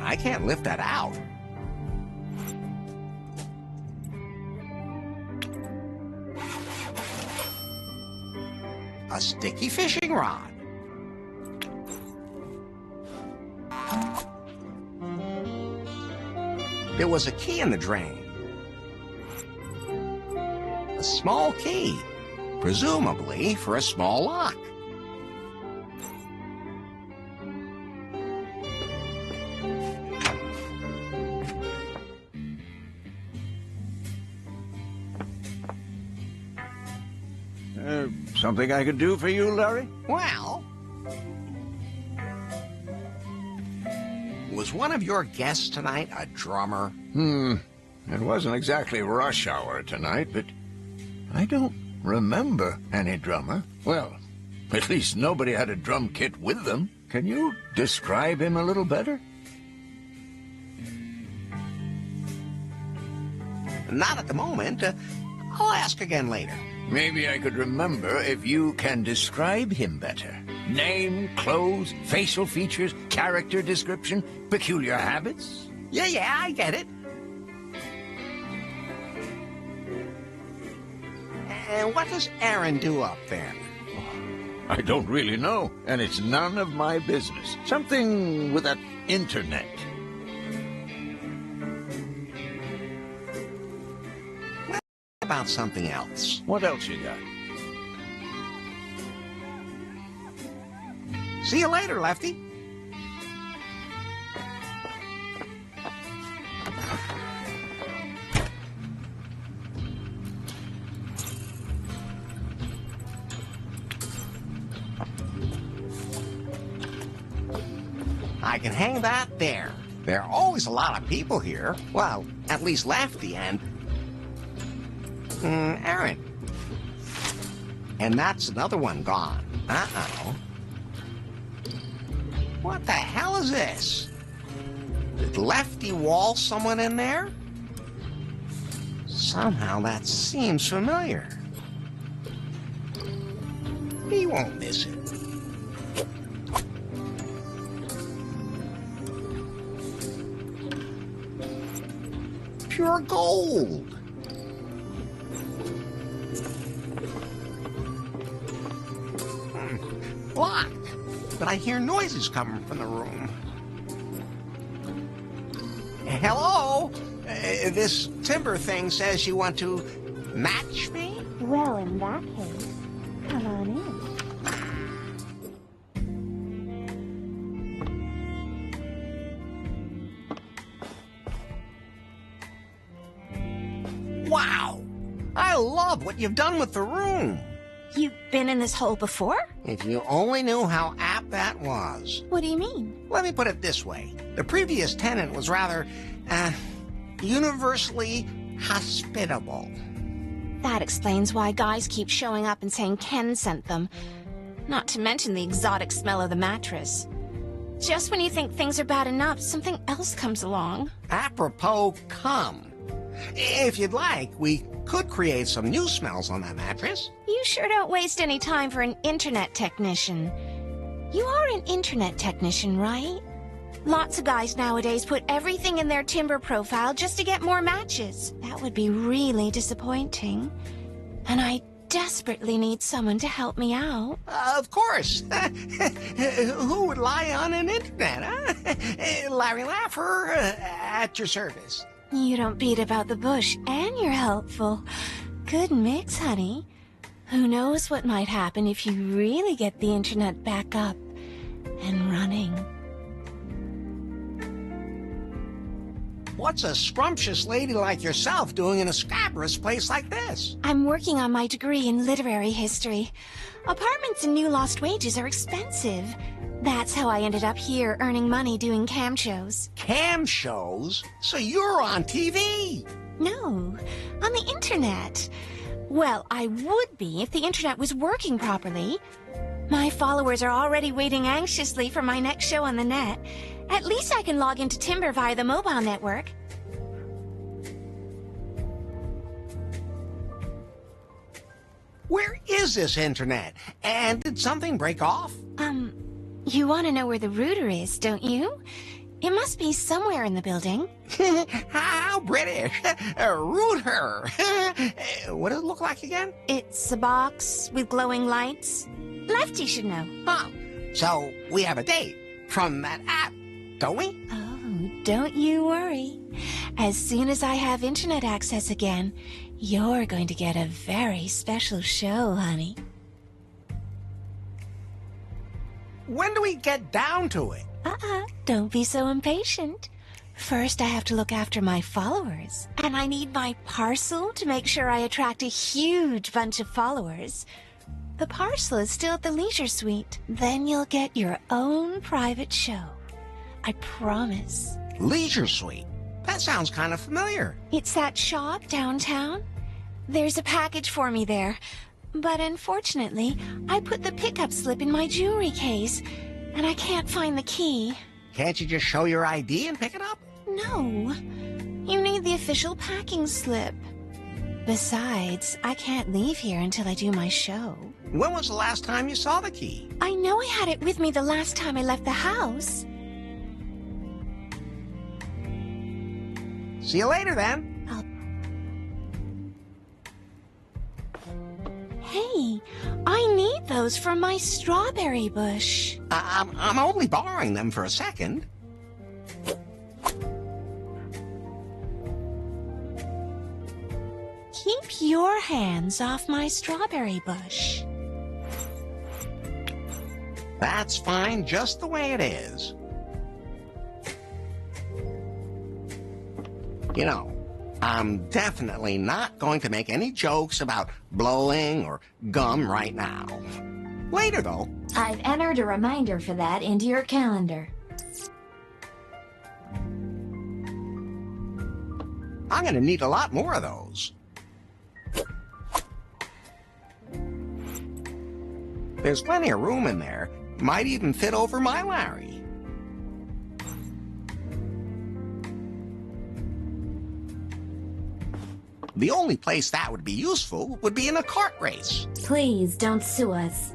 B: I can't lift that out. A sticky fishing rod. There was a key in the drain. A small key, presumably for a small lock.
D: Something I could do for you, Larry?
B: Well, was one of your guests tonight a drummer?
D: It wasn't exactly rush hour tonight, but I don't remember any drummer. Well, at least nobody had a drum kit with them. Can you describe him a little better?
B: Not at the moment. I'll ask again later.
D: Maybe I could remember if you can describe him better. Name, clothes, facial features, character description, peculiar habits?
B: Yeah, I get it. And what does Aaron do up there?
D: I don't really know, and it's none of my business. Something with that internet.
B: About something else.
D: What else you got?
B: See you later, Lefty. I can hang that there. There are always a lot of people here. Well, at least Lefty and Aaron. And that's another one gone. Uh-oh. What the hell is this? Did Lefty wall someone in there? Somehow that seems familiar. He won't miss it. Pure gold. Locked, but I hear noises coming from the room. Hello? This timber thing says you want to match me?
J: Well, in that case, come on in.
B: Wow! I love what you've done with the room.
J: You've been in this hole before?
B: If you only knew how apt that was.
J: What do you mean?
B: Let me put it this way. The previous tenant was rather, universally hospitable.
J: That explains why guys keep showing up and saying Ken sent them. Not to mention the exotic smell of the mattress. Just when you think things are bad enough, something else comes along.
B: Apropos cum. If you'd like, we could create some new smells on that mattress.
J: You sure don't waste any time for an internet technician. You are an internet technician, right? Lots of guys nowadays put everything in their Timber profile just to get more matches. That would be really disappointing. And I desperately need someone to help me out.
B: Of course. Who would lie on an internet, huh? Larry Laffer, at your service.
J: You don't beat about the bush, and you're helpful. Good mix, honey. Who knows what might happen if you really get the internet back up and running.
B: What's a scrumptious lady like yourself doing in a scabrous place like this?
J: I'm working on my degree in literary history. Apartments and new lost wages are expensive. That's how I ended up here earning money doing cam shows.
B: Cam shows? So you're on TV?
J: No, on the internet. Well, I would be if the internet was working properly. My followers are already waiting anxiously for my next show on the net. At least I can log into Timber via the mobile network.
B: Where is this internet? And did something break off?
J: You want to know where the router is, don't you? It must be somewhere in the building.
B: How British. A router. What does it look like again?
J: It's a box with glowing lights. Lefty should know.
B: Oh, so we have a date from that app, don't we?
J: Oh, don't you worry. As soon as I have internet access again, you're going to get a very special show, honey.
B: When do we get down to it?
J: Don't be so impatient. First, I have to look after my followers. And I need my parcel to make sure I attract a huge bunch of followers. The parcel is still at the Leisure Suite. Then you'll get your own private show. I promise.
B: Leisure Suite? That sounds kind of familiar.
J: It's that shop downtown. There's a package for me there. But unfortunately, I put the pickup slip in my jewelry case, and I can't find the key.
B: Can't you just show your ID and pick it up?
J: No. You need the official packing slip. Besides, I can't leave here until I do my show.
B: When was the last time you saw the key?
J: I know I had it with me the last time I left the house.
B: See you later, then.
J: Hey, I need those for my strawberry bush.
B: I'm only borrowing them for a second.
J: Keep your hands off my strawberry bush.
B: That's fine, just the way it is. You know, I'm definitely not going to make any jokes about blowing or gum right now. Later, though.
E: I've entered a reminder for that into your calendar.
B: I'm going to need a lot more of those. There's plenty of room in there. Might even fit over my Larry. The only place that would be useful would be in a kart race.
E: Please don't sue us.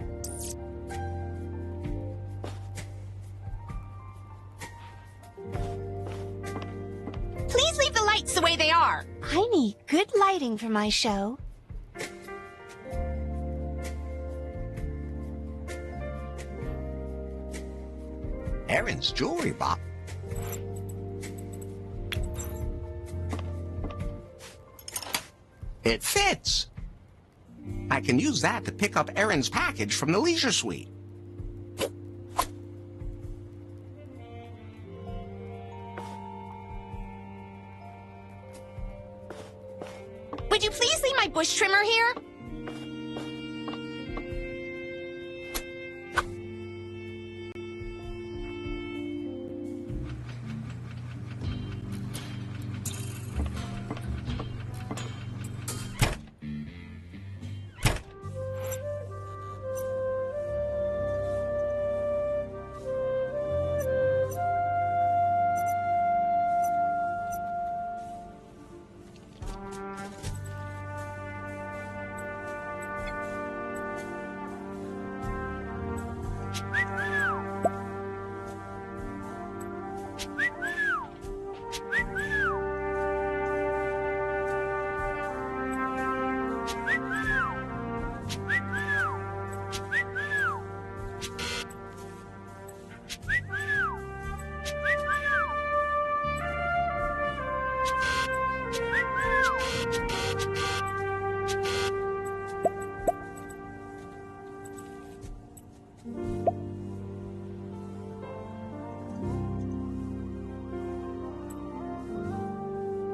J: Please leave the lights the way they are. I need good lighting for my show.
B: Erin's jewelry box. It fits. I can use that to pick up Erin's package from the Leisure Suite.
J: Would you please leave my bush trimmer here?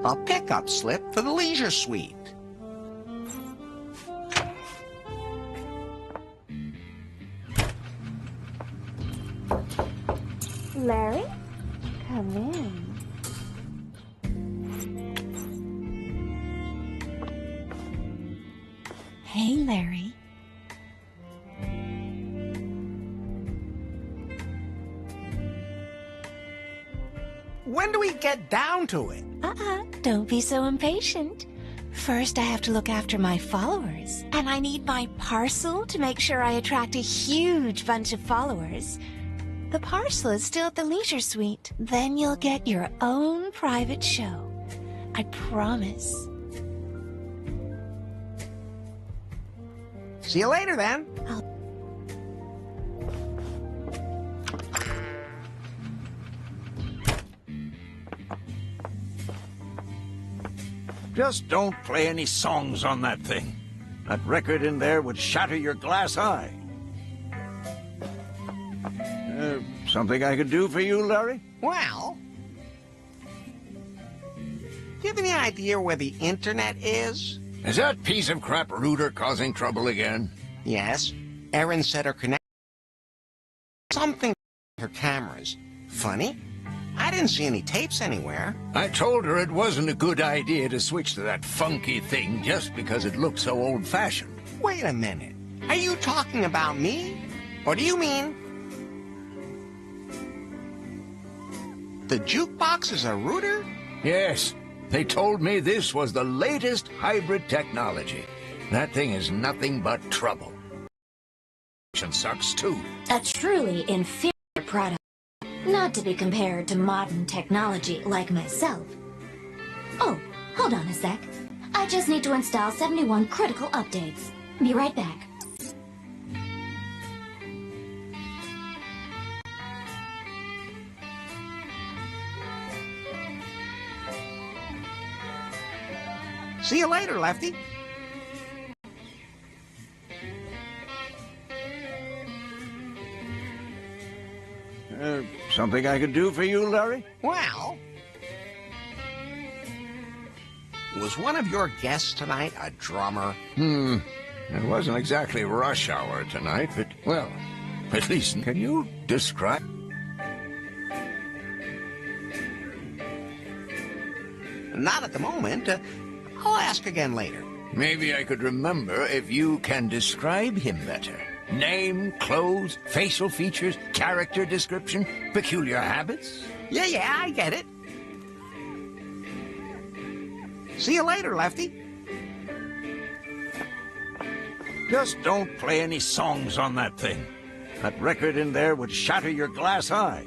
B: A pickup slip for the leisure suite.
J: Larry, come in. Hey, Larry.
B: When do we get down to it?
J: Don't be so impatient. First, I have to look after my followers, and I need my parcel to make sure I attract a huge bunch of followers. The parcel is still at the leisure suite. Then you'll get your own private show. I promise.
B: See you later, then.
D: Just don't play any songs on that thing. That record in there would shatter your glass eye. Something I could do for you, Larry?
B: Well, do you have any idea where the internet is?
D: Is that piece of crap router causing trouble again?
B: Yes. Erin said her connection... something her cameras. Funny. I didn't see any tapes anywhere.
D: I told her it wasn't a good idea to switch to that funky thing just because it looked so old-fashioned.
B: Wait a minute. Are you talking about me? Or do you mean... the jukebox is a router?
D: Yes. They told me this was the latest hybrid technology. That thing is nothing but trouble. Sucks, too.
E: A truly inferior product. Not to be compared to modern technology like myself. Oh, hold on a sec. I just need to install 71 critical updates. Be right back.
B: See you later, Lefty.
D: Something I could do for you, Larry?
B: Well, was one of your guests tonight a drummer?
D: It wasn't exactly rush hour tonight, but, well, at least can you describe...
B: Not at the moment. I'll ask again later.
D: Maybe I could remember if you can describe him better. Name, clothes, facial features, character description, peculiar habits?
B: Yeah, I get it. See you later, Lefty.
D: Just don't play any songs on that thing. That record in there would shatter your glass eye.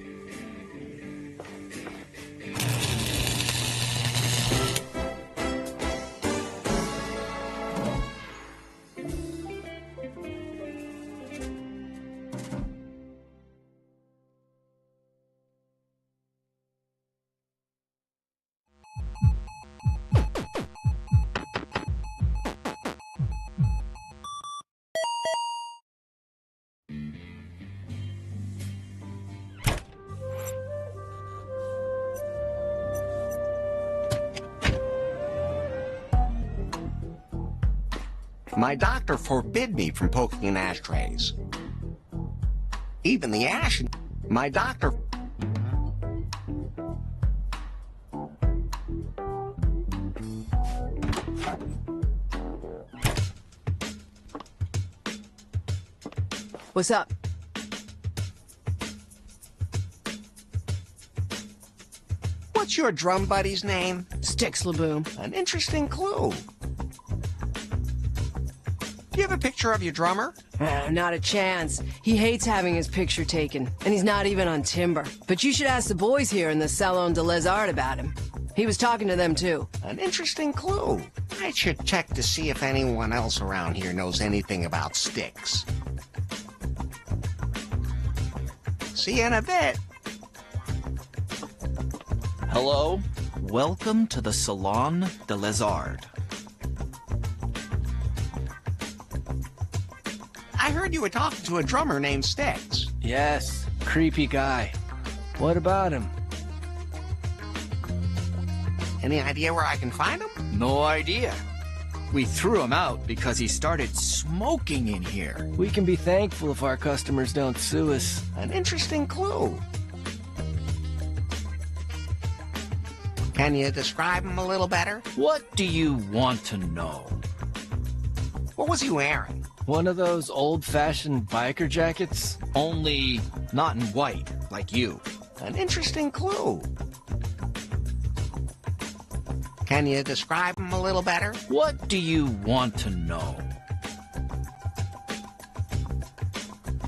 B: My doctor forbid me from poking in ashtrays. Even the ash... My doctor...
N: What's up?
B: What's your drum buddy's name?
N: Sticks Laboom.
B: An interesting clue. Do you have a picture of your drummer?
N: Not a chance. He hates having his picture taken, and he's not even on Timber. But you should ask the boys here in the Salon de Les Arts about him. He was talking to them, too.
B: An interesting clue. I should check to see if anyone else around here knows anything about Sticks. See you in a bit.
K: Hello? Welcome to the Salon de Les Arts.
B: I heard you were talking to a drummer named Sticks.
L: Yes, creepy guy. What about him?
B: Any idea where I can find him?
M: No idea. We threw him out because he started smoking in here.
L: We can be thankful if our customers don't sue us.
B: An interesting clue. Can you describe him a little better?
M: What do you want to know?
B: What was he wearing?
L: One of those old-fashioned biker jackets?
M: Only not in white, like you.
B: An interesting clue. Can you describe him a little better?
M: What do you want to know?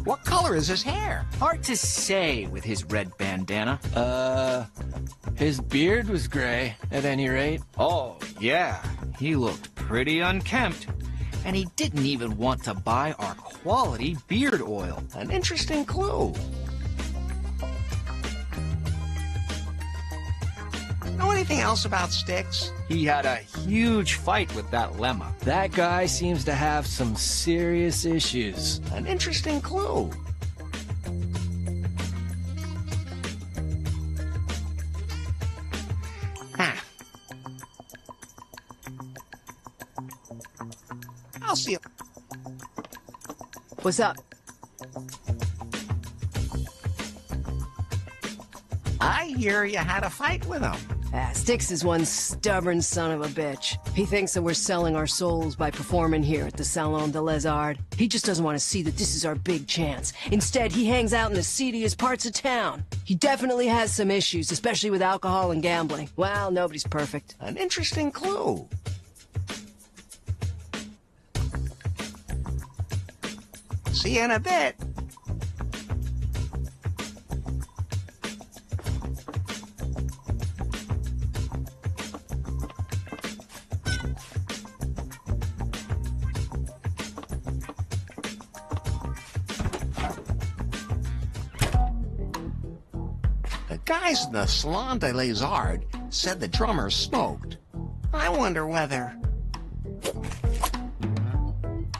B: What color is his hair?
M: Hard to say with his red bandana.
L: His beard was gray, at any rate.
M: Oh, yeah. He looked pretty unkempt. And he didn't even want to buy our quality beard oil.
B: An interesting clue. Know anything else about Styx?
M: He had a huge fight with that lemma.
L: That guy seems to have some serious issues.
B: An interesting clue. I'll see you.
N: What's up?
B: I hear you had a fight with him.
N: Styx is one stubborn son of a bitch. He thinks that we're selling our souls by performing here at the Salon de Lézard. He just doesn't want to see that this is our big chance. Instead, he hangs out in the seediest parts of town. He definitely has some issues, especially with alcohol and gambling. Well, nobody's perfect.
B: An interesting clue. See you in a bit. The guys in the Salon de Lézard said the drummer smoked. I wonder whether...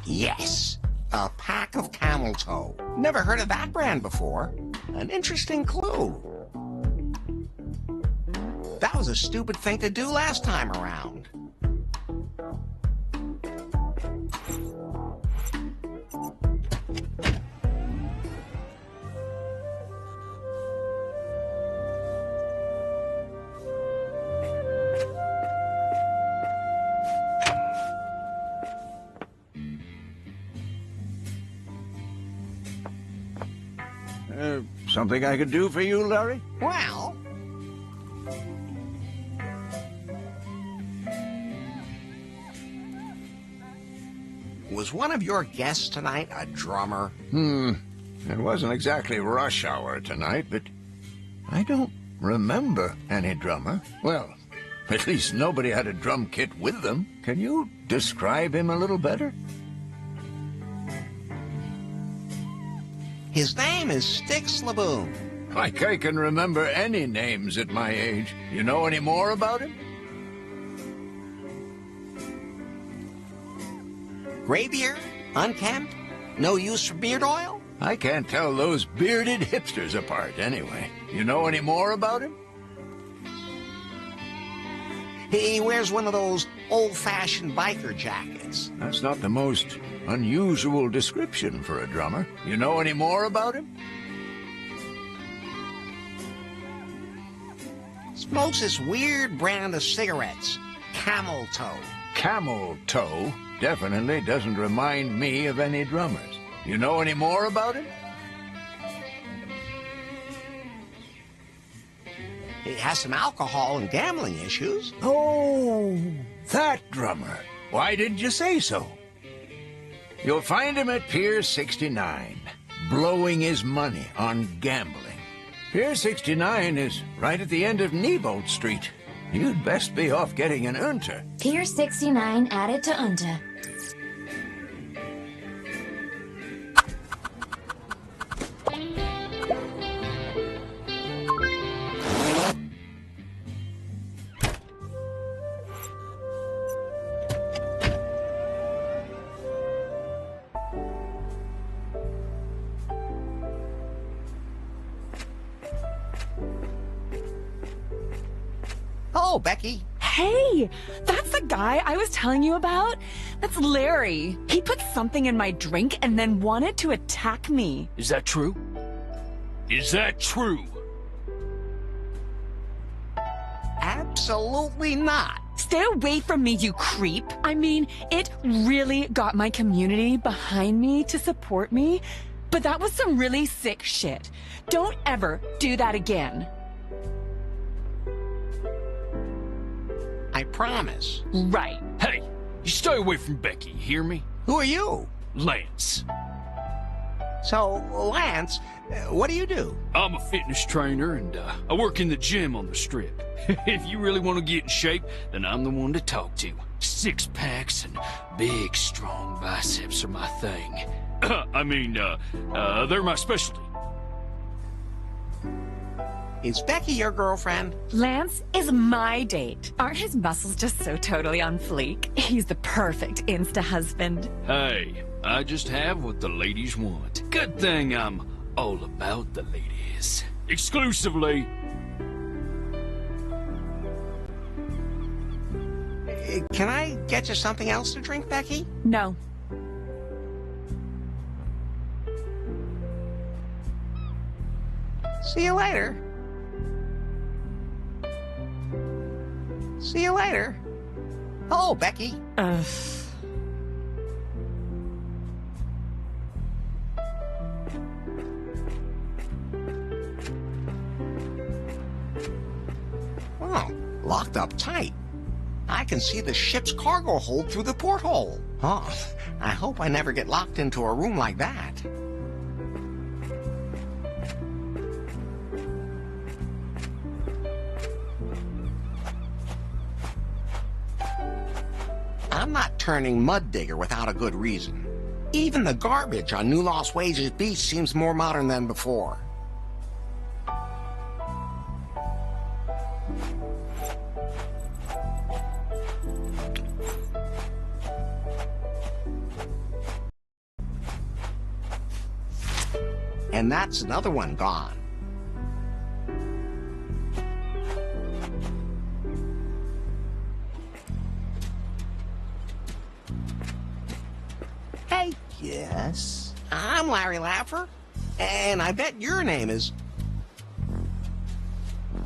B: Yes! A pack of Camel Toe. Never heard of that brand before. An interesting clue. That was a stupid thing to do last time around.
D: Something I could do for you, Larry?
B: Well... Was one of your guests tonight a drummer?
D: It wasn't exactly rush hour tonight, but I don't remember any drummer. Well, at least nobody had a drum kit with them. Can you describe him a little better?
B: His name is Styx Laboon.
D: Like I can remember any names at my age. You know any more about him?
B: Gray beard? Unkempt? No use for beard oil?
D: I can't tell those bearded hipsters apart anyway. You know any more about him?
B: He wears one of those old-fashioned biker jackets.
D: That's not the most unusual description for a drummer. You know any more about him?
B: Smokes this weird brand of cigarettes. Camel Toe.
D: Camel Toe definitely doesn't remind me of any drummers. You know any more about him?
B: He has some alcohol and gambling issues.
D: Oh, that drummer. Why didn't you say so? You'll find him at Pier 69, blowing his money on gambling. Pier 69 is right at the end of Nebolt Street. You'd best be off getting an Unter.
E: Pier 69 added to Unta.
B: Oh, Becky.
C: Hey, that's the guy I was telling you about? That's Larry. He put something in my drink and then wanted to attack me.
M: Is that true? Is that true?
B: Absolutely not.
C: Stay away from me, you creep. I mean, it really got my community behind me to support me, but that was some really sick shit. Don't ever do that again.
B: I promise.
C: Right.
M: Hey, you stay away from Becky, hear me?
B: Who are you?
M: Lance.
B: So, Lance, what do you do?
M: I'm a fitness trainer, and I work in the gym on the strip. If you really want to get in shape, then I'm the one to talk to. Six packs and big, strong biceps are my thing. They're my specialty.
B: Is Becky your girlfriend?
C: Lance is my date. Aren't his muscles just so totally on fleek? He's the perfect insta-husband.
M: Hey, I just have what the ladies want. Good thing I'm all about the ladies. Exclusively.
B: Can I get you something else to drink, Becky?
C: No.
B: See you later. See you later. Hello, Becky. Oh, locked up tight. I can see the ship's cargo hold through the porthole. Oh, I hope I never get locked into a room like that. I'm not turning mud digger without a good reason. Even the garbage on New Lost Wages Beach seems more modern than before. And that's another one gone. Hey.
D: Yes?
B: I'm Larry Laffer, and I bet your name is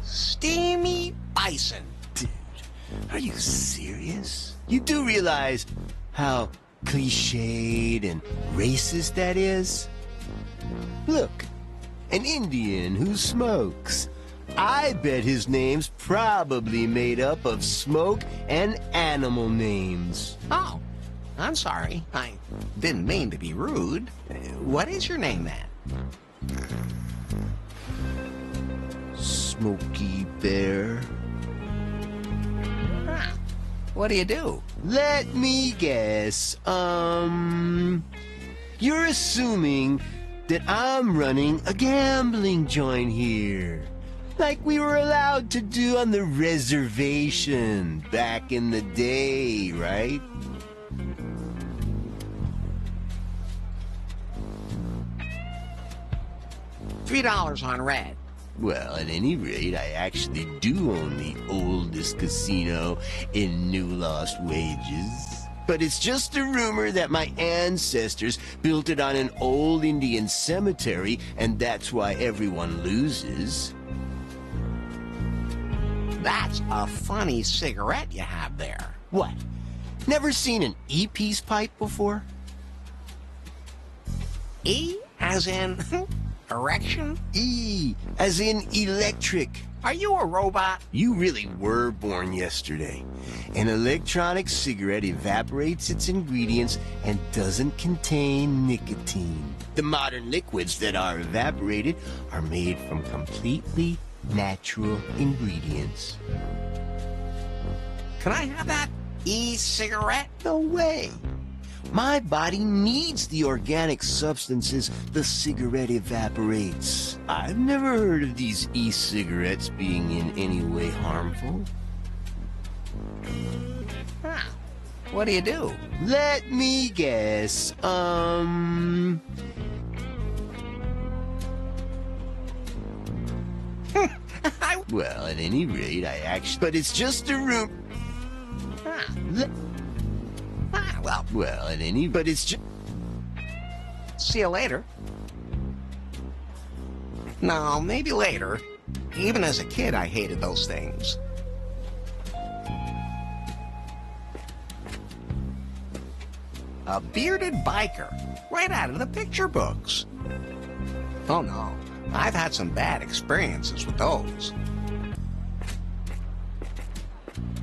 B: Steamy Bison.
P: Dude, are you serious? You do realize how cliched and racist that is? Look, an Indian who smokes. I bet his name's probably made up of smoke and animal names.
B: Oh, I'm sorry. I didn't mean to be rude. What is your name, then?
P: Smokey Bear.
B: Huh. What do you do?
P: Let me guess. You're assuming that I'm running a gambling joint here. Like we were allowed to do on the reservation back in the day, right?
B: $3 on red.
P: Well, at any rate, I actually do own the oldest casino in New Lost Wages. But it's just a rumor that my ancestors built it on an old Indian cemetery, and that's why everyone loses.
B: That's a funny cigarette you have there.
P: What? Never seen an E-piece pipe before?
B: E as in erection?
P: E as in electric.
B: Are you a robot?
P: You really were born yesterday. An electronic cigarette evaporates its ingredients and doesn't contain nicotine. The modern liquids that are evaporated are made from completely natural ingredients.
B: Can I have that e-cigarette?
P: No way. My body needs the organic substances the cigarette evaporates. I've never heard of these e-cigarettes being in any way harmful.
B: Huh. What do you do?
P: Let me guess. Well, at any rate, I actually... But it's just a room... Well, at any... But it's just...
B: See you later. No, maybe later. Even as a kid, I hated those things. A bearded biker, right out of the picture books. Oh no, I've had some bad experiences with those.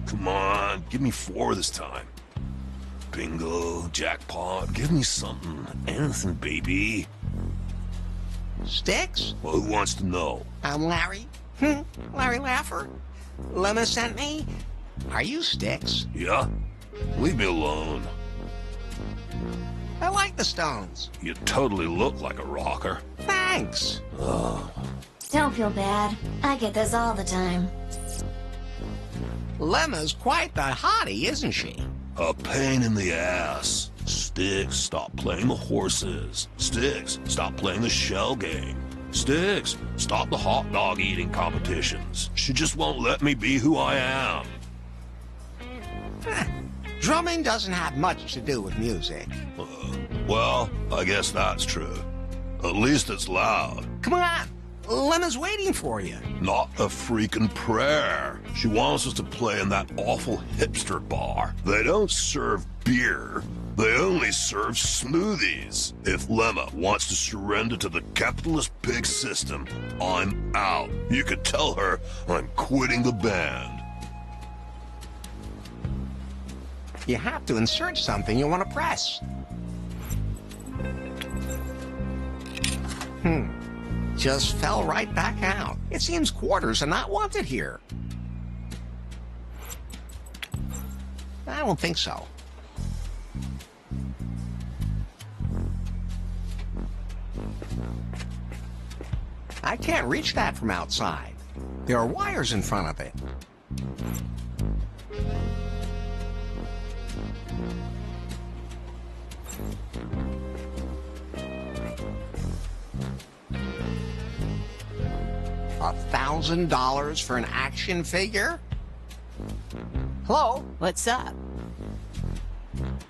A: Come on, give me 4 this time. Bingo, jackpot, give me something. Anything, baby.
B: Sticks?
A: Well, who wants to know?
B: I'm Larry. Larry Laffer. Lemma sent me. Are you Sticks?
A: Yeah? Leave me alone.
B: I like the Stones.
A: You totally look like a rocker.
B: Thanks.
E: Don't feel bad. I get this all the time.
B: Lemma's quite the hottie, isn't she?
A: A pain in the ass. Sticks, stop playing the horses. Sticks, stop playing the shell game. Sticks, stop the hot dog eating competitions. She just won't let me be who I am.
B: Drumming doesn't have much to do with music.
A: Well, I guess that's true. At least it's loud.
B: Come on, Lemma's waiting for you.
A: Not a freaking prayer. She wants us to play in that awful hipster bar. They don't serve beer. They only serve smoothies. If Lemma wants to surrender to the capitalist pig system, I'm out. You could tell her I'm quitting the band.
B: You have to insert something you want to press. Just fell right back out. It seems quarters are not wanted here. I don't think so. I can't reach that from outside. There are wires in front of it. $1,000 for an action figure? Hello?
G: What's up?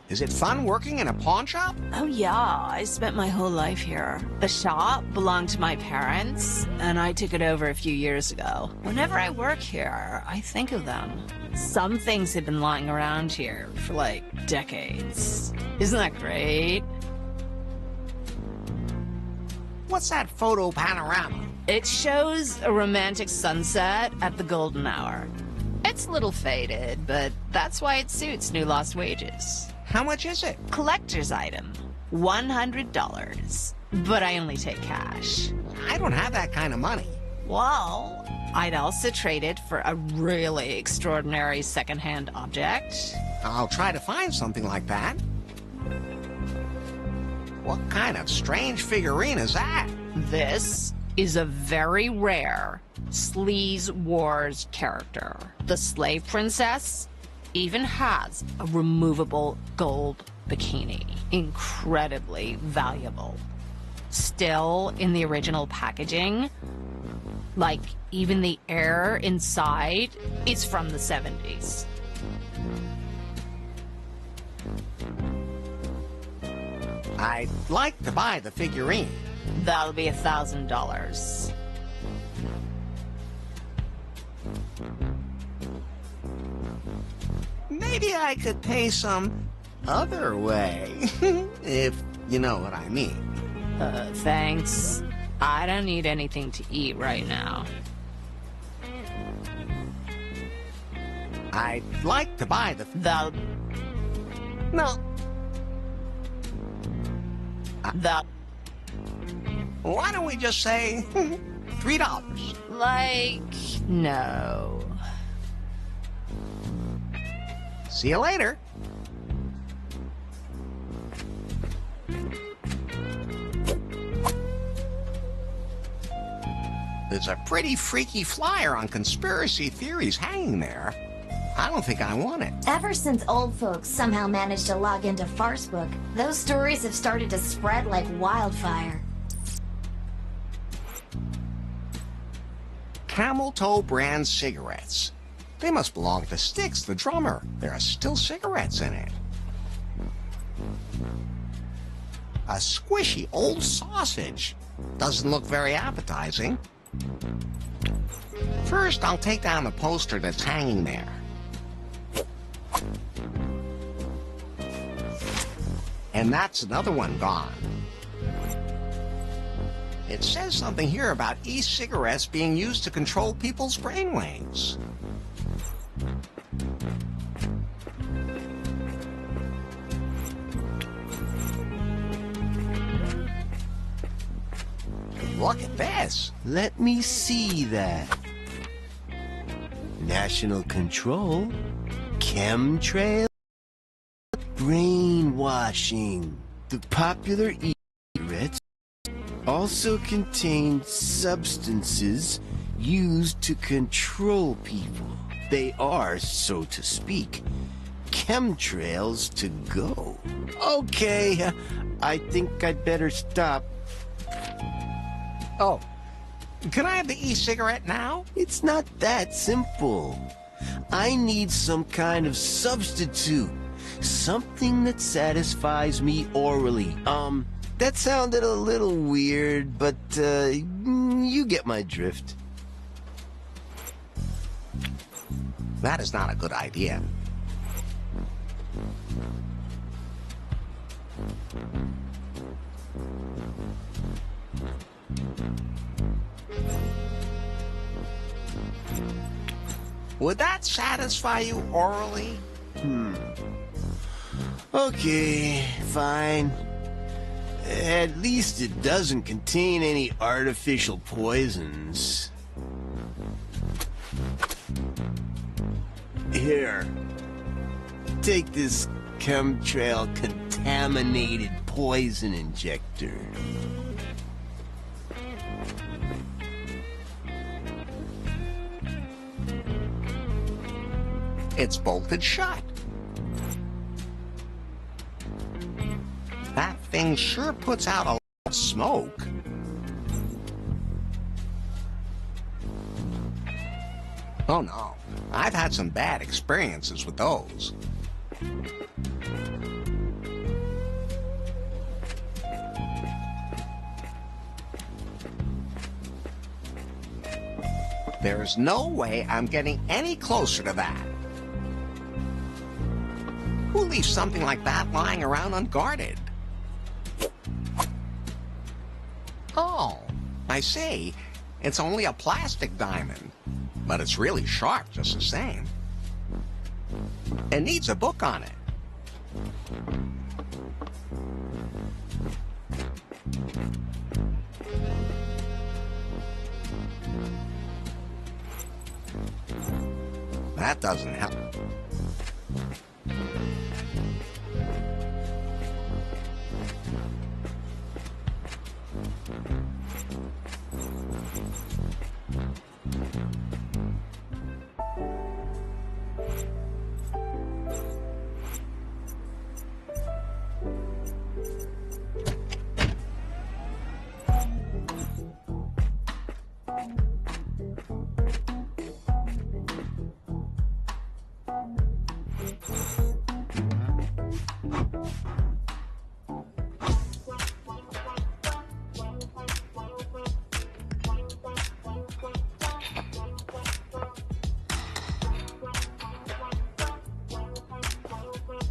B: Is it fun working in a pawn shop?
G: Oh yeah, I spent my whole life here. The shop belonged to my parents, and I took it over a few years ago. Whenever I work here, I think of them. Some things have been lying around here for like decades. Isn't that great?
B: What's that photo panorama?
G: It shows a romantic sunset at the golden hour. It's a little faded, but that's why it suits New Lost Wages.
B: How much is it?
G: Collector's item. $100. But I only take cash.
B: I don't have that kind of money.
G: Well, I'd also trade it for a really extraordinary second-hand object.
B: I'll try to find something like that. What kind of strange figurine is that?
G: This is a very rare Sleaze Wars character. The Slave Princess even has a removable gold bikini. Incredibly valuable. Still in the original packaging. Like, even the air inside is from the 70s.
B: I'd like to buy the figurine.
G: That'll be $1,000.
B: Maybe I could pay some other way, if you know what I mean.
G: Thanks. I don't need anything to eat right now.
B: I'd like to buy the... No. Why don't we just say $3?
G: Like, no.
B: See you later. There's a pretty freaky flyer on conspiracy theories hanging there. I don't think I want it.
E: Ever since old folks somehow managed to log into Farcebook, those stories have started to spread like wildfire.
B: Camel Toe brand cigarettes. They must belong to Styx, the drummer. There are still cigarettes in it. A squishy old sausage. Doesn't look very appetizing. First, I'll take down the poster that's hanging there. And that's another one gone. It says something here about e-cigarettes being used to control people's brainwaves. Look at this.
P: Let me see that. National control, chemtrail, brainwashing. The popular e-cigarettes also contain substances used to control people. They are, so to speak, chemtrails to go. Okay, I think I'd better stop.
B: Oh, can I have the e-cigarette now?
P: It's not that simple. I need some kind of substitute. Something that satisfies me orally. That sounded a little weird, but you get my drift.
B: That is not a good idea. Would that satisfy you orally?
P: Okay, fine. At least it doesn't contain any artificial poisons. Here, take this chemtrail contaminated poison injector.
B: It's bolted shut. That thing sure puts out a lot of smoke. Oh no, I've had some bad experiences with those. There's no way I'm getting any closer to that. Who leaves something like that lying around unguarded? Oh, I see. It's only a plastic diamond, but it's really sharp just the same. It needs a book on it. That doesn't help.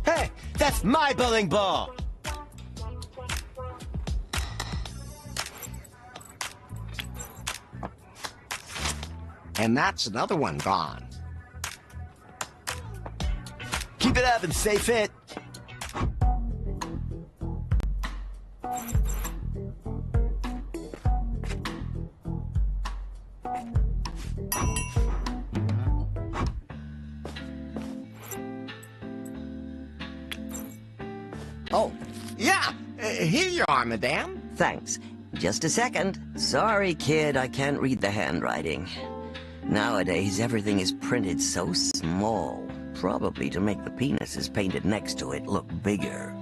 P: Hey, that's my bowling ball!
B: And that's another one gone.
P: Keep it up and stay fit.
B: Oh, yeah. Here you are, madame.
O: Thanks. Just a second. Sorry, kid, I can't read the handwriting. Nowadays, everything is printed so small, probably to make the penises painted next to it look bigger.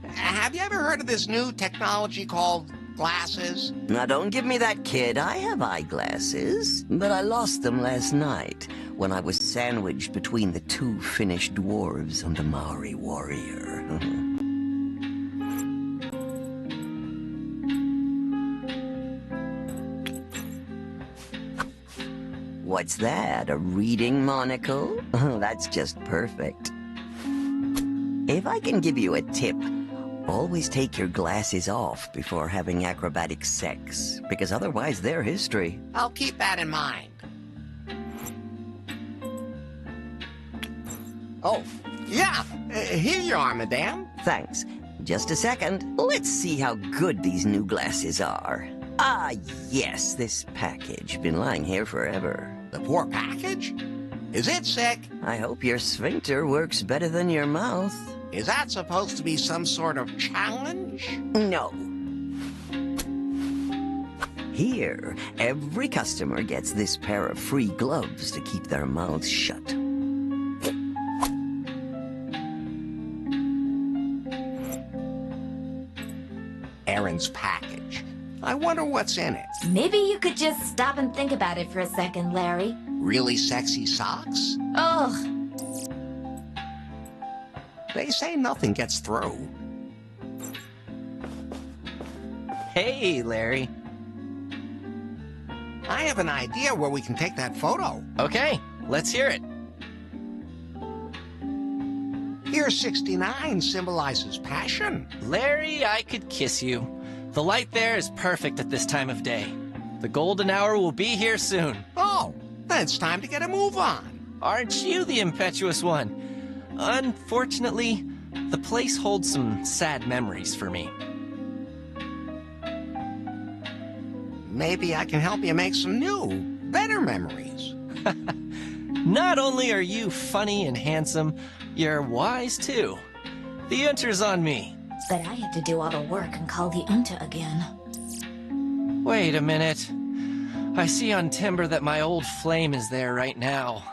B: Have you ever heard of this new technology called glasses?
O: Now, don't give me that, kid. I have eyeglasses, but I lost them last night when I was sandwiched between the two finished dwarves and the Maori warrior. What's that, a reading monocle? That's just perfect. If I can give you a tip, always take your glasses off before having acrobatic sex, because otherwise they're history.
B: I'll keep that in mind. Oh, yeah, here you are, madame.
O: Thanks. Just a second. Let's see how good these new glasses are. Ah, yes, this package. Been lying here forever.
B: The poor package? Is it sick?
O: I hope your sphincter works better than your mouth.
B: Is that supposed to be some sort of challenge?
O: No. Here, every customer gets this pair of free gloves to keep their mouths shut.
B: Aaron's package. I wonder what's in it.
E: Maybe you could just stop and think about it for a second, Larry.
B: Really sexy socks?
E: Ugh.
B: They say nothing gets through.
K: Hey, Larry.
B: I have an idea where we can take that photo.
K: Okay, let's hear it.
B: Here, 69 symbolizes passion.
K: Larry, I could kiss you. The light there is perfect at this time of day. The golden hour will be here soon.
B: Oh, then it's time to get a move on.
K: Aren't you the impetuous one? Unfortunately, the place holds some sad memories for me.
B: Maybe I can help you make some new, better memories.
K: Not only are you funny and handsome, you're wise too. The enter's on me.
E: But I had to do all the work and call the Unta again.
K: Wait a minute. I see on Timber that my old flame is there right now.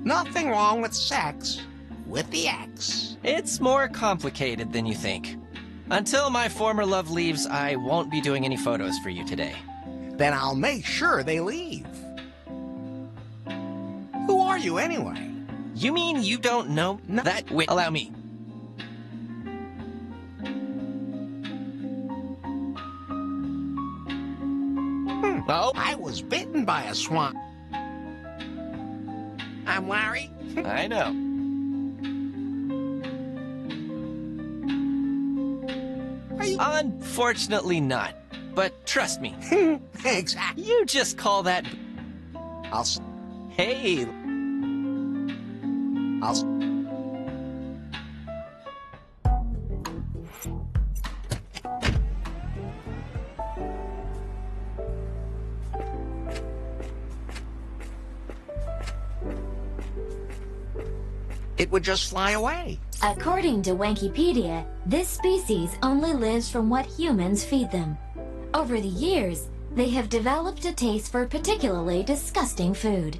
B: Nothing wrong with sex with the X.
K: It's more complicated than you think. Until my former love leaves, I won't be doing any photos for you today.
B: Then I'll make sure they leave. Who are you anyway?
K: You mean you don't know that? Wait, allow me. Oh?
B: I was bitten by a swamp. I'm Larry.
K: I know. Unfortunately not. But trust me.
B: Exactly.
K: You just call that... Hey.
B: It would just fly away.
E: According to Wikipedia, this species only lives from what humans feed them. Over the years, they have developed a taste for particularly disgusting food.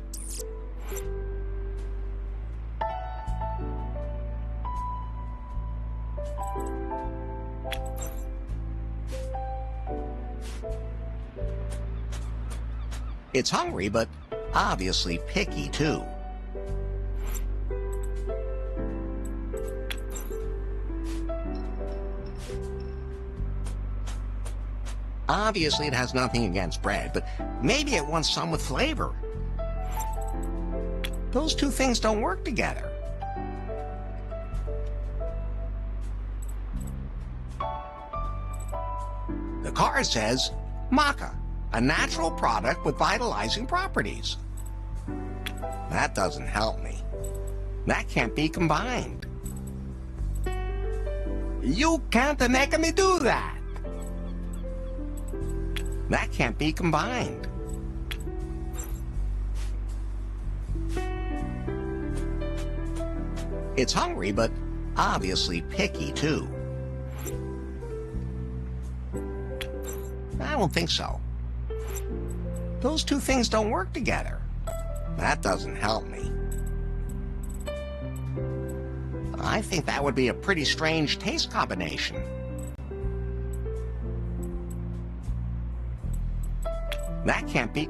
B: It's hungry, but obviously picky too. Obviously it has nothing against bread, but maybe it wants some with flavor. Those two things don't work together. The card says, maca, a natural product with vitalizing properties. That doesn't help me. That can't be combined. You can't make me do that. That can't be combined. It's hungry, but obviously picky too. I don't think so. Those two things don't work together. That doesn't help me. I think that would be a pretty strange taste combination. That can't be...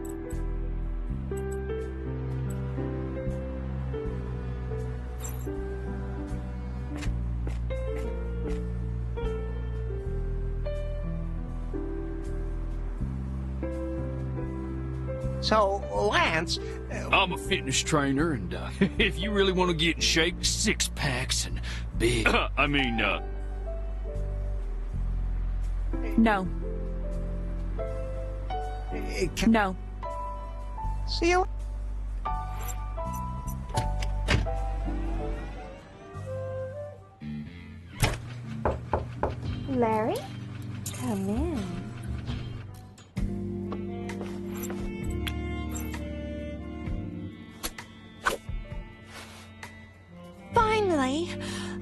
B: So, Lance...
M: I'm a fitness trainer, and if you really want to get in shape, 6 packs and big...
C: No. No.
B: See you...
J: Larry? Come in. Finally!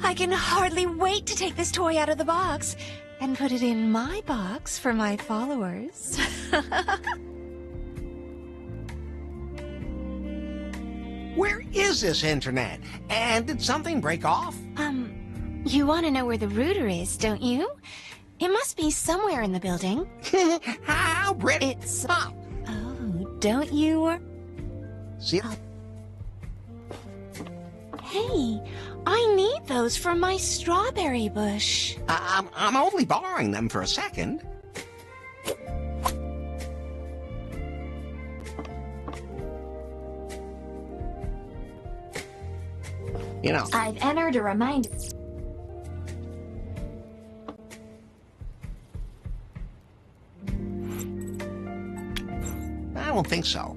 J: I can hardly wait to take this toy out of the box and put it in my box for my followers.
B: Where is this internet? And did something break off?
J: You want to know where the router is, don't you? It must be somewhere in the building.
B: How British?
J: It's... Oh, don't you...
B: See?
J: Hey, I need those for my strawberry bush.
B: I'm only borrowing them for a second. You know...
E: I've entered a reminder.
B: I don't think so.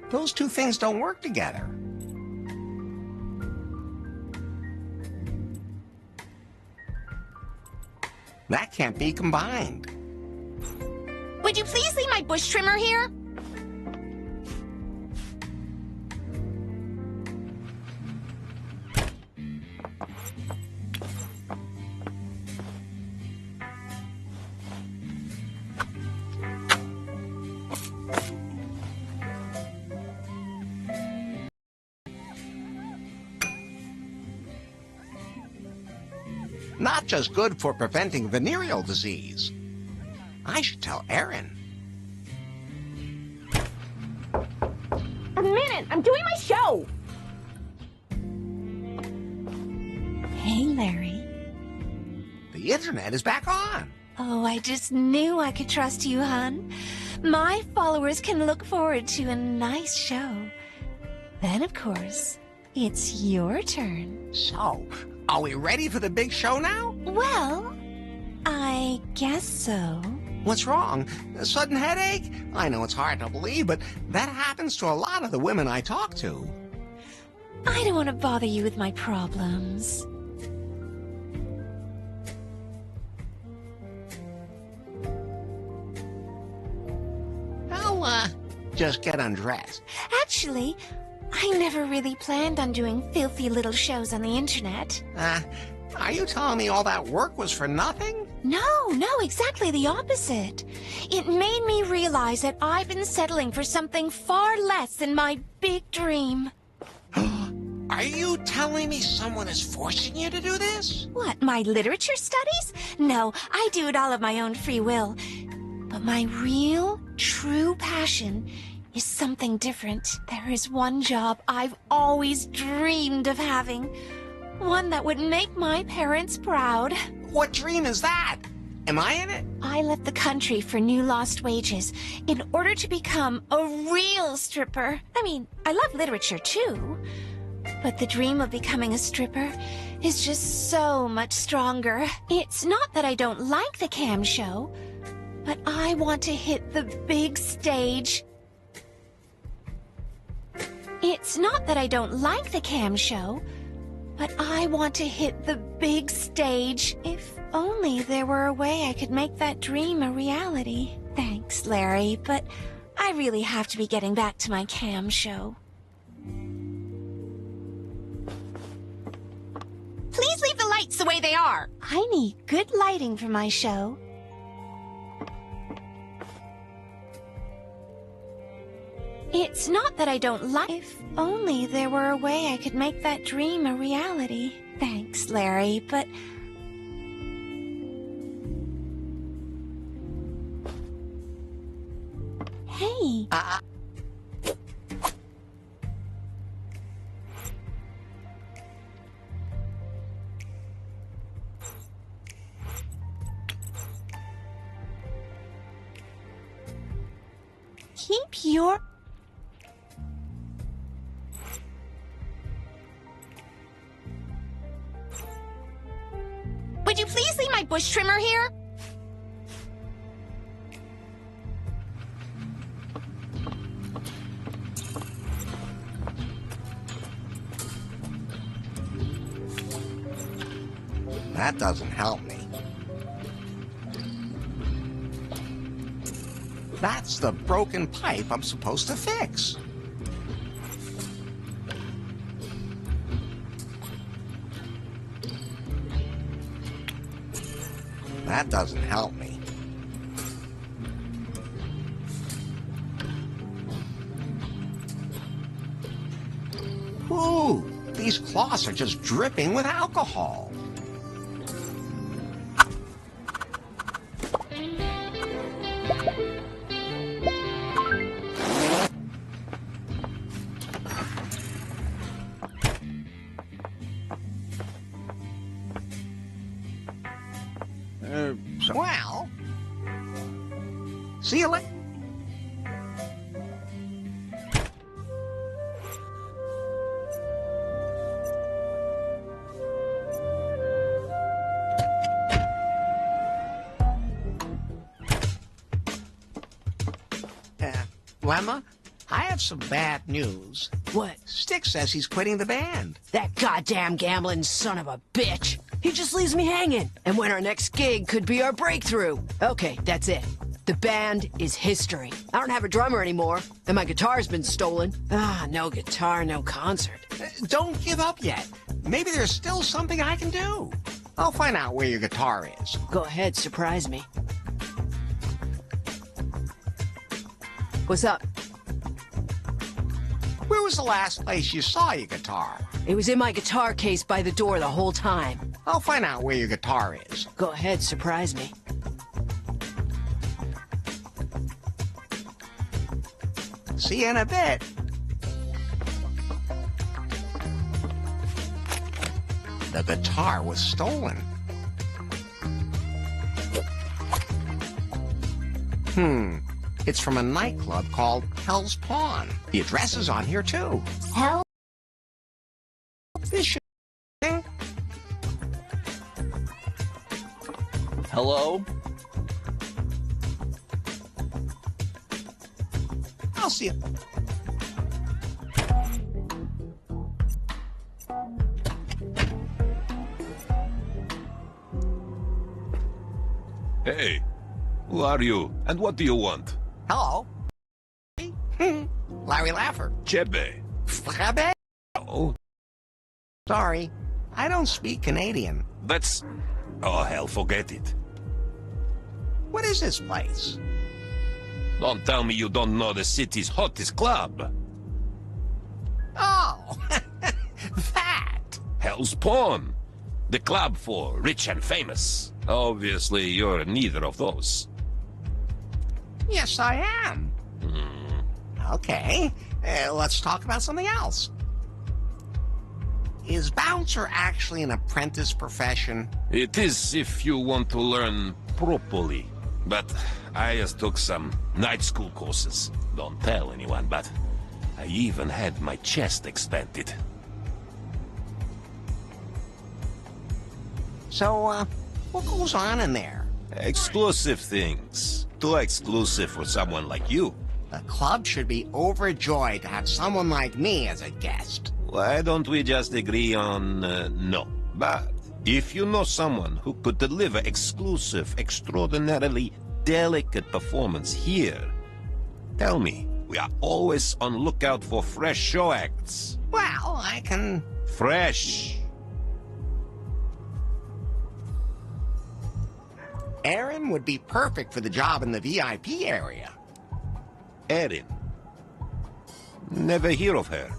B: Those two things don't work together. That can't be combined.
J: Would you please leave my bush trimmer here?
B: Not just good for preventing venereal disease. I should tell Erin.
J: A minute! I'm doing my show! Hey, Larry.
B: The internet is back on.
J: Oh, I just knew I could trust you, hon. My followers can look forward to a nice show. Then, of course, it's your turn.
B: So, are we ready for the big show now?
J: Well, I guess so.
B: What's wrong? A sudden headache? I know it's hard to believe, but that happens to a lot of the women I talk to.
J: I don't want to bother you with my problems.
B: I'll, just get undressed.
J: Actually, I never really planned on doing filthy little shows on the internet.
B: Are you telling me all that work was for nothing?
J: No, exactly the opposite. It made me realize that I've been settling for something far less than my big dream.
B: Are you telling me someone is forcing you to do this?
J: What, my literature studies? No, I do it all of my own free will. But my real, true passion is something different. There is one job I've always dreamed of having. One that would make my parents proud.
B: What dream is that? Am I in it?
J: I left the country for new lost wages in order to become a real stripper. I mean, I love literature too. But the dream of becoming a stripper is just so much stronger. It's not that I don't like the cam show, but I want to hit the big stage. It's not that I don't like the cam show, but I want to hit the big stage. If only there were a way I could make that dream a reality. Thanks, Larry, but I really have to be getting back to my cam show. Please leave the lights the way they are. I need good lighting for my show. It's not that I don't like. If only there were a way I could make that dream a reality. Thanks, Larry, but... Hey. Keep your... Would you please leave my bush trimmer here?
B: That doesn't help me. That's the broken pipe I'm supposed to fix. That doesn't help me. Ooh, these cloths are just dripping with alcohol. Well, see you later. Lemma, I have some bad news.
N: What?
B: Stick says he's quitting the band.
N: That goddamn gambling son of a bitch. He just leaves me hanging. And when our next gig could be our breakthrough. Okay, that's it. The band is history. I don't have a drummer anymore, and my guitar's been stolen. Ah, no guitar, no concert.
B: Don't give up yet. Maybe there's still something I can do. I'll find out where your guitar is.
N: Go ahead, surprise me. What's up?
B: Where was the last place you saw your guitar?
N: It was in my guitar case by the door the whole time.
B: I'll find out where your guitar is.
N: Go ahead, surprise me.
B: See you in a bit. The guitar was stolen. It's from a nightclub called Hell's Pawn. The address is on here, too.
E: Hell?
B: This should...
K: Hello?
B: I'll see you.
A: Hey, who are you, and what do you want?
B: Hello. Larry Laffer.
A: Chebe.
B: Frabe?
A: Oh,
B: Sorry, I don't speak Canadian.
A: that's... Oh, hell, forget it.
B: What is this place?
A: Don't tell me you don't know the city's hottest club.
B: Oh, that.
A: Hell's Pawn. The club for rich and famous. Obviously, you're neither of those.
B: Yes, I am. Okay, let's talk about something else. Is bouncer actually an apprentice profession?
A: It is if you want to learn properly. But I just took some night school courses. Don't tell anyone, but I even had my chest expanded.
B: So, what goes on in there?
A: Exclusive things. Too exclusive for someone like you.
B: The club should be overjoyed to have someone like me as a guest.
A: Why don't we just agree on no? But if you know someone who could deliver exclusive, extraordinarily delicate performance here, tell me. We are always on lookout for fresh show acts.
B: Well, I can...
A: Fresh.
B: Aaron would be perfect for the job in the VIP area.
A: Erin. Never hear of her.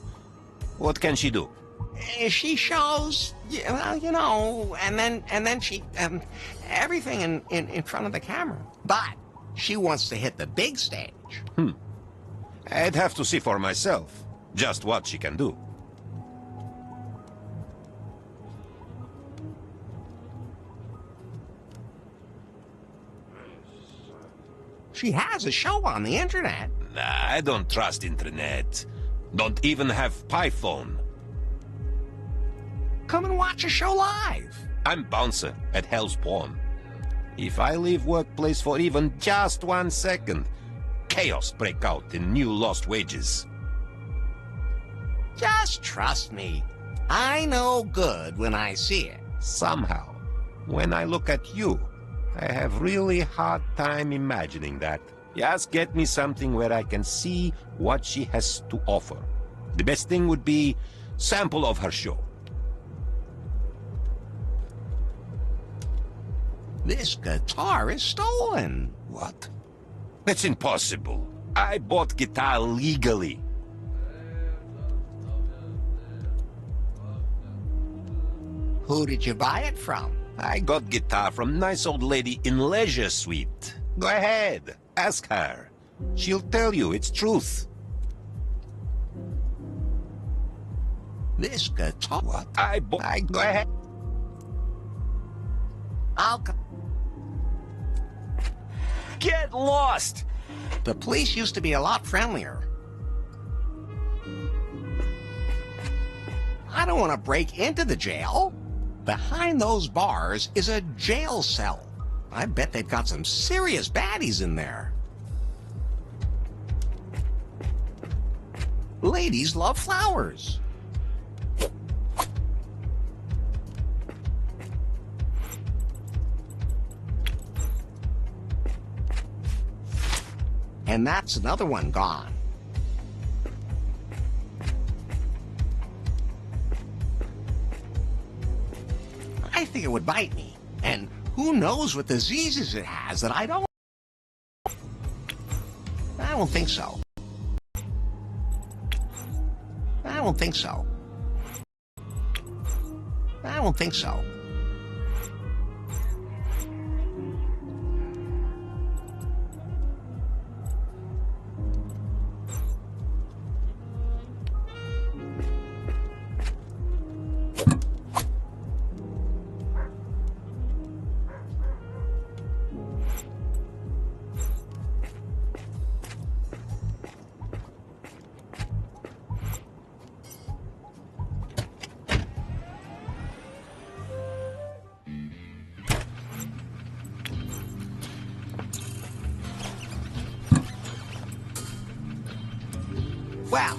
A: What can she do?
B: She shows, well, you know, and then she, everything in front of the camera. But she wants to hit the big stage.
A: I'd have to see for myself just what she can do.
B: She has a show on the internet.
A: Nah, I don't trust internet. Don't even have Python.
B: Come and watch a show live.
A: I'm bouncer at Hell's Pawn. If I leave workplace for even just 1 second, chaos break out in new lost wages.
B: Just trust me. I know good when I see it.
A: Somehow, when I look at you, I have really hard time imagining that. Just get me something where I can see what she has to offer. The best thing would be sample of her show.
B: This guitar is stolen.
A: What? That's impossible. I bought guitar legally.
B: Who did you buy it from?
A: I got guitar from nice old lady in Leisure Suite. Go ahead, ask her. She'll tell you it's truth.
B: This guitar?
A: What? Go ahead.
B: I'll
A: Get lost!
B: The police used to be a lot friendlier. I don't want to break into the jail. Behind those bars is a jail cell. I bet they've got some serious baddies in there. Ladies love flowers. And that's another one gone. I think it would bite me. And who knows what diseases it has that I don't... I don't think so. I don't think so. I don't think so. Well,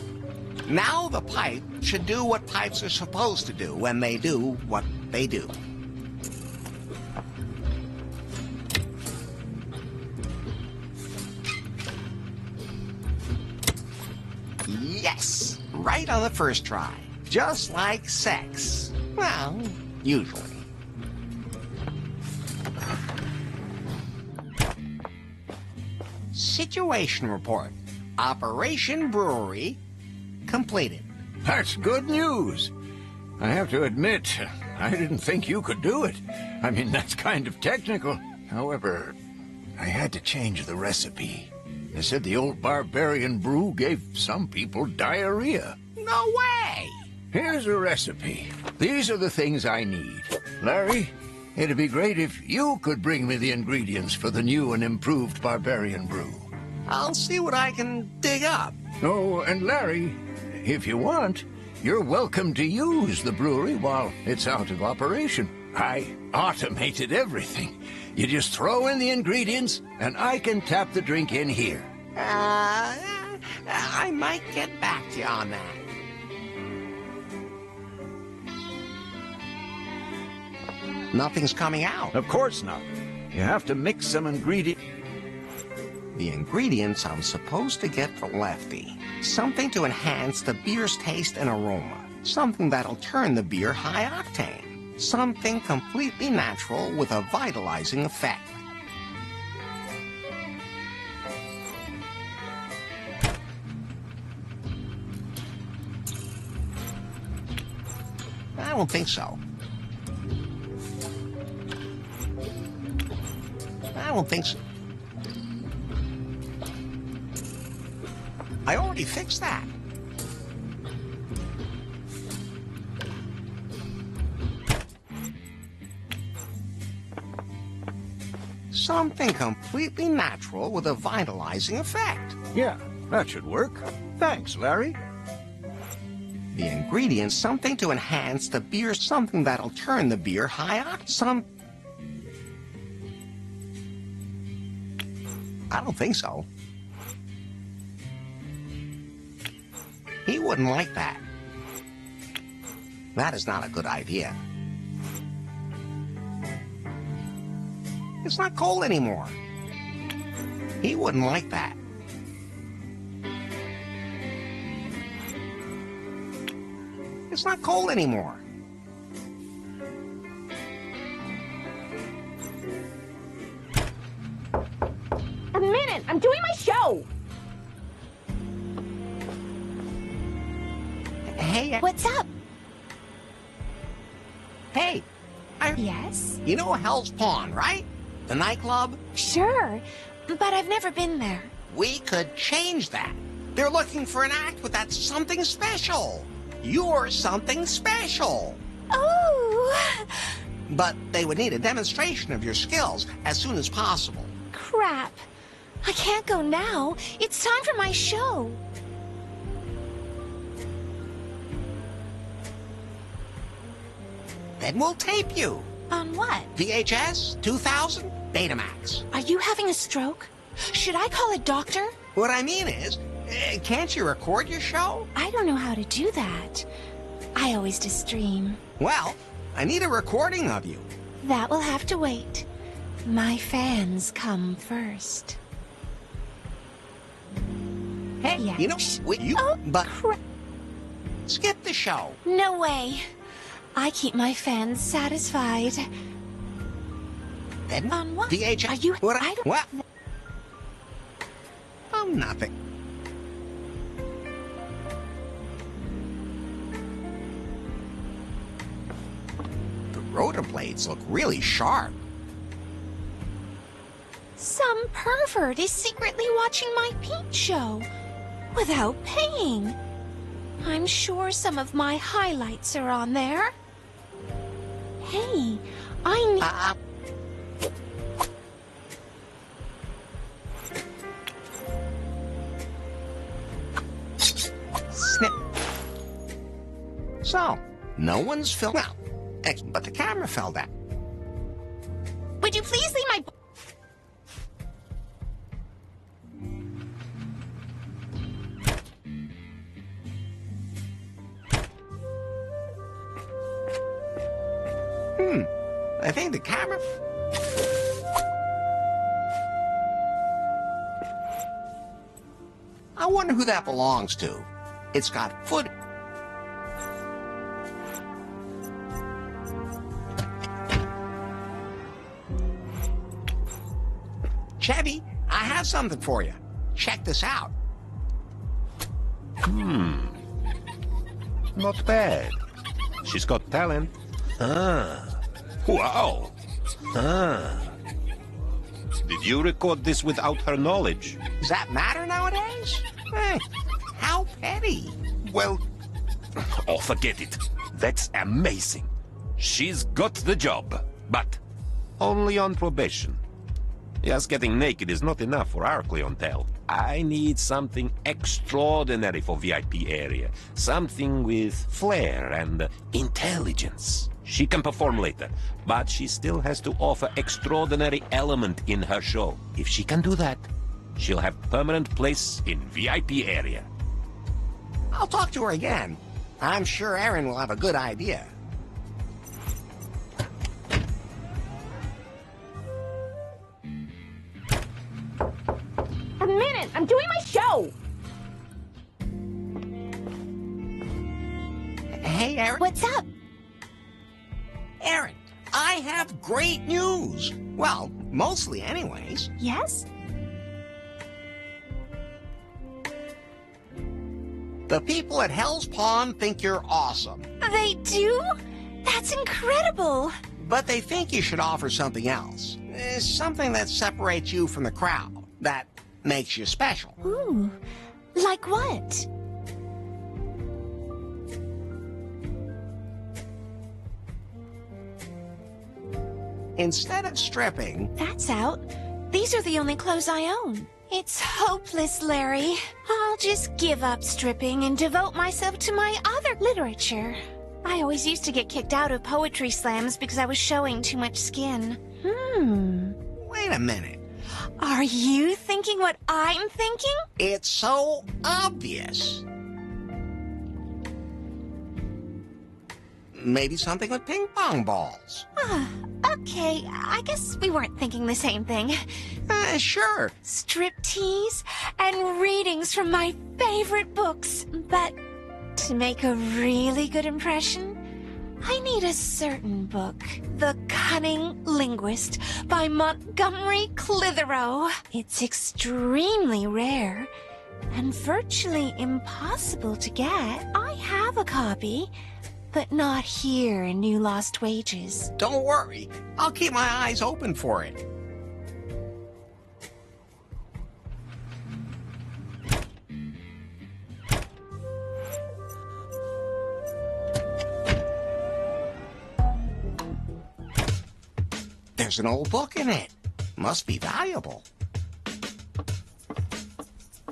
B: now the pipe should do what pipes are supposed to do when they do what they do. Yes, right on the first try. Just like sex. Well, usually. Situation report. Operation Brewery completed.
D: That's good news. I have to admit, I didn't think you could do it. I mean, that's kind of technical. However, I had to change the recipe. They said the old barbarian brew gave some people diarrhea.
B: No way!
D: Here's a recipe. These are the things I need. Larry, it'd be great if you could bring me the ingredients for the new and improved barbarian brew.
B: I'll see what I can dig up.
D: Oh, and Larry, if you want, you're welcome to use the brewery while it's out of operation. I automated everything. You just throw in the ingredients, and I can tap the drink in here.
B: I might get back to you on that. Nothing's coming out.
D: Of course not. You have to mix some ingredients.
B: The ingredients I'm supposed to get for Lefty. Something to enhance the beer's taste and aroma. Something that'll turn the beer high octane. Something completely natural with a vitalizing effect. I don't think so. I don't think so. I already fixed that. Something completely natural with a vitalizing effect.
D: Yeah, that should work. Thanks, Larry.
B: The ingredients, something to enhance the beer, something that'll turn the beer high octane. I don't think so. He wouldn't like that. That is not a good idea. It's not cold anymore. He wouldn't like that. It's not cold anymore.
J: A minute! I'm doing my show!
B: Hey,
J: what's up?
B: Hey,
J: Yes?
B: You know Hell's Pond, right? The nightclub?
J: Sure, but I've never been there.
B: We could change that. They're looking for an act with that something special. You're something special.
J: Oh!
B: But they would need a demonstration of your skills as soon as possible.
J: Crap. I can't go now. It's time for my show.
B: Then we'll tape you.
J: On what?
B: VHS, 2000, Betamax.
J: Are you having a stroke? Should I call a doctor?
B: What I mean is, can't you record your show?
J: I don't know how to do that. I always just stream.
B: Well, I need a recording of you.
J: That will have to wait. My fans come first.
B: Hey,
J: Yeah.
B: you know, but skip the show.
J: No way. I keep my fans satisfied.
B: Then
J: on what?
B: VHS.
J: Are you?
B: What?
J: I don't.
B: What? Oh, nothing. The rotor blades look really sharp.
J: Some pervert is secretly watching my peep show without paying. I'm sure some of my highlights are on there. Hey, I need...
B: Snip. So, no one's filmed. Well, but the camera fell down.
J: Would you please leave my...
B: I think the camera... I wonder who that belongs to. It's got foot... Chevy, I have something for you. Check this out.
A: Not bad. She's got talent. Wow. Did you record this without her knowledge?
B: Does that matter nowadays? Hey, how petty.
A: Well, oh, forget it. That's amazing. She's got the job, but only on probation. Just getting naked is not enough for our clientele. I need something extraordinary for VIP area. Something with flair and intelligence. She can perform later, but she still has to offer extraordinary element in her show. If she can do that, she'll have permanent place in VIP area.
B: I'll talk to her again. I'm sure Aaron will have a good idea.
J: A minute! I'm doing my show!
B: Hey, Aaron.
J: What's up?
B: Aaron, I have great news. Well, mostly anyways. The people at Hell's Pond think you're awesome.
J: They do? That's incredible.
B: But they think you should offer something else. Something that separates you from the crowd. That makes you special.
J: Ooh, like what?
B: Instead of stripping...
J: That's out. These are the only clothes I own. It's hopeless, Larry. I'll just give up stripping and devote myself to my other literature. I always used to get kicked out of poetry slams because I was showing too much skin.
B: Wait a minute.
J: Are you thinking what I'm thinking?
B: It's so obvious. Maybe something with ping pong balls.
J: Okay, I guess we weren't thinking the same thing.
B: Sure.
J: Striptease and readings from my favorite books. But to make a really good impression, I need a certain book. The Cunning Linguist by Montgomery Clitheroe. It's extremely rare and virtually impossible to get. I have a copy, but not here in New Lost Wages.
B: Don't worry. I'll keep my eyes open for it. There's an old book in it. Must be valuable.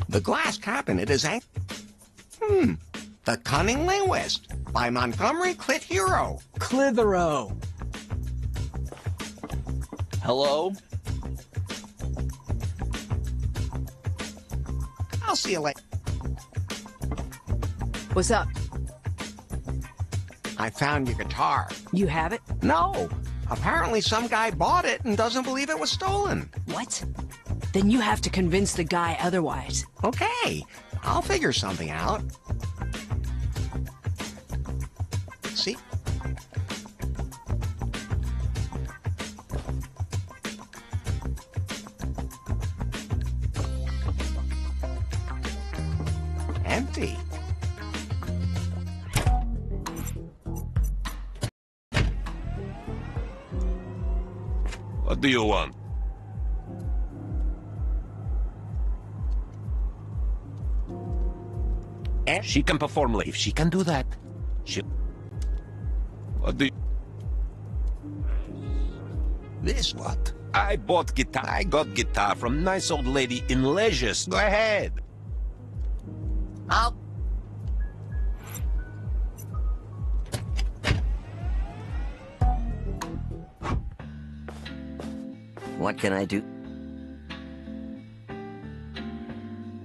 B: The glass cabinet is a... The Cunning Linguist by Montgomery Clitheroe.
L: Clitheroe. Hello?
B: I'll see you later.
N: What's up?
B: I found your guitar.
N: You have it?
B: No. Apparently some guy bought it and doesn't believe it was stolen.
N: What? Then you have to convince the guy otherwise.
B: Okay. I'll figure something out. See? Empty.
A: What do you want? She can perform live. If she can do that, she... What do you... This what? I bought guitar. I got guitar from nice old lady in Leisures. Go ahead.
B: I'll...
O: What can I do?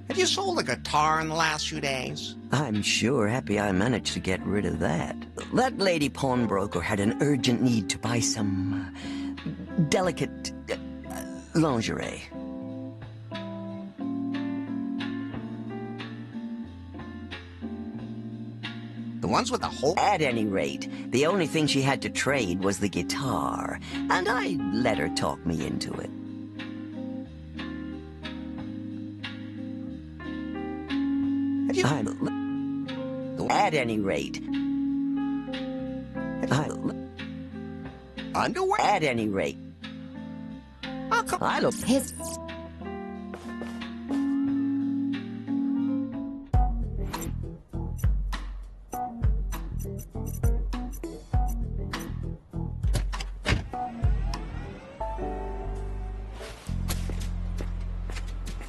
B: Have you sold a guitar in the last few days?
O: I'm sure happy I managed to get rid of that. That lady pawnbroker had an urgent need to buy some delicate lingerie.
B: The ones with the hole?
O: At any rate, the only thing she had to trade was the guitar, and I let her talk me into it. At any rate,
B: underwear?
O: At any rate, I look his.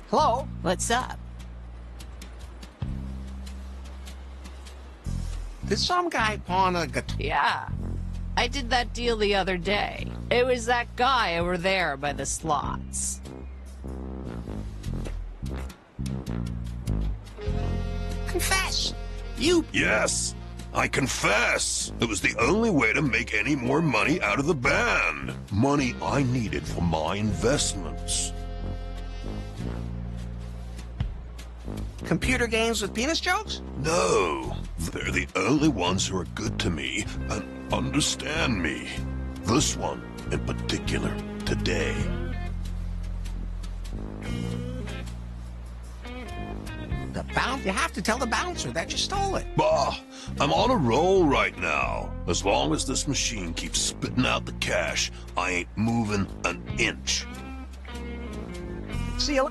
B: Hello?
N: What's up?
B: Did some guy pawn a guitar?
N: Yeah. I did that deal the other day. It was that guy over there by the slots.
B: Confess! You...
A: Yes, I confess. It was the only way to make any more money out of the band. Money I needed for my investments.
B: Computer games with penis jokes?
A: No, they're the only ones who are good to me and understand me. This one in particular, today.
B: You have to tell the bouncer that you stole it.
Q: Bah, I'm on a roll right now. As long as this machine keeps spitting out the cash, I ain't moving an inch.
B: See you.